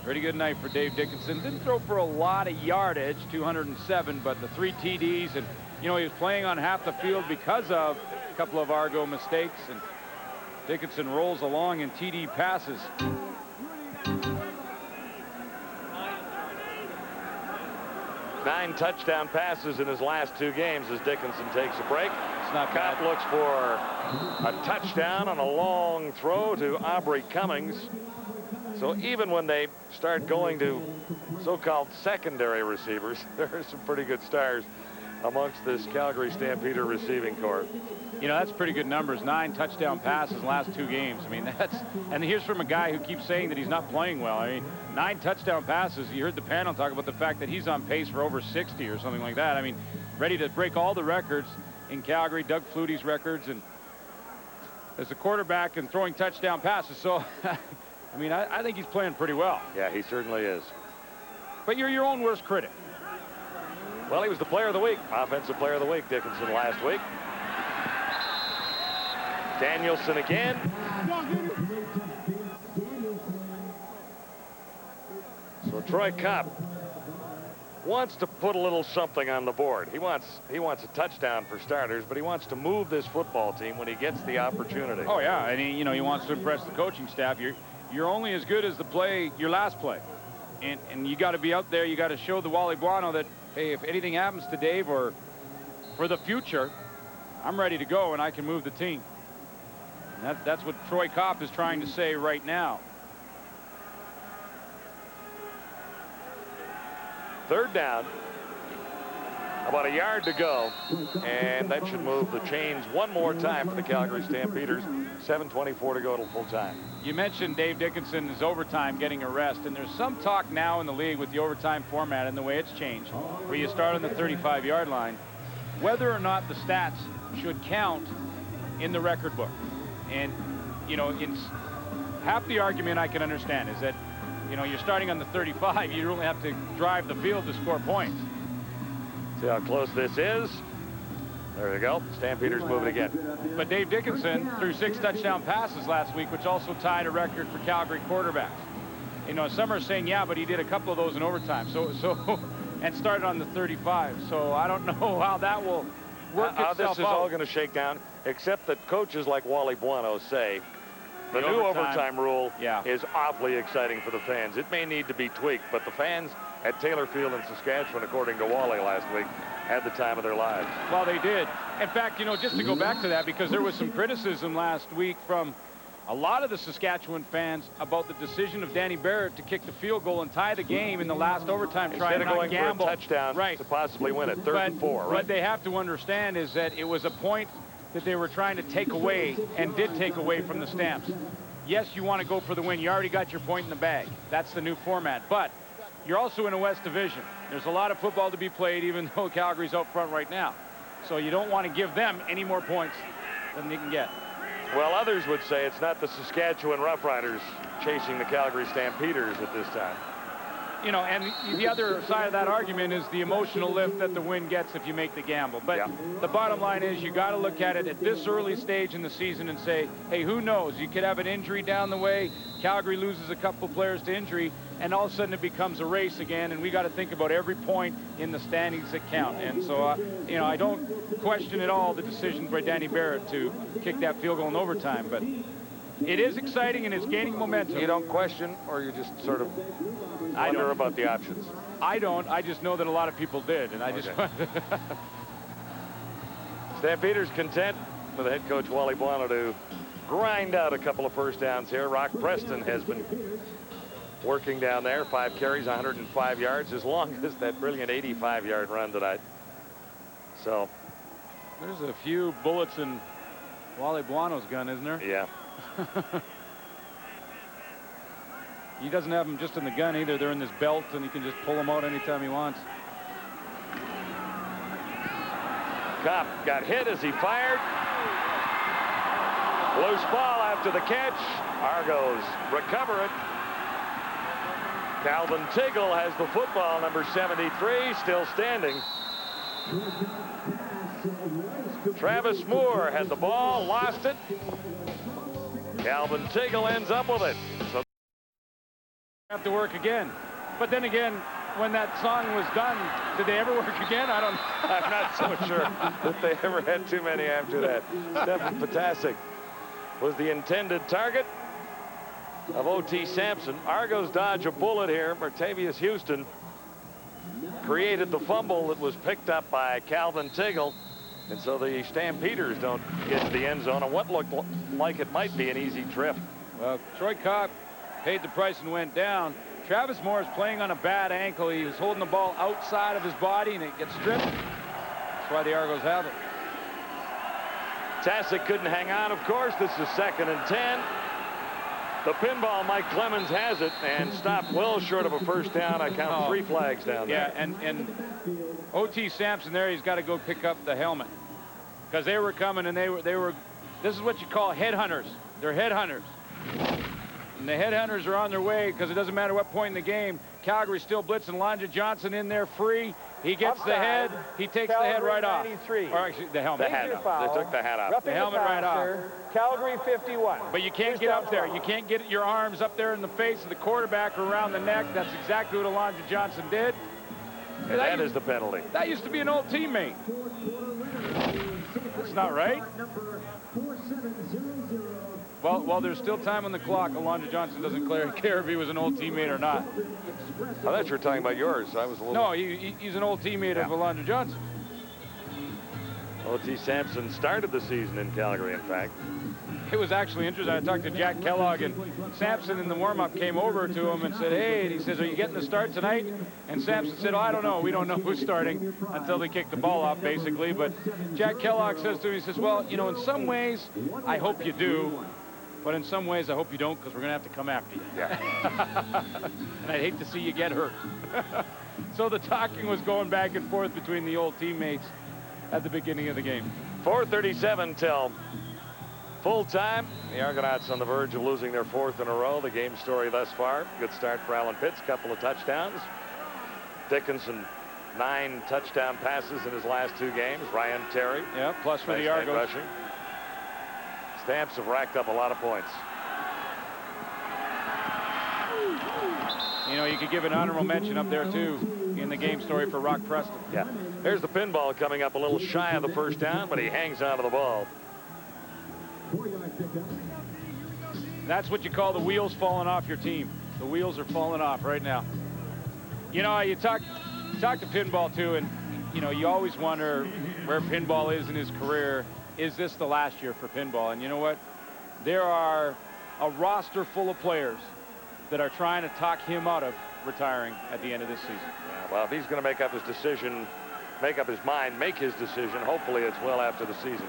Pretty good night for Dave Dickinson. Didn't throw for a lot of yardage, 207, but the 3 TDs, and you know, he was playing on half the field because of a couple of Argo mistakes, and Dickinson rolls along in TD passes. 9 touchdown passes in his last 2 games as Dickinson takes a break. It's not bad. Kopp looks for a touchdown on a long throw to Aubrey Cummings. So even when they start going to so-called secondary receivers, there are some pretty good stars amongst this Calgary Stampeder receiving corps. You know, that's pretty good numbers. 9 touchdown passes in the last 2 games. I mean, and here's from a guy who keeps saying that he's not playing well. I mean, 9 touchdown passes. You heard the panel talk about the fact that he's on pace for over 60 or something like that. I mean, ready to break all the records in Calgary, Doug Flutie's records, and as a quarterback and throwing touchdown passes. So, I mean, I think he's playing pretty well. Yeah, he certainly is. But you're your own worst critic. Well, he was the player of the week, offensive player of the week, Dickinson, last week. Danielson again. So Troy Kopp wants to put a little something on the board. He wants a touchdown for starters, but he wants to move this football team when he gets the opportunity. Oh yeah, and he wants to impress the coaching staff. You're only as good as the play, your last play, and you got to be out there. You got to show the Wally Buono that, hey, if anything happens to Dave or for the future, I'm ready to go and I can move the team. And that's what Troy Kopp is trying to say right now. 3rd down. About a yard to go, and that should move the chains one more time for the Calgary Stampeders. 7:24 to go till full time. You mentioned Dave Dickinson's overtime getting a rest, and there's some talk now in the league with the overtime format and the way it's changed, where you start on the 35-yard line, whether or not the stats should count in the record book. And, you know, half the argument I can understand is that, you know, you're starting on the 35, you really have to drive the field to score points. See how close this is. There you go. Stampeders moving again. But Dave Dickinson threw 6 touchdown passes last week, which also tied a record for Calgary quarterbacks. You know, some are saying, yeah, but he did a couple of those in overtime. And started on the 35. So I don't know how that will work how itself this is all going to shake down, except that coaches like Wally Buono say the new overtime rule is awfully exciting for the fans. It may need to be tweaked, but the fans at Taylor Field in Saskatchewan, according to Wally last week, had the time of their lives. Well, they did. In fact, you know, just to go back to that, because there was some criticism last week from a lot of the Saskatchewan fans about the decision of Danny Barrett to kick the field goal and tie the game in the last overtime. Instead of going gamble for a touchdown to possibly win it, 3rd and 4, right? What they have to understand is that it was a point that they were trying to take away and did take away from the Stamps. Yes, you want to go for the win. You already got your point in the bag. That's the new format. But you're also in a West Division. There's a lot of football to be played, even though Calgary's out front right now. So you don't want to give them any more points than they can get. Well, others would say it's not the Saskatchewan Roughriders chasing the Calgary Stampeders at this time. You know, and the other side of that argument is the emotional lift that the win gets if you make the gamble. But the bottom line is you got to look at it at this early stage in the season and say, hey, who knows? You could have an injury down the way. Calgary loses a couple players to injury, and all of a sudden it becomes a race again, and we got to think about every point in the standings that count. And so, you know, I don't question at all the decision by Danny Barrett to kick that field goal in overtime, but it is exciting and it's gaining momentum. You don't question, or you just sort of wonder about the options? I don't. I just know that a lot of people did, and I just Stampeders content with head coach Wally Buono to grind out a couple of first downs here. Rock Preston has been working down there. 5 carries, 105 yards, as long as that brilliant 85-yard run tonight. So there's a few bullets in Wally Buono's gun, isn't there? Yeah. He doesn't have them just in the gun either. They're in his belt, and he can just pull them out anytime he wants. Kopp got hit as he fired. Loose ball after the catch. Argos recover it. Calvin Tiggle has the football, number 73, still standing. Travis Moore had the ball, lost it. Calvin Tiggle ends up with it. So have to work again. But then again, when that song was done, did they ever work again? I don't know. I'm not so sure that they ever had too many after that. Stephen Potasic was the intended target of O.T. Sampson. Argos dodge a bullet here. Martavius Houston created the fumble that was picked up by Calvin Tiggle. And so the Stampeders don't get to the end zone on what looked like it might be an easy trip. Well, Troy Kopp paid the price and went down. Travis Moore is playing on a bad ankle. He was holding the ball outside of his body, and it gets stripped. That's why the Argos have it. Tassick couldn't hang on, of course. This is 2nd and 10. The pinball, Mike Clemens has it and stopped well short of a first down. I count 3 flags down there. Yeah, and O.T. Sampson there, he's got to go pick up the helmet, because they were coming, and they were this is what you call headhunters. They're headhunters. And the headhunters are on their way, because it doesn't matter what point in the game. Calgary's still blitzing. Lonja Johnson in there free. He gets the head. He takes the head right off. Or actually, the helmet. The hat off. They took the hat off. The helmet right off. Calgary 51. But you can't get up there. You can't get your arms up there in the face of the quarterback or around the neck. That's exactly what Lonja Johnson did. And that is the penalty. That used to be an old teammate. That's not right. Well, there's still time on the clock. Alonzo Johnson doesn't care if he was an old teammate or not. I thought you were talking about yours. I was a little... No, he's an old teammate of Alonzo Johnson. O.T. Sampson started the season in Calgary, in fact. It was actually interesting. I talked to Jack Kellogg, and Sampson in the warm-up came over to him and said, hey, and he says, are you getting the start tonight? And Sampson said, oh, I don't know. We don't know who's starting until they kick the ball off, basically. But Jack Kellogg says to him, he says, well, you know, in some ways, I hope you do. But in some ways, I hope you don't, because we're going to have to come after you. Yeah. And I'd hate to see you get hurt. So the talking was going back and forth between the old teammates at the beginning of the game. 4:37 till full time. The Argonauts on the verge of losing their 4th in a row. The game story thus far. Good start for Alan Pitts. Couple of touchdowns. Dickinson, 9 touchdown passes in his last 2 games. Ryan Terry. Yeah, plus for the Argos. Rushing. Stamps have racked up a lot of points. You know, you could give an honorable mention up there, too, in the game story for Rock Preston. Yeah. Here's the pinball coming up a little shy of the first down, but he hangs on to the ball. That's what you call the wheels falling off your team. The wheels are falling off right now. You know, you talk to pinball, too, and, you know, you always wonder where pinball is in his career. Is this the last year for pinball? And you know what? There are a roster full of players that are trying to talk him out of retiring at the end of this season. Yeah, well, if he's going to make up his decision, make up his mind, make his decision, hopefully it's well after the season.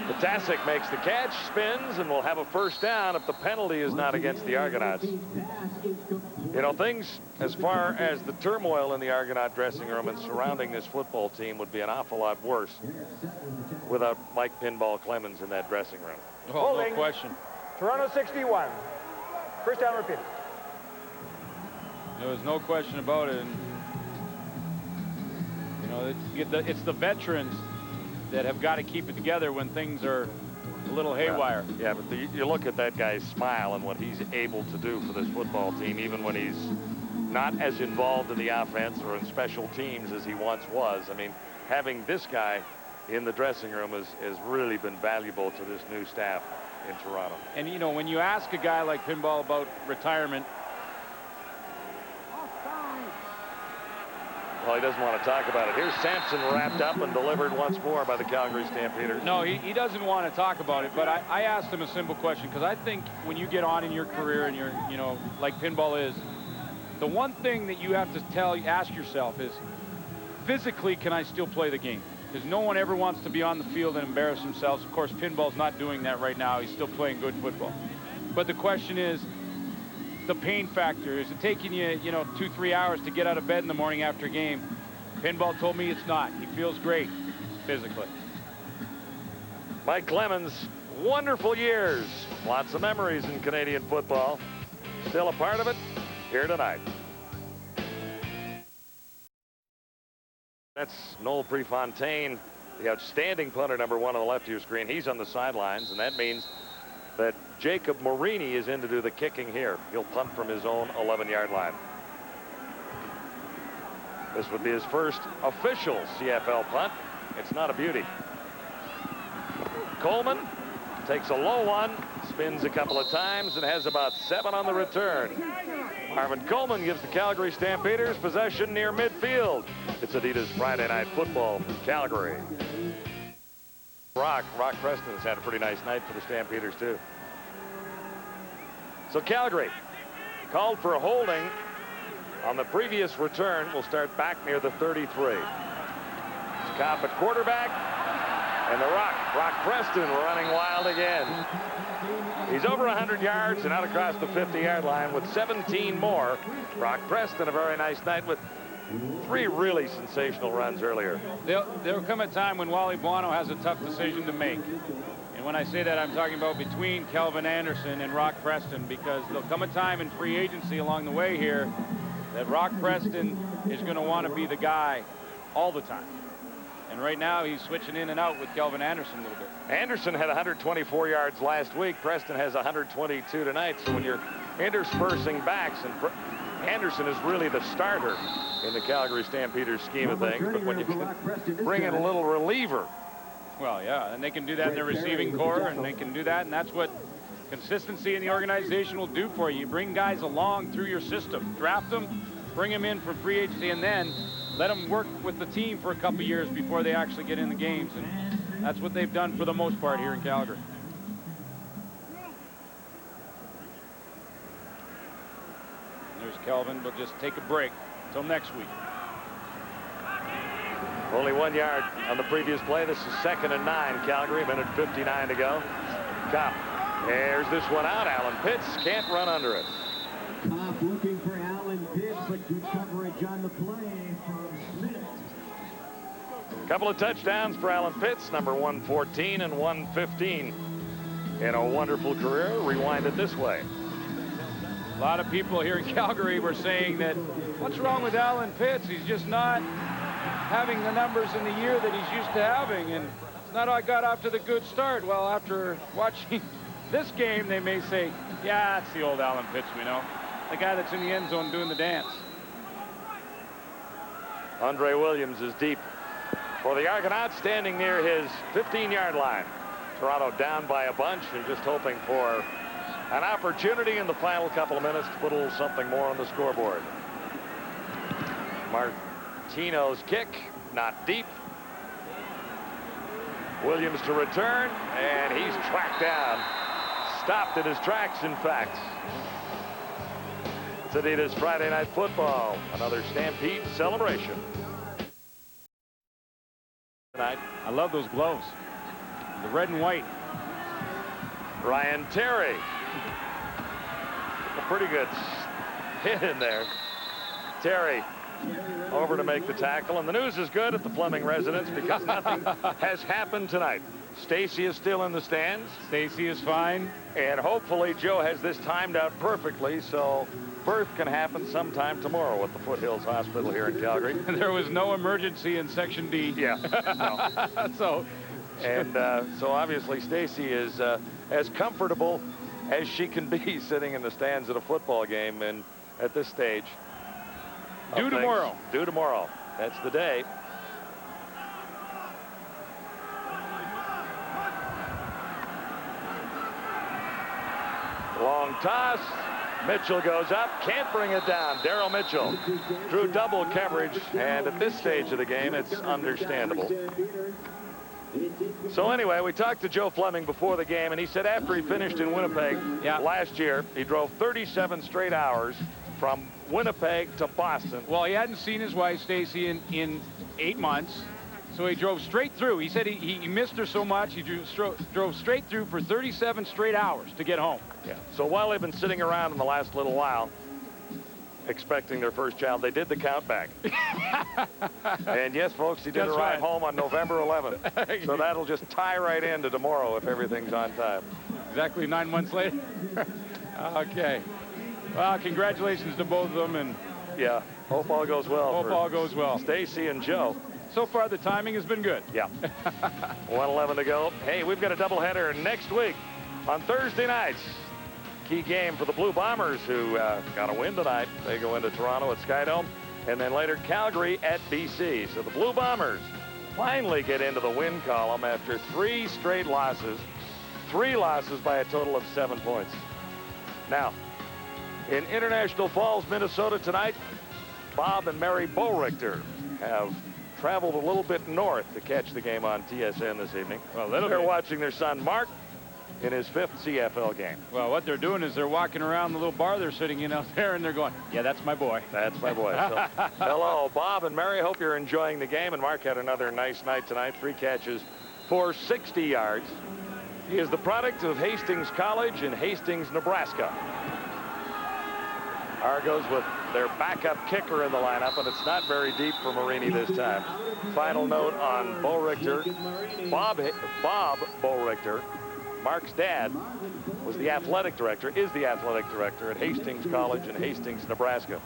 Potasic makes the catch, spins, and will have a first down if the penalty is not against the Argonauts. You know, things as far as the turmoil in the Argonaut dressing room and surrounding this football team would be an awful lot worse without Mike Pinball Clemens in that dressing room. Oh, no question. Toronto 61. First down repeated. There was no question about it. And, you know, it's the veterans that have got to keep it together when things are a little haywire. Well, yeah, but you look at that guy's smile and what he's able to do for this football team, even when he's not as involved in the offense or in special teams as he once was. I mean, having this guy in the dressing room has really been valuable to this new staff in Toronto. And, you know, when you ask a guy like Pinball about retirement, Well, he doesn't want to talk about it. Here's Sampson wrapped up and delivered once more by the Calgary Stampeders. No, he doesn't want to talk about it, but I asked him a simple question, because I think when you get on in your career and you're, you know, like pinball is, the one thing that you have to ask yourself is, physically, can I still play the game? Because no one ever wants to be on the field and embarrass themselves. Of course, pinball's not doing that right now. He's still playing good football. But the question is, the pain factor. Is it taking you, 2-3 hours to get out of bed in the morning after a game? Pinball told me it's not. He feels great physically. Mike Clemens, wonderful years. Lots of memories in Canadian football. Still a part of it here tonight. That's Noel Prefontaine, the outstanding punter, number 1 on the left of your screen. He's on the sidelines, and that means that Jacob Morini is in to do the kicking here. He'll punt from his own 11-yard line. This would be his first official CFL punt. It's not a beauty. Coleman takes a low one, spins a couple of times, and has about 7 on the return. Marvin Coleman gives the Calgary Stampeders possession near midfield. It's Adidas Friday Night Football from Calgary. Rock Preston has had a pretty nice night for the Stampeders, too. So Calgary called for a holding on the previous return. Will start back near the 33. Kopp at quarterback, and the Rock Preston running wild again. He's over 100 yards and out across the 50-yard line with 17 more. Rock Preston, a very nice night with 3 really sensational runs earlier. There'll come a time when Wally Buono has a tough decision to make. And when I say that, I'm talking about between Kelvin Anderson and Rock Preston, because there'll come a time in free agency along the way here that Rock Preston is going to want to be the guy all the time. And right now he's switching in and out with Kelvin Anderson a little bit. Anderson had 124 yards last week. Preston has 122 tonight. So when you're interspersing backs, and Anderson is really the starter in the Calgary Stampeders scheme of things. But when you bring in a little reliever. Well, yeah, and they can do that in their receiving core, and they can do that, and that's what consistency in the organization will do for you. You bring guys along through your system, draft them, bring them in for free agency, and then let them work with the team for a couple years before they actually get in the games. And that's what they've done for the most part here in Calgary. There's Kelvin. We'll just take a break until next week. Only 1 yard on the previous play. This is 2nd and 9, Calgary. 1:59 to go. Kopp. There's this one out. Alan Pitts can't run under it. Kopp looking for Alan Pitts, but good coverage on the play from Smith. Couple of touchdowns for Alan Pitts, number 114 and 115 in a wonderful career. Rewind it this way. A lot of people here in Calgary were saying that, what's wrong with Alan Pitts? He's just not having the numbers in the year that he's used to having, and it's not I got off to the good start. Well, after watching this game, they may say, yeah, it's the old Alan Pitts we know. The guy that's in the end zone doing the dance. Andre Williams is deep for the Argonauts, standing near his 15-yard line. Toronto down by a bunch and just hoping for an opportunity in the final couple of minutes to put a little something more on the scoreboard. Martino's kick, not deep. Williams to return, and he's tracked down. Stopped in his tracks, in fact. It's Adidas Friday Night Football. Another Stampede celebration. Tonight. I love those gloves. The red and white. Ryan Terry. A pretty good hit in there. Terry over to make the tackle, and the news is good at the Fleming residence because nothing has happened tonight. Stacy is still in the stands. Stacy is fine. And hopefully Joe has this timed out perfectly so birth can happen sometime tomorrow at the Foothills Hospital here in Calgary. There was no emergency in Section D. Yeah. No. So obviously Stacy is as comfortable as she can be sitting in the stands at a football game, and at this stage. Due tomorrow. Due tomorrow. That's the day. Long toss. Mitchell goes up, can't bring it down. Daryl Mitchell drew double coverage, and at this stage of the game, it's understandable. So anyway, we talked to Joe Fleming before the game, and he said after he finished in Winnipeg last year, he drove 37 straight hours from Winnipeg to Boston. Well, he hadn't seen his wife, Stacy, in 8 months. So he drove straight through. He said he missed her so much, he drove straight through for 37 straight hours to get home. Yeah. So while they've been sitting around in the last little while, expecting their first child, they did the count back. And yes, folks, he did arrive home on November 11th. So that'll just tie right into tomorrow if everything's on time. Exactly 9 months later. Okay. Well, congratulations to both of them. And yeah, hope all goes well. Hope all goes well. Stacy and Joe. So far, the timing has been good. Yeah. 1:11 to go. Hey, we've got a doubleheader next week on Thursday nights. Key game for the Blue Bombers, who got a win tonight. They go into Toronto at Skydome, and then later Calgary at BC. So the Blue Bombers finally get into the win column after 3 straight losses. 3 losses by a total of 7 points. Now, in International Falls, Minnesota tonight, Bob and Mary Bowrichter have traveled a little bit north to catch the game on TSN this evening. Well, they're watching their son Mark in his 5th CFL game. Well, what they're doing is they're walking around the little bar they're sitting in out there, and they're going, yeah, that's my boy. That's my boy. So, hello, Bob and Mary. Hope you're enjoying the game. And Mark had another nice night tonight. 3 catches for 60 yards. He is the product of Hastings College in Hastings, Nebraska. Argos with their backup kicker in the lineup, and it's not very deep for Marini this time. Final note on Bowrichter. Bob Bowrichter, Mark's dad, was the athletic director, is the athletic director at Hastings College in Hastings, Nebraska.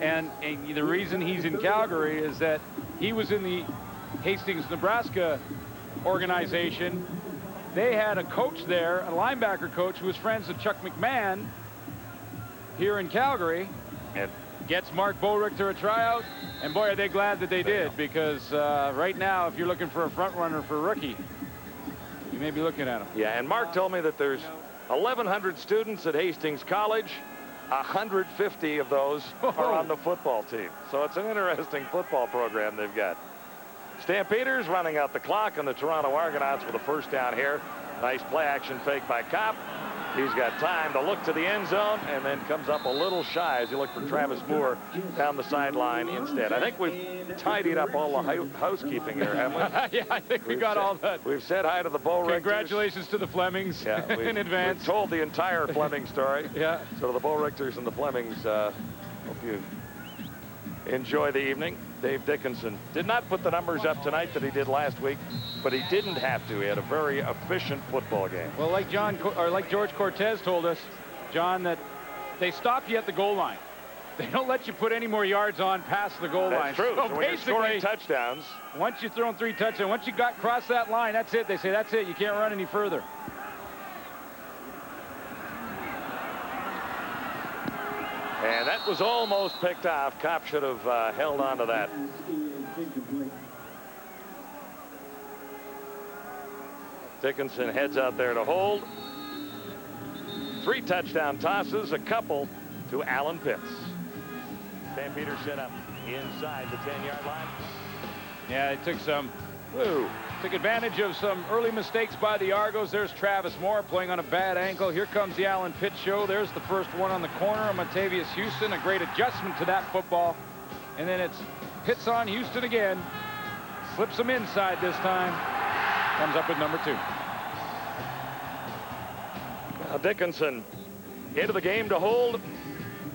And the reason he's in Calgary is that he was in the Hastings, Nebraska organization. They had a coach there, a linebacker coach, who was friends with Chuck McMahon here in Calgary, and gets Mark Bowrichter a tryout. And boy, are they glad that they did, because right now, if you're looking for a front runner for a rookie, you may be looking at him. Yeah, and Mark told me that there's 1,100 students at Hastings College. 150 of those are on the football team. So it's an interesting football program they've got. Stampeders running out the clock on the Toronto Argonauts with a first down here. Nice play action fake by Kopp. He's got time to look to the end zone and then comes up a little shy as he looked for Travis Moore down the sideline instead. I think we've tidied up all the housekeeping here, haven't we? Yeah, I think we got all that. We've said hi to the Bowrichters. Congratulations to the Flemings in advance. We've told the entire Fleming story. Yeah. So the Bowrichters and the Flemings, hope you enjoy the evening. Dave Dickinson did not put the numbers up tonight that he did last week, but he didn't have to. He had a very efficient football game. Well, like George Cortez told us, John, that they stop you at the goal line. They don't let you put any more yards on past the goal line. That's true. So when you're scoring touchdowns, once you've thrown 3 touchdowns, once you got across that line, that's it. They say that's it. You can't run any further. And that was almost picked off. Kopp should have held on to that. Dickinson heads out there to hold. 3 touchdown tosses, a couple to Alan Pitts. Stampeders set up inside the 10-yard line. Yeah, it took took advantage of some early mistakes by the Argos. There's Travis Moore playing on a bad ankle. Here comes the Alan Pitts show. There's the first one on the corner of Montavious Houston. A great adjustment to that football. And then it's Pitts on Houston again. Slips him inside this time. Comes up with number 2. Now Dickinson into the game to hold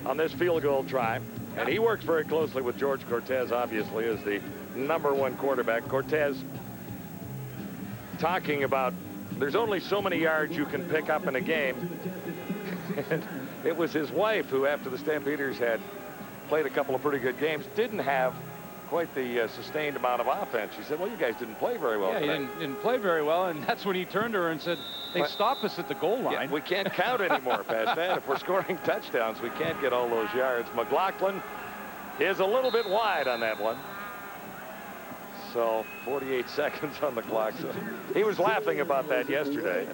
on this field goal try. And he works very closely with George Cortez, obviously, as the #1 quarterback. Cortez talking about there's only so many yards you can pick up in a game. And it was his wife who, after the Stampeders had played a couple of pretty good games, didn't have quite the sustained amount of offense. She said, well, you guys didn't play very well today. You didn't play very well, and that's when he turned to her and said, they stop us at the goal line. Yeah, we can't count anymore past that. If we're scoring touchdowns, we can't get all those yards. McLaughlin is a little bit wide on that one. So 48 seconds on the clock. So he was laughing about that yesterday.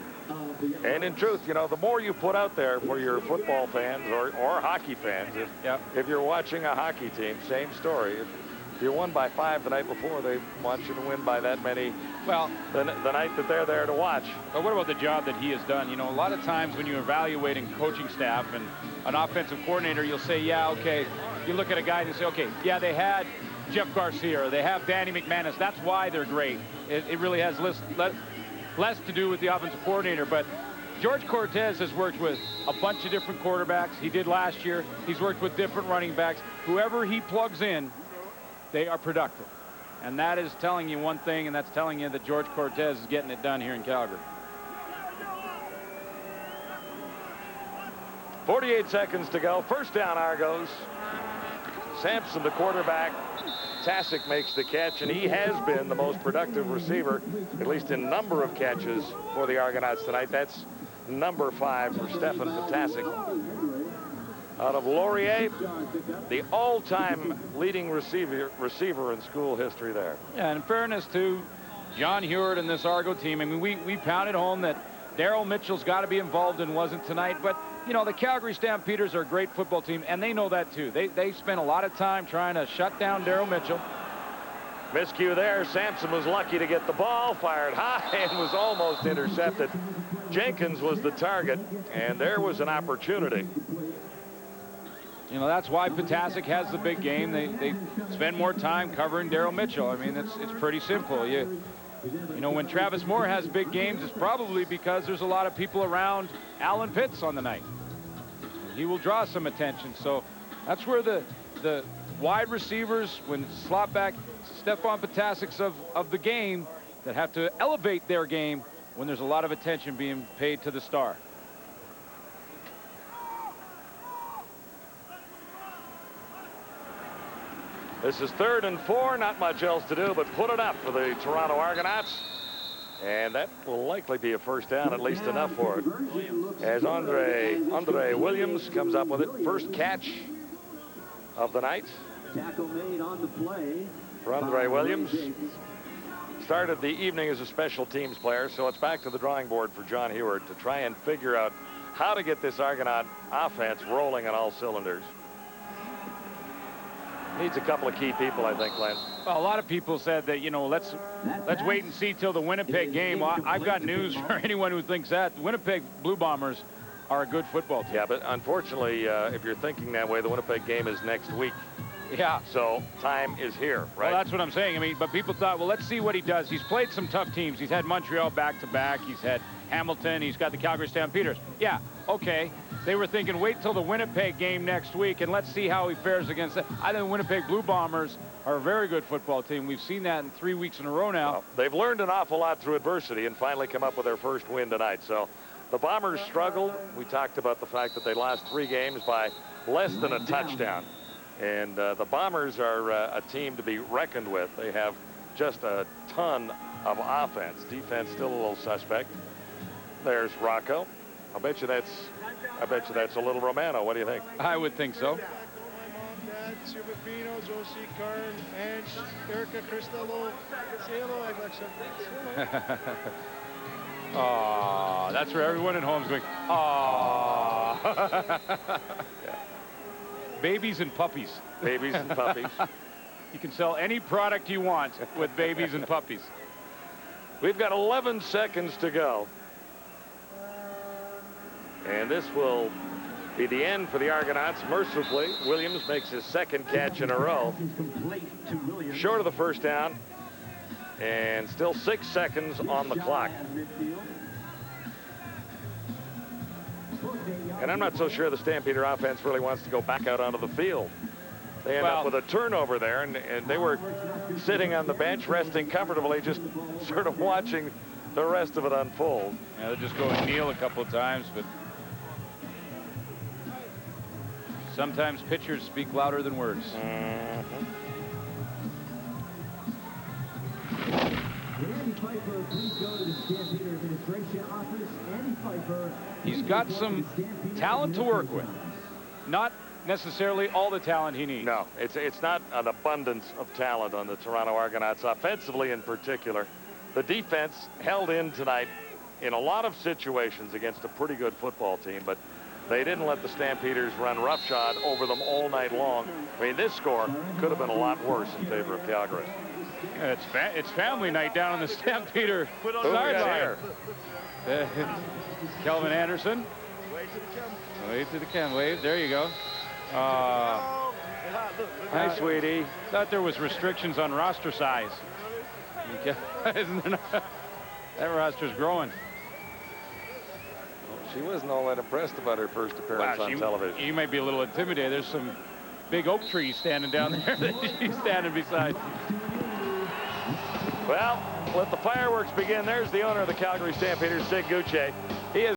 And in truth, you know, the more you put out there for your football fans or hockey fans, if you're watching a hockey team, same story. If you won by 5 the night before, they want you to win by that many, well, the night that they're there to watch. But what about the job that he has done? You know, a lot of times when you're evaluating coaching staff and an offensive coordinator, you'll say, yeah, okay. You look at a guy and you say, okay, yeah, they had Jeff Garcia, or they have Danny McManus. That's why they're great. It really has less to do with the offensive coordinator. But George Cortez has worked with a bunch of different quarterbacks. He did last year. He's worked with different running backs. Whoever he plugs in, they are productive. And that is telling you one thing, and that's telling you that George Cortez is getting it done here in Calgary. 48 seconds to go. First down, Argos. Sampson, the quarterback. Tasic makes the catch, and he has been the most productive receiver, at least in number of catches for the Argonauts tonight. That's number 5 for Stefan Tasic. Out of Laurier, the all-time leading receiver in school history there. Yeah, and in fairness to John Hewart and this Argo team, I mean, we pounded home that Daryl Mitchell's got to be involved and wasn't tonight. But, you know, the Calgary Stampeders are a great football team, and they know that too. They spent a lot of time trying to shut down Daryl Mitchell. Miscue there. Sampson was lucky to get the ball, fired high, and was almost intercepted. Jenkins was the target, and there was an opportunity. You know, that's why Potasic has the big game. They spend more time covering Daryl Mitchell. I mean, it's pretty simple. You know, when Travis Moore has big games, it's probably because there's a lot of people around Alan Pitts on the night. He will draw some attention. So that's where the wide receivers, when slot back, Stefan Potasics of the game, that have to elevate their game when there's a lot of attention being paid to the star. This is 3rd and 4. Not much else to do but put it up for the Toronto Argonauts. And that will likely be a first down, at least enough for it. As Andre Williams comes up with it. First catch of the night. Tackle made on the play for Andre Williams. Started the evening as a special teams player, so it's back to the drawing board for John Hewart to try and figure out how to get this Argonaut offense rolling on all cylinders. Needs a couple of key people, I think, Glenn. Well, a lot of people said that, you know, let's wait and see till the Winnipeg game. Well, I've got news for anyone who thinks that. The Winnipeg Blue Bombers are a good football team. Yeah, but unfortunately, if you're thinking that way, the Winnipeg game is next week. Yeah. So time is here, right? Well, that's what I'm saying. I mean, but people thought, well, let's see what he does. He's played some tough teams. He's had Montreal back-to-back. He's had Hamilton. He's got the Calgary Stampeders. Yeah, okay. They were thinking, wait till the Winnipeg game next week, and let's see how he fares against it. I think the Winnipeg Blue Bombers are a very good football team. We've seen that in 3 weeks in a row now. Well, they've learned an awful lot through adversity and finally come up with their first win tonight. So the Bombers struggled. We talked about the fact that they lost 3 games by less than a touchdown. And the Bombers are a team to be reckoned with. They have just a ton of offense. Defense still a little suspect. There's Rocco. I bet you that's a little Romano. What do you think? I would think so. Dad, Silvino, Josie, Karen, Ange, Erica, Cristello. Say hello, Alexa. Oh, that's where everyone at home's going, oh. Yeah. Babies and puppies. Babies and puppies. You can sell any product you want with babies and puppies. We've got 11 seconds to go. And this will be the end for the Argonauts. Mercifully, Williams makes his 2nd catch in a row. Short of the first down. And still 6 seconds on the clock. And I'm not so sure the Stampeder offense really wants to go back out onto the field. They end up with a turnover there, and they were sitting on the bench, resting comfortably, just sort of watching the rest of it unfold. Yeah, they'll just go and kneel a couple of times, but sometimes pictures speak louder than words. He's got some talent to work with. Not necessarily all the talent he needs. No, it's not an abundance of talent on the Toronto Argonauts, offensively in particular. The defense held in tonight in a lot of situations against a pretty good football team, but they didn't let the Stampeders run roughshod over them all night long. I mean, this score could have been a lot worse in favor of Calgary. Yeah, it's family night down on the Stampeder sideline. Kelvin Anderson. Wave to the camera. Wave. There you go. Hi, sweetie. Thought there was restrictions on roster size. Isn't there not? That roster's growing. She wasn't all that impressed about her first appearance on television. You might be a little intimidated. There's some big oak trees standing down there that she's standing beside. Well, let the fireworks begin. There's the owner of the Calgary Stampeders, Sig Gucci. He is